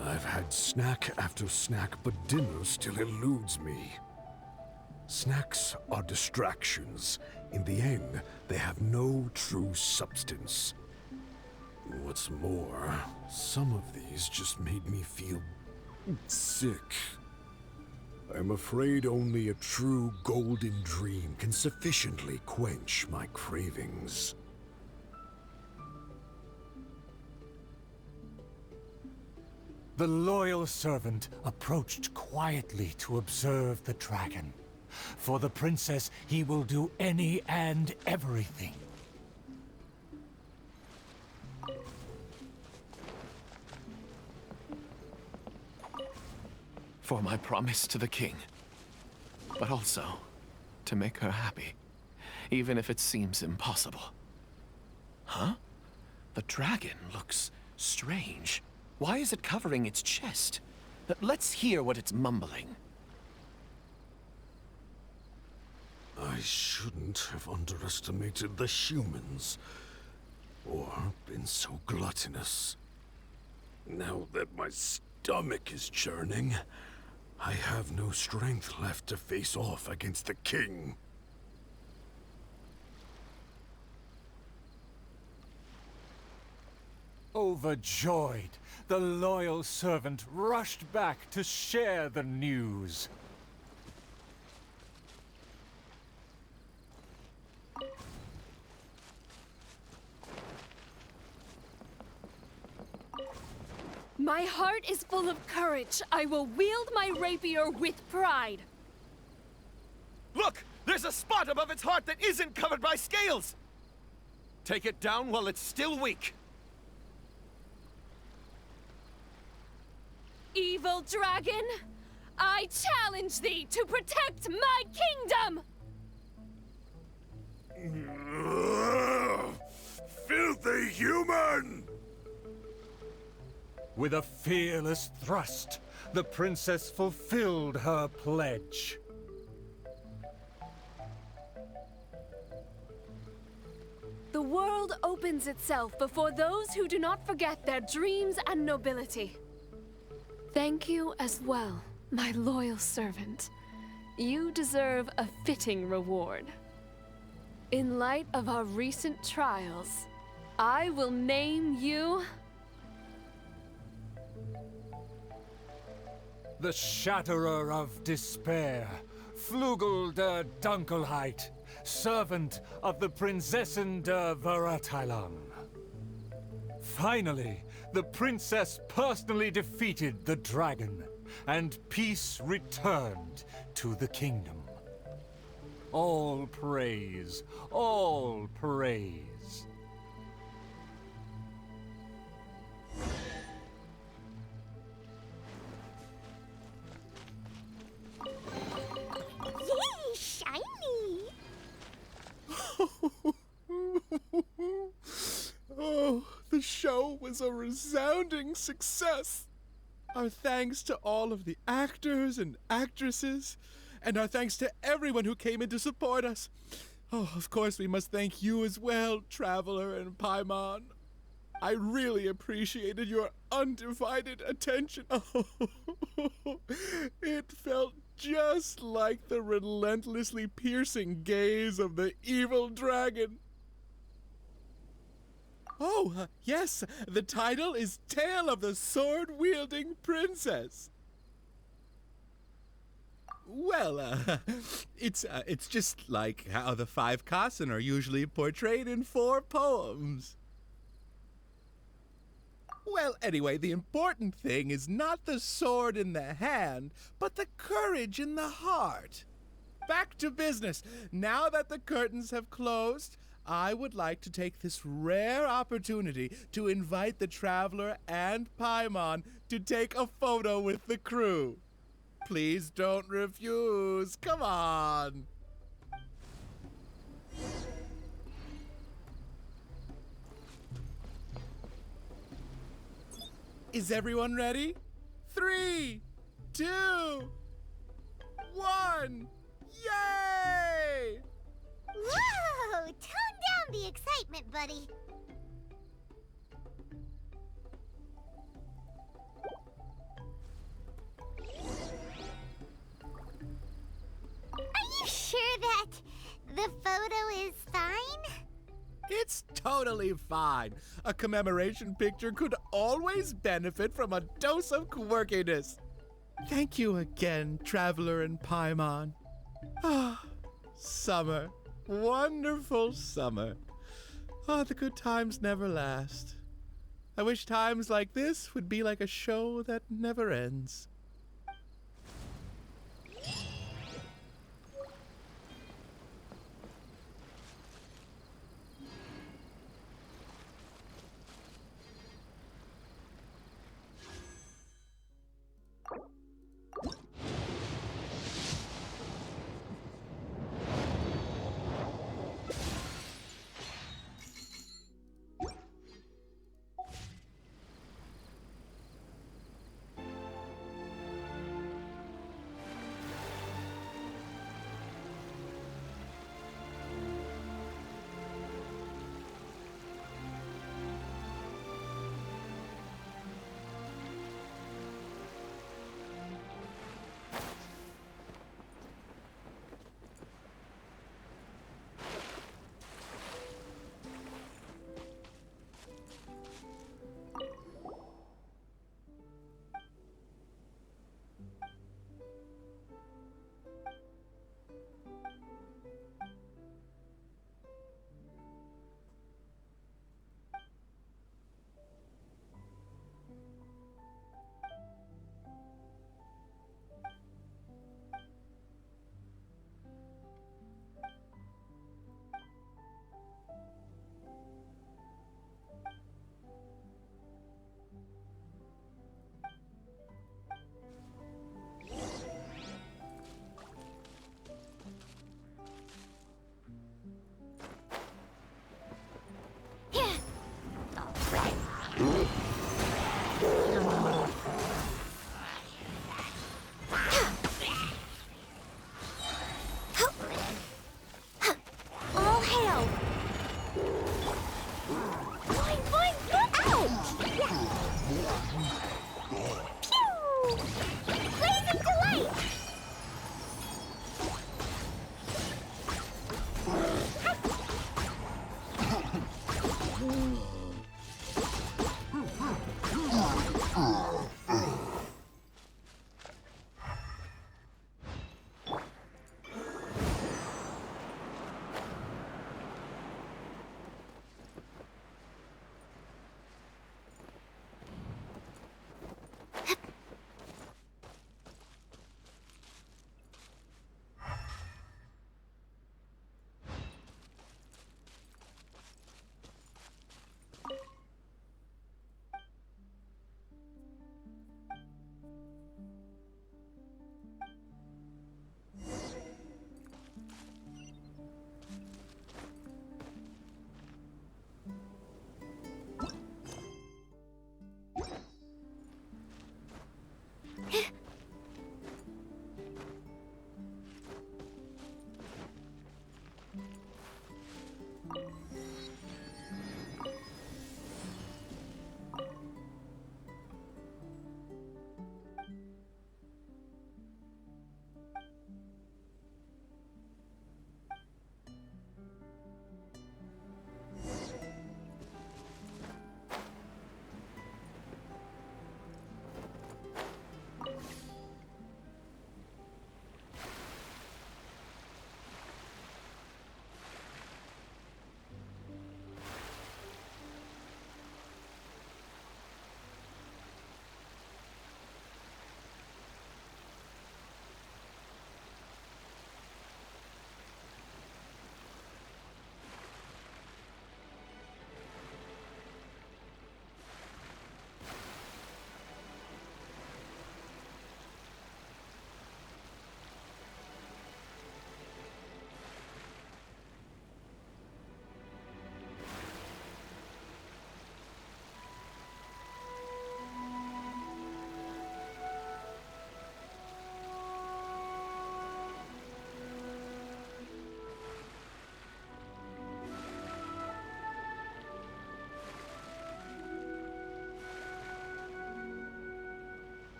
I've had snack after snack, but dinner still eludes me. Snacks are distractions. In the end, they have no true substance. What's more, some of these just made me feel sick. I'm afraid only a true golden dream can sufficiently quench my cravings. The loyal servant approached quietly to observe the dragon. For the princess, he will do any and everything. For my promise to the king. But also, to make her happy. Even if it seems impossible. Huh? The dragon looks strange. Why is it covering its chest? Let's hear what it's mumbling. I shouldn't have underestimated the humans, or been so gluttonous. Now that my stomach is churning, I have no strength left to face off against the king. Overjoyed, the loyal servant rushed back to share the news. My heart is full of courage. I will wield my rapier with pride. Look! There's a spot above its heart that isn't covered by scales! Take it down while it's still weak. Evil dragon, I challenge thee to protect my kingdom! Filthy human! With a fearless thrust, the princess fulfilled her pledge. The world opens itself before those who do not forget their dreams and nobility. Thank you as well, my loyal servant. You deserve a fitting reward. In light of our recent trials, I will name you... The Shatterer of Despair, Flugel der Dunkelheit, servant of the Prinzessin der Veratailung. Finally, the princess personally defeated the dragon, and peace returned to the kingdom. All praise, all praise. Yay, shiny! Oh, the show was a resounding success. Our thanks to all of the actors and actresses, and our thanks to everyone who came in to support us. Oh, of course, we must thank you as well, Traveler and Paimon. I really appreciated your undivided attention. Oh, it felt just like the relentlessly piercing gaze of the evil dragon. Oh, yes, the title is Tale of the Sword-Wielding Princess. Well, it's just like how the 5 Kassen are usually portrayed in 4 poems. Well, anyway, the important thing is not the sword in the hand, but the courage in the heart. Back to business. Now that the curtains have closed, I would like to take this rare opportunity to invite the Traveler and Paimon to take a photo with the crew. Please don't refuse. Come on. Is everyone ready? 3, 2, 1. Yay! Whoa! Tone down the excitement, buddy. Are you sure that the photo is fine? It's totally fine. A commemoration picture could always benefit from a dose of quirkiness. Thank you again, Traveler and Paimon. Ah, summer. Wonderful summer. Oh, the good times never last. I wish times like this would be like a show that never ends.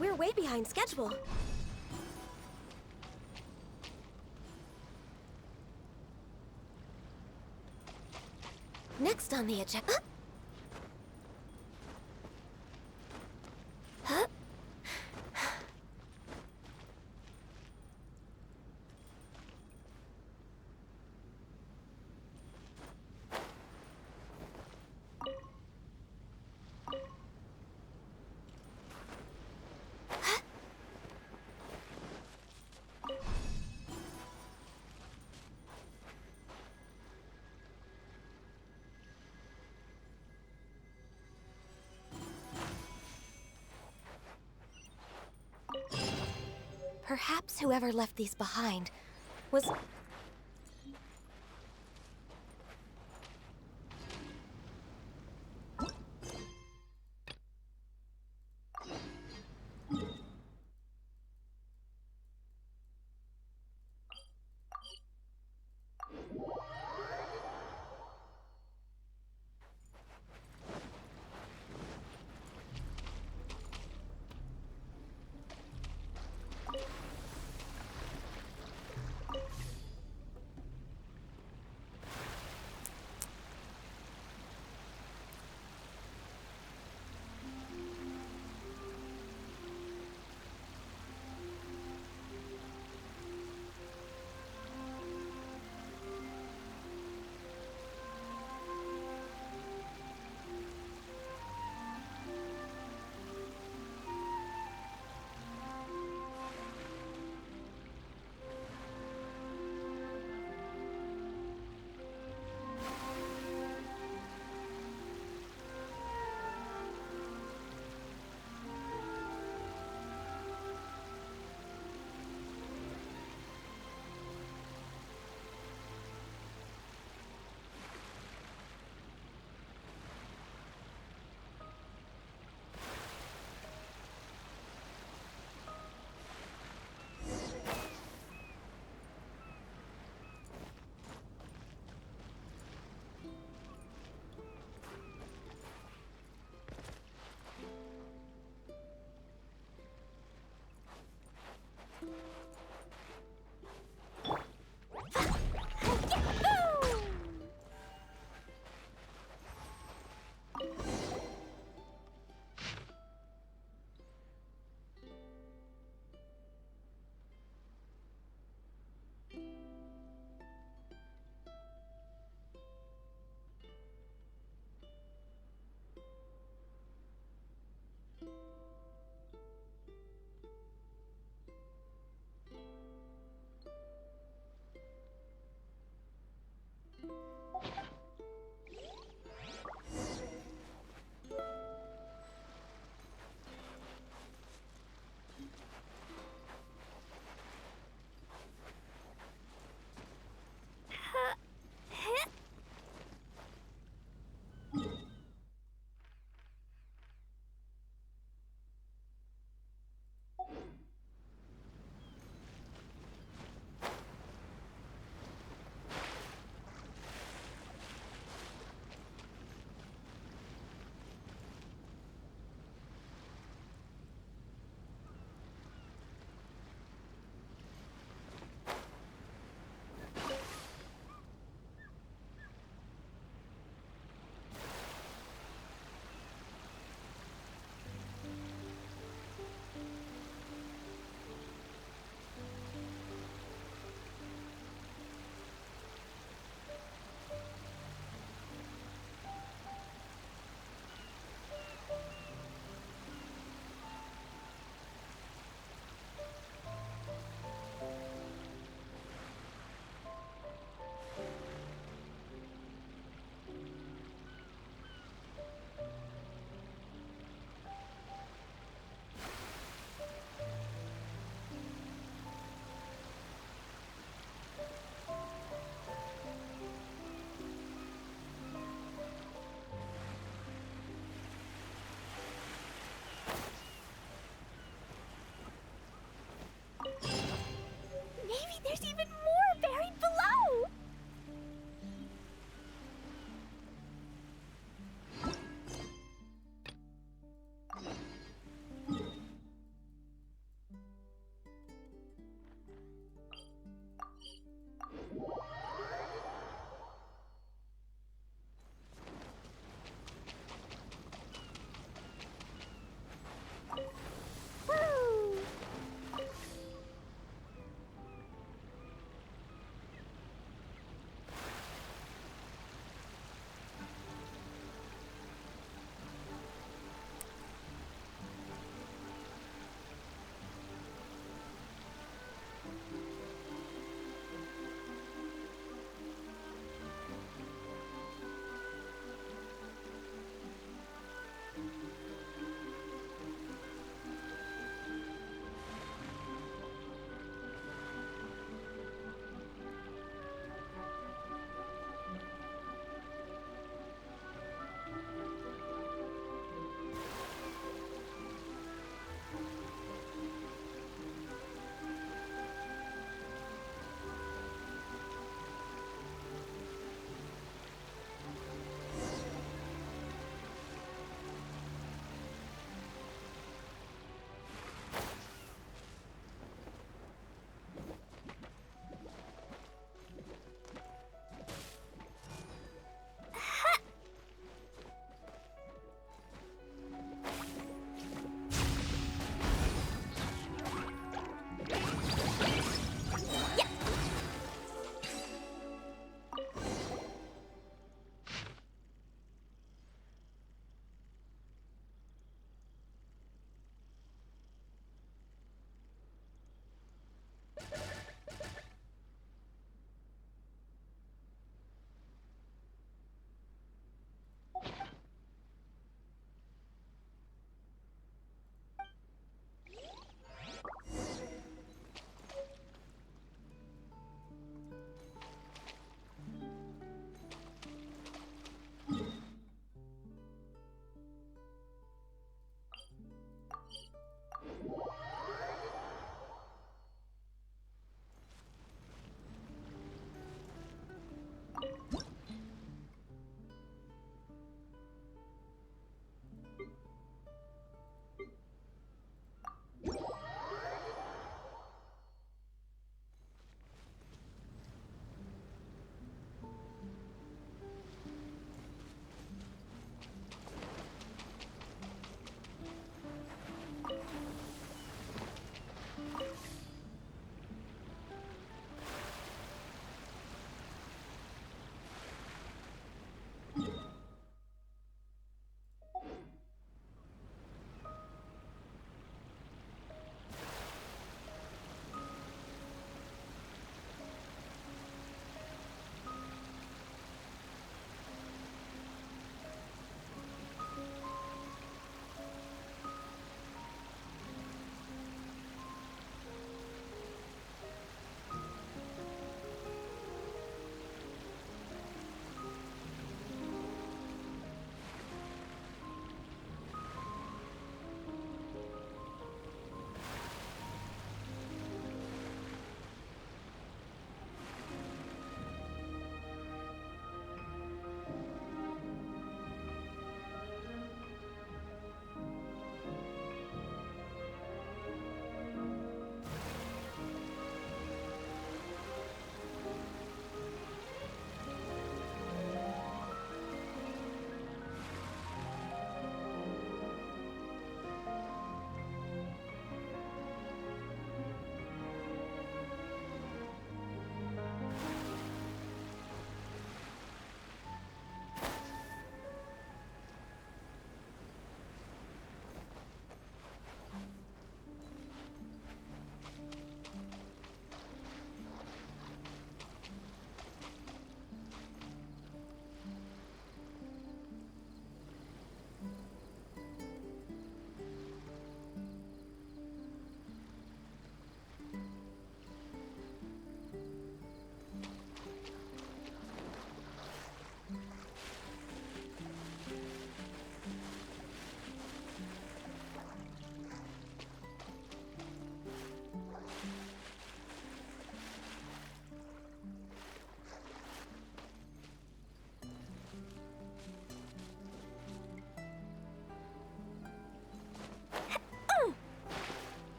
We're way behind schedule. Next on the agenda. Huh? Perhaps whoever left these behind was...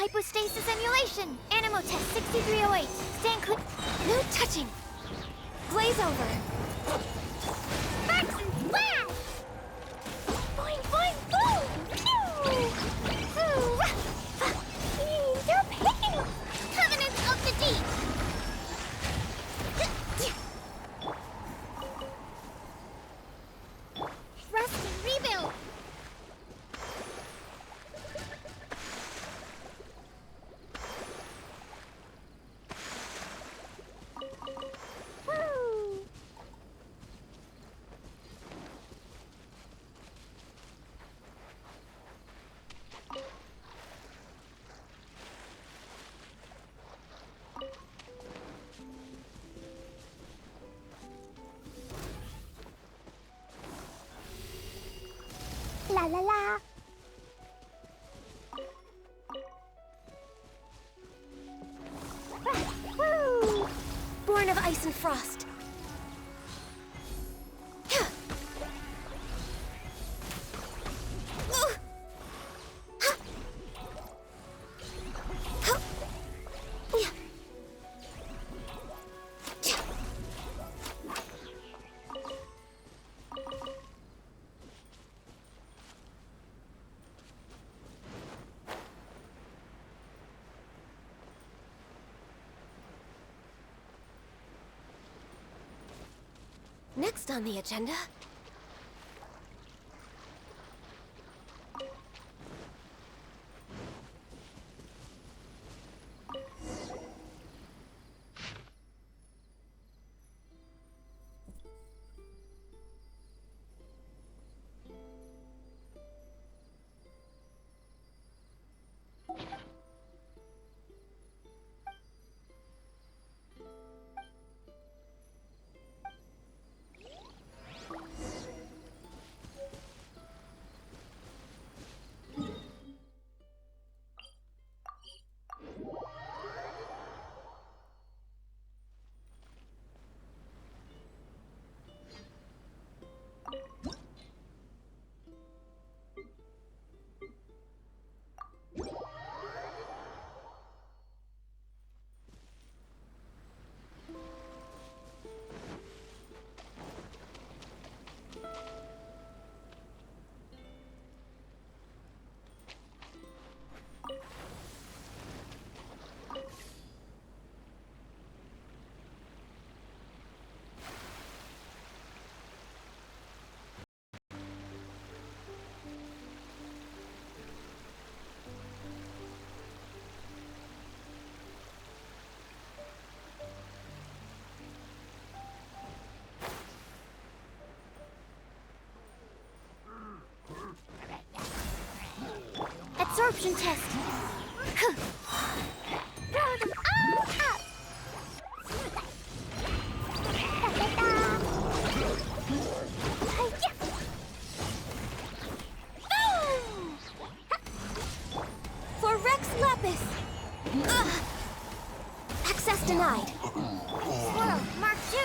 Hypostasis emulation. Animo test 6308. Stand clear. No touching. Glaze over. Sparks and splash! Boing, boing, boom! They're picking up. Covenants of the deep. Rest and rebuild. La la la. Woo! Born of ice and frost. Next on the agenda... Absorption test. Throw them all up. For Rex Lapis. Access denied. Swirl, Mark 2.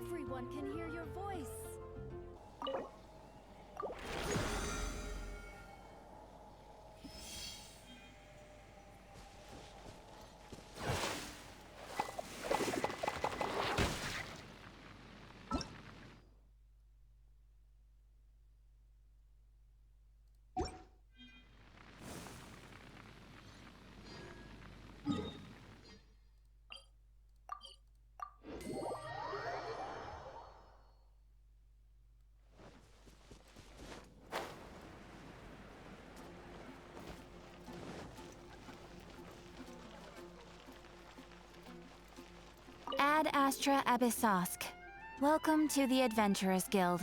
Everyone can hear your voice. Ad Astra Abyssosk. Welcome to the Adventurers Guild.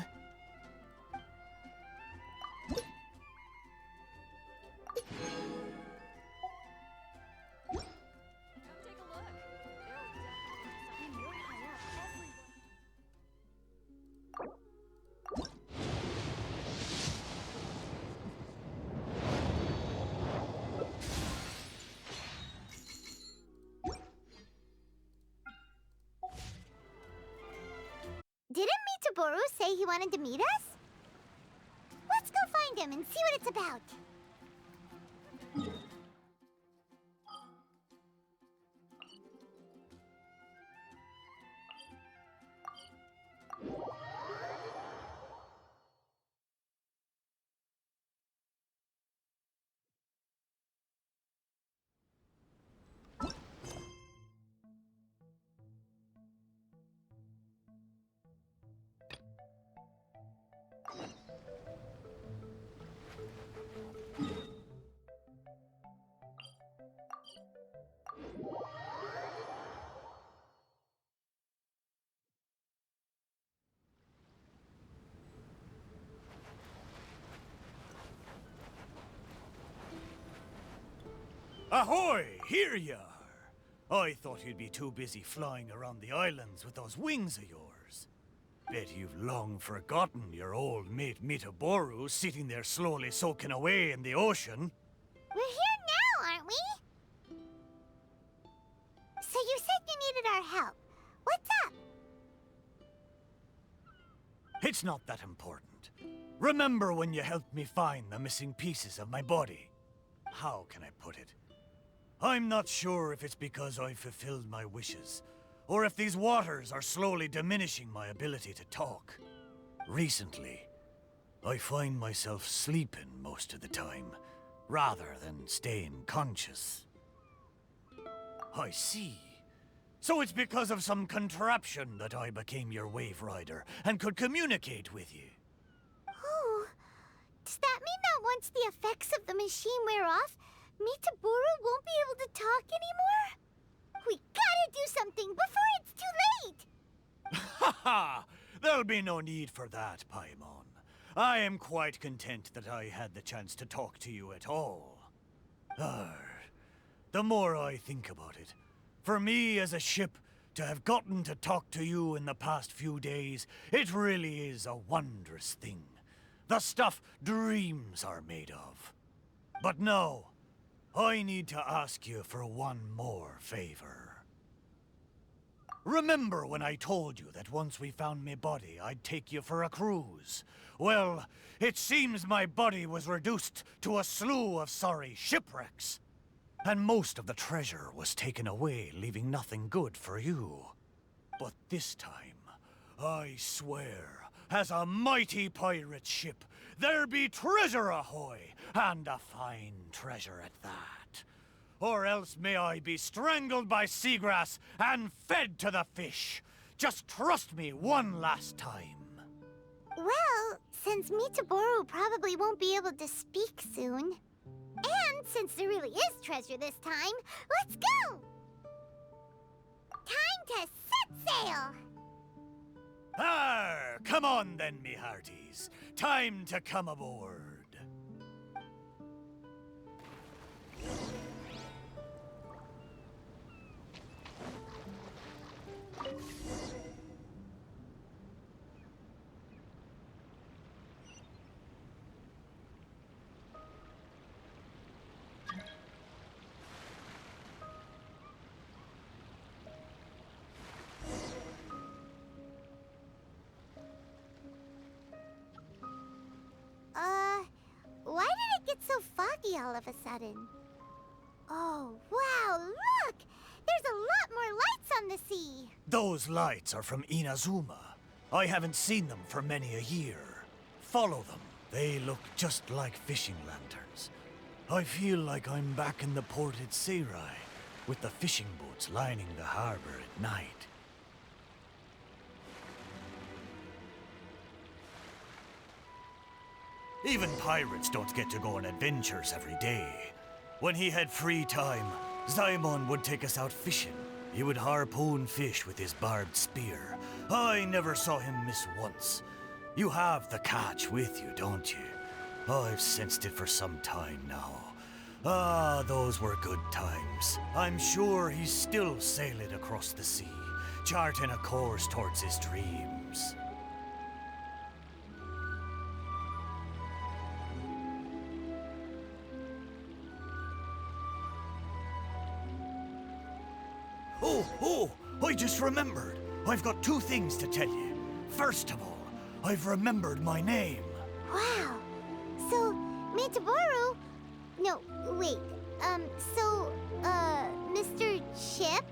Didn't Mitaboru say he wanted to meet us? Let's go find him and see what it's about. Ahoy! Here you are! I thought you'd be too busy flying around the islands with those wings of yours. Bet you've long forgotten your old mate Mitaboru sitting there slowly soaking away in the ocean. We're here now, aren't we? So you said you needed our help. What's up? It's not that important. Remember when you helped me find the missing pieces of my body? How can I put it? I'm not sure if it's because I fulfilled my wishes, or if these waters are slowly diminishing my ability to talk. Recently, I find myself sleeping most of the time, rather than staying conscious. I see. So it's because of some contraption that I became your wave rider and could communicate with you. Oh, does that mean that once the effects of the machine wear off, Mitaboru won't be able to talk anymore? We gotta do something before it's too late! Ha ha! There'll be no need for that, Paimon. I am quite content that I had the chance to talk to you at all. The more I think about it, for me as a ship to have gotten to talk to you in the past few days, it really is a wondrous thing. The stuff dreams are made of. But now, I need to ask you for one more favor. Remember when I told you that once we found my body, I'd take you for a cruise? Well, it seems my body was reduced to a slew of sorry shipwrecks. And most of the treasure was taken away, leaving nothing good for you. But this time, I swear, as a mighty pirate ship, there be treasure ahoy, and a fine treasure at that. Or else may I be strangled by seagrass and fed to the fish. Just trust me one last time. Well, since Mitaboru probably won't be able to speak soon, and since there really is treasure this time, let's go! Time to set sail! Arr! Come on then, me hearties. Time to come aboard. all of a sudden? Oh, wow, look! There's a lot more lights on the sea! Those lights are from Inazuma. I haven't seen them for many a year. Follow them. They look just like fishing lanterns. I feel like I'm back in the ported Seirai, with the fishing boats lining the harbor at night. Even pirates don't get to go on adventures every day. When he had free time, Zaimon would take us out fishing. He would harpoon fish with his barbed spear. I never saw him miss once. You have the catch with you, don't you? I've sensed it for some time now. Ah, those were good times. I'm sure he's still sailing across the sea, charting a course towards his dreams. Oh, I just remembered. I've got two things to tell you. First of all, I've remembered my name. Wow. So, Mitaboru? No, wait. Mr. Chip?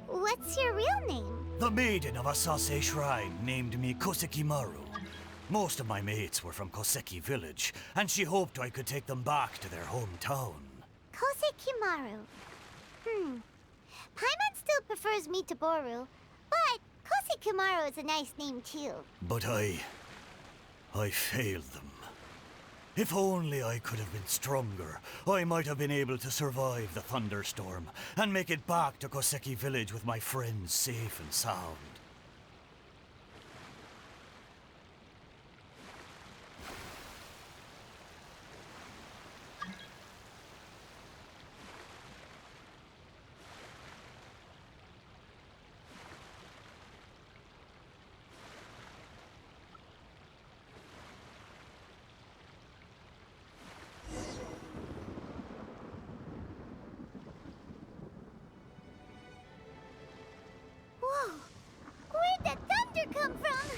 What's your real name? The maiden of Asase Shrine named me Kosekimaru. Most of my mates were from Koseki village, and she hoped I could take them back to their hometown. Kosekimaru. Paimon still prefers Mitaboru, but Kosekimaru is a nice name too. But I failed them. If only I could have been stronger, I might have been able to survive the thunderstorm and make it back to Koseki village with my friends safe and sound. Whoa! Where'd that thunder come from?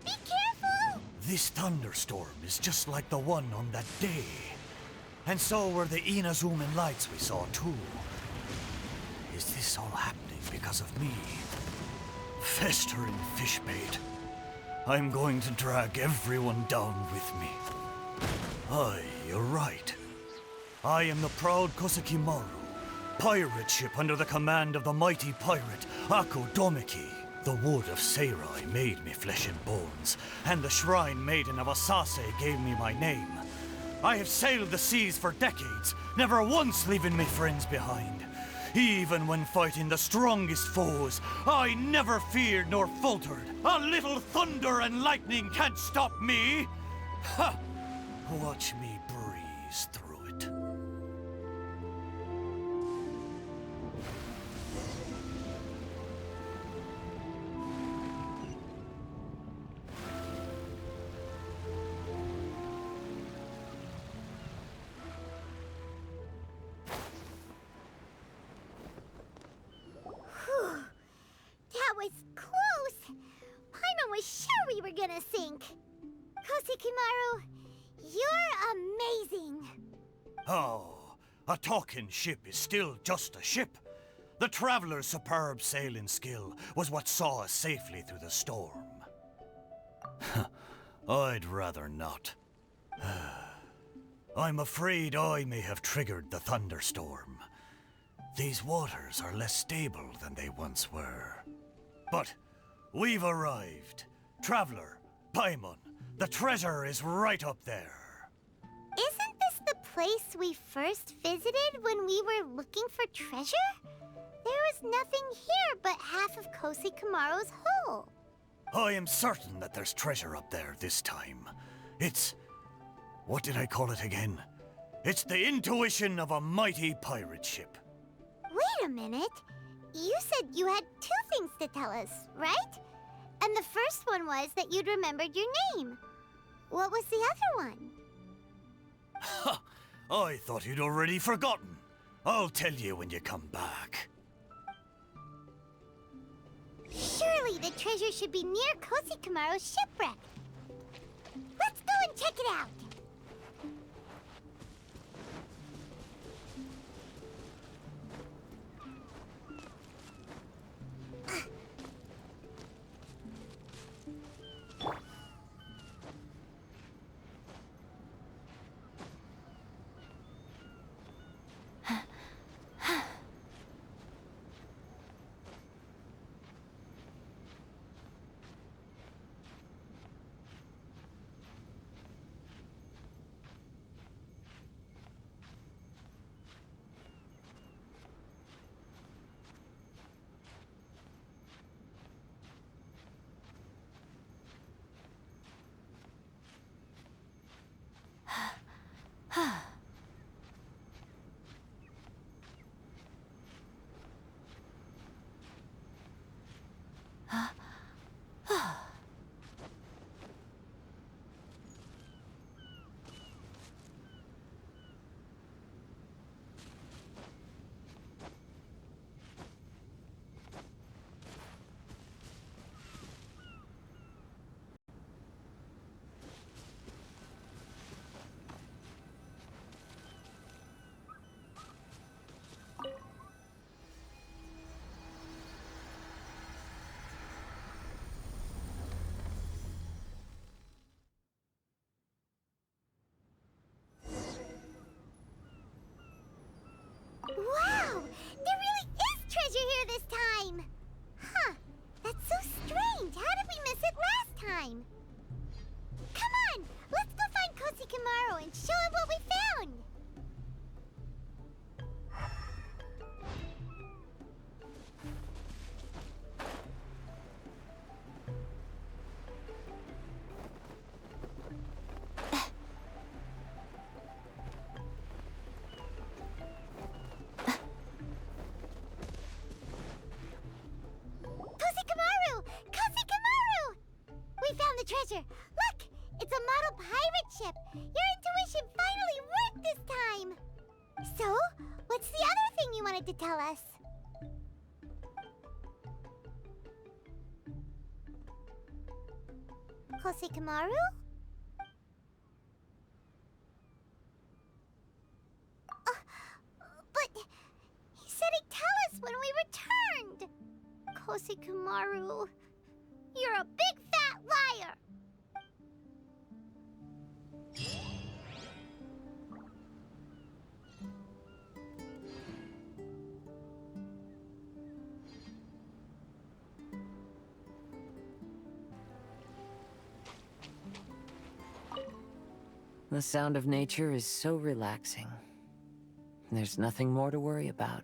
Be careful! This thunderstorm is just like the one on that day. And so were the Inazuman lights we saw too. Is this all happening because of me? Festering fish bait. I'm going to drag everyone down with me. Aye, you're right. I am the proud Kosekimaru, pirate ship under the command of the mighty pirate Ako Domiki. The wood of Seirai made me flesh and bones, and the shrine maiden of Asase gave me my name. I have sailed the seas for decades, never once leaving my friends behind. Even when fighting the strongest foes, I never feared nor faltered. A little thunder and lightning can't stop me! Ha! Watch me breeze through it. Whew. That was close! Paimon was sure we were gonna sink. Kosekimaru, you're amazing! Oh, a talking ship is still just a ship. The traveler's superb sailing skill was what saw us safely through the storm. I'd rather not. I'm afraid I may have triggered the thunderstorm. These waters are less stable than they once were. But we've arrived. Traveler, Paimon, the treasure is right up there. Isn't this the place we first visited when we were looking for treasure? There was nothing here but half of Kosekimaru's hull. I am certain that there's treasure up there this time. It's... what did I call it again? It's the intuition of a mighty pirate ship. Wait a minute. You said you had two things to tell us, right? And the first one was that you'd remembered your name. What was the other one? Ha! I thought you'd already forgotten. I'll tell you when you come back. Surely the treasure should be near Kosekimaru's shipwreck. Let's go and check it out. Wow! There really is treasure here this time! Huh. That's so strange. How did we miss it last time? Come on! Let's go find Kosikamaru and show him what we found! Kosikamaru! Kosikamaru! We found the treasure! Look! It's a model pirate ship! Your intuition finally worked this time! So, what's the other thing you wanted to tell us? Kosikamaru? But he said he'd tell us when we returned! Kosikamaru, you're a big fat liar! The sound of nature is so relaxing. There's nothing more to worry about.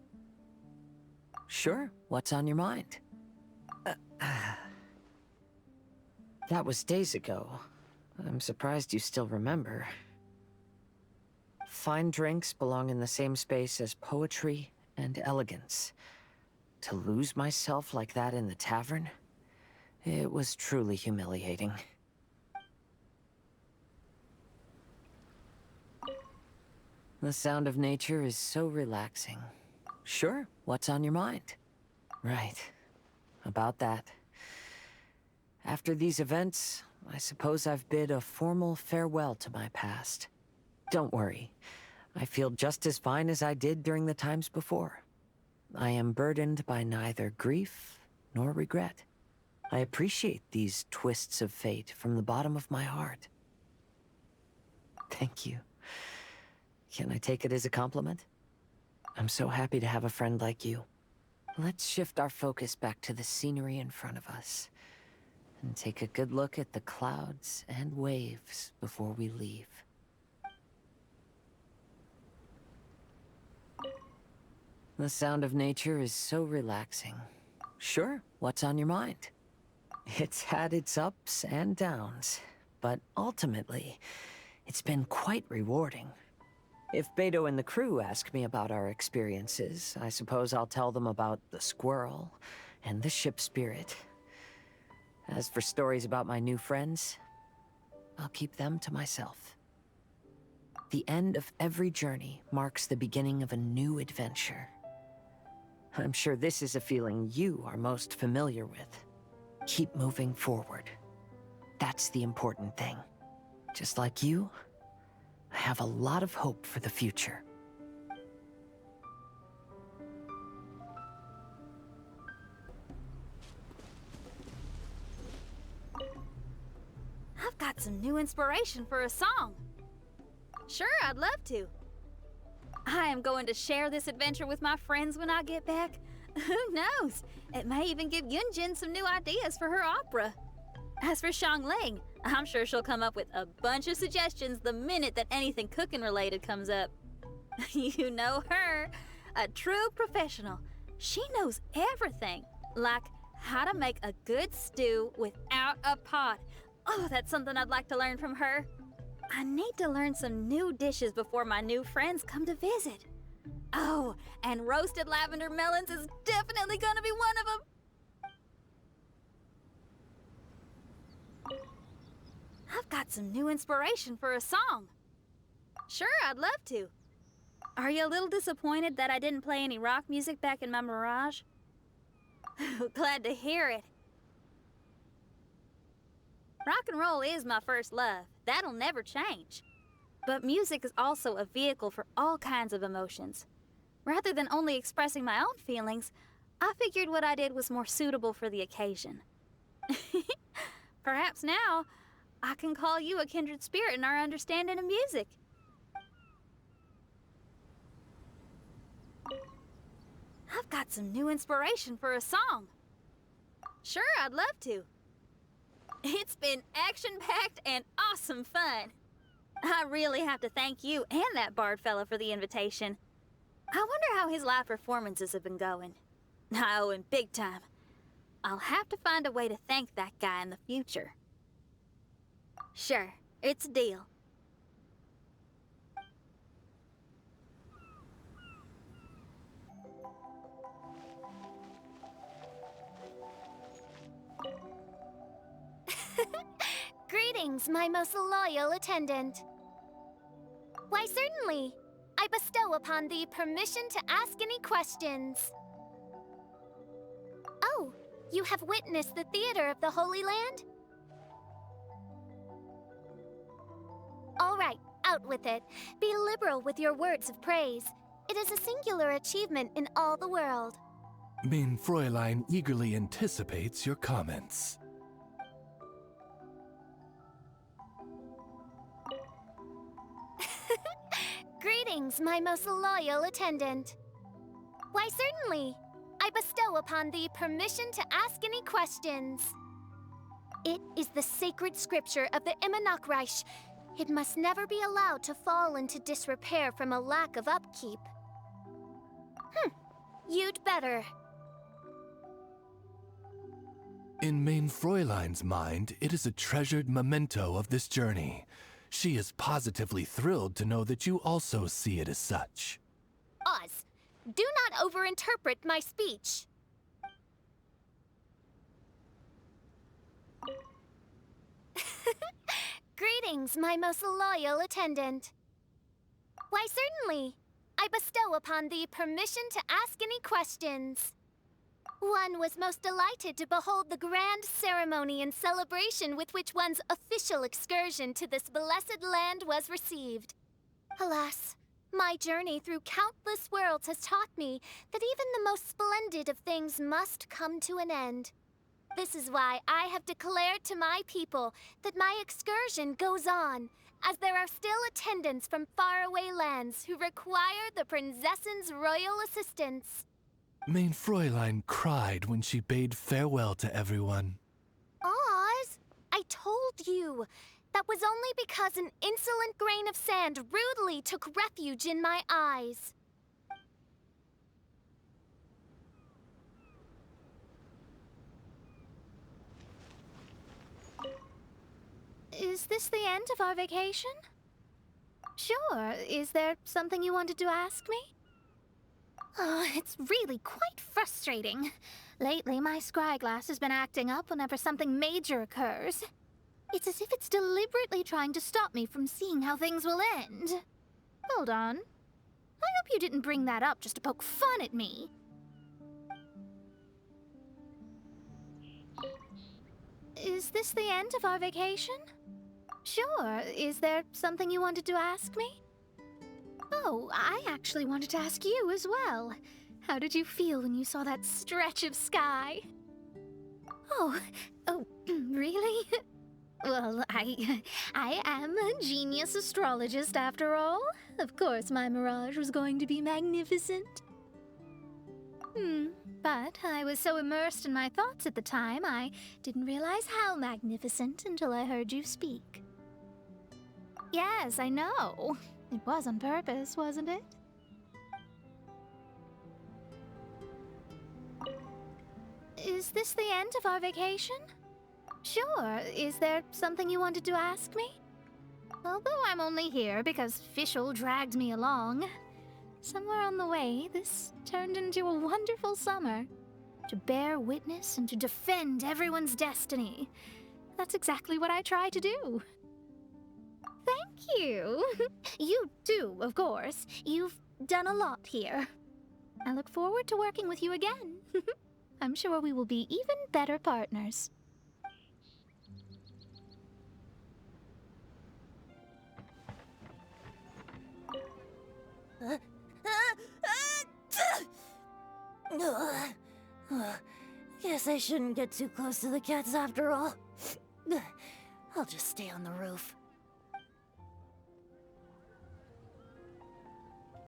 Sure, what's on your mind? That was days ago. I'm surprised you still remember. Fine drinks belong in the same space as poetry and elegance. To lose myself like that in the tavern? It was truly humiliating. The sound of nature is so relaxing. Sure, what's on your mind? Right. About that. After these events, I suppose I've bid a formal farewell to my past. Don't worry. I feel just as fine as I did during the times before. I am burdened by neither grief nor regret. I appreciate these twists of fate from the bottom of my heart. Thank you. Can I take it as a compliment? I'm so happy to have a friend like you. Let's shift our focus back to the scenery in front of us, and take a good look at the clouds and waves before we leave. The sound of nature is so relaxing. Sure, what's on your mind? It's had its ups and downs, but ultimately, it's been quite rewarding. If Beto and the crew ask me about our experiences, I suppose I'll tell them about the squirrel and the ship spirit. As for stories about my new friends, I'll keep them to myself. The end of every journey marks the beginning of a new adventure. I'm sure this is a feeling you are most familiar with. Keep moving forward. That's the important thing. Just like you, I have a lot of hope for the future. I've got some new inspiration for a song. Sure, I'd love to. I am going to share this adventure with my friends when I get back. Who knows? It may even give Yunjin some new ideas for her opera. As for Xiangling, I'm sure she'll come up with a bunch of suggestions the minute that anything cooking related comes up. You know her, a true professional. She knows everything, like how to make a good stew without a pot. Oh, that's something I'd like to learn from her. I need to learn some new dishes before my new friends come to visit. Oh, and roasted lavender melons is definitely gonna be one of them. got some new inspiration for a song. Sure, I'd love to. Are you a little disappointed that I didn't play any rock music back in my Mirage? Glad to hear it. Rock and roll is my first love. That'll never change. But music is also a vehicle for all kinds of emotions. Rather than only expressing my own feelings, I figured what I did was more suitable for the occasion. Perhaps now, I can call you a kindred spirit in our understanding of music. I've got some new inspiration for a song. Sure, I'd love to. It's been action-packed and awesome fun. I really have to thank you and that bard fella for the invitation. I wonder how his live performances have been going. I owe him big time. I'll have to find a way to thank that guy in the future. Sure, it's a deal. Greetings, my most loyal attendant. Why, certainly. I bestow upon thee permission to ask any questions. Oh, you have witnessed the theater of the Holy Land? All right, out with it. Be liberal with your words of praise. It is a singular achievement in all the world. Mein Fräulein eagerly anticipates your comments. Greetings, my most loyal attendant. Why, certainly. I bestow upon thee permission to ask any questions. It is the sacred scripture of the Immonachreich. It must never be allowed to fall into disrepair from a lack of upkeep. You'd better. In Mein Fräulein's mind, it is a treasured memento of this journey. She is positively thrilled to know that you also see it as such. Oz, do not overinterpret my speech. Greetings, my most loyal attendant. Why, certainly. I bestow upon thee permission to ask any questions. One was most delighted to behold the grand ceremony and celebration with which one's official excursion to this blessed land was received. Alas, my journey through countless worlds has taught me that even the most splendid of things must come to an end. This is why I have declared to my people that my excursion goes on, as there are still attendants from faraway lands who require the princess's royal assistance. Mein Fräulein cried when she bade farewell to everyone. Oz, I told you. That was only because an insolent grain of sand rudely took refuge in my eyes. Is this the end of our vacation? Sure. Is there something you wanted to ask me? Oh, it's really quite frustrating. Lately, my scryglass has been acting up whenever something major occurs. It's as if it's deliberately trying to stop me from seeing how things will end. Hold on. I hope you didn't bring that up just to poke fun at me. Is this the end of our vacation? Sure. Is there something you wanted to ask me? Oh, I actually wanted to ask you as well. How did you feel when you saw that stretch of sky? Oh, really? Well, I am a genius astrologist after all. Of course my mirage was going to be magnificent. But I was so immersed in my thoughts at the time, I didn't realize how magnificent until I heard you speak. Yes, I know. It was on purpose, wasn't it? Is this the end of our vacation? Sure. Is there something you wanted to ask me? Although I'm only here because Fischl dragged me along, somewhere on the way, this turned into a wonderful summer. To bear witness and to defend everyone's destiny. That's exactly what I try to do. Thank you. You too, of course. You've done a lot here. I look forward to working with you again. I'm sure we will be even better partners. Guess I shouldn't get too close to the cats after all. I'll just stay on the roof.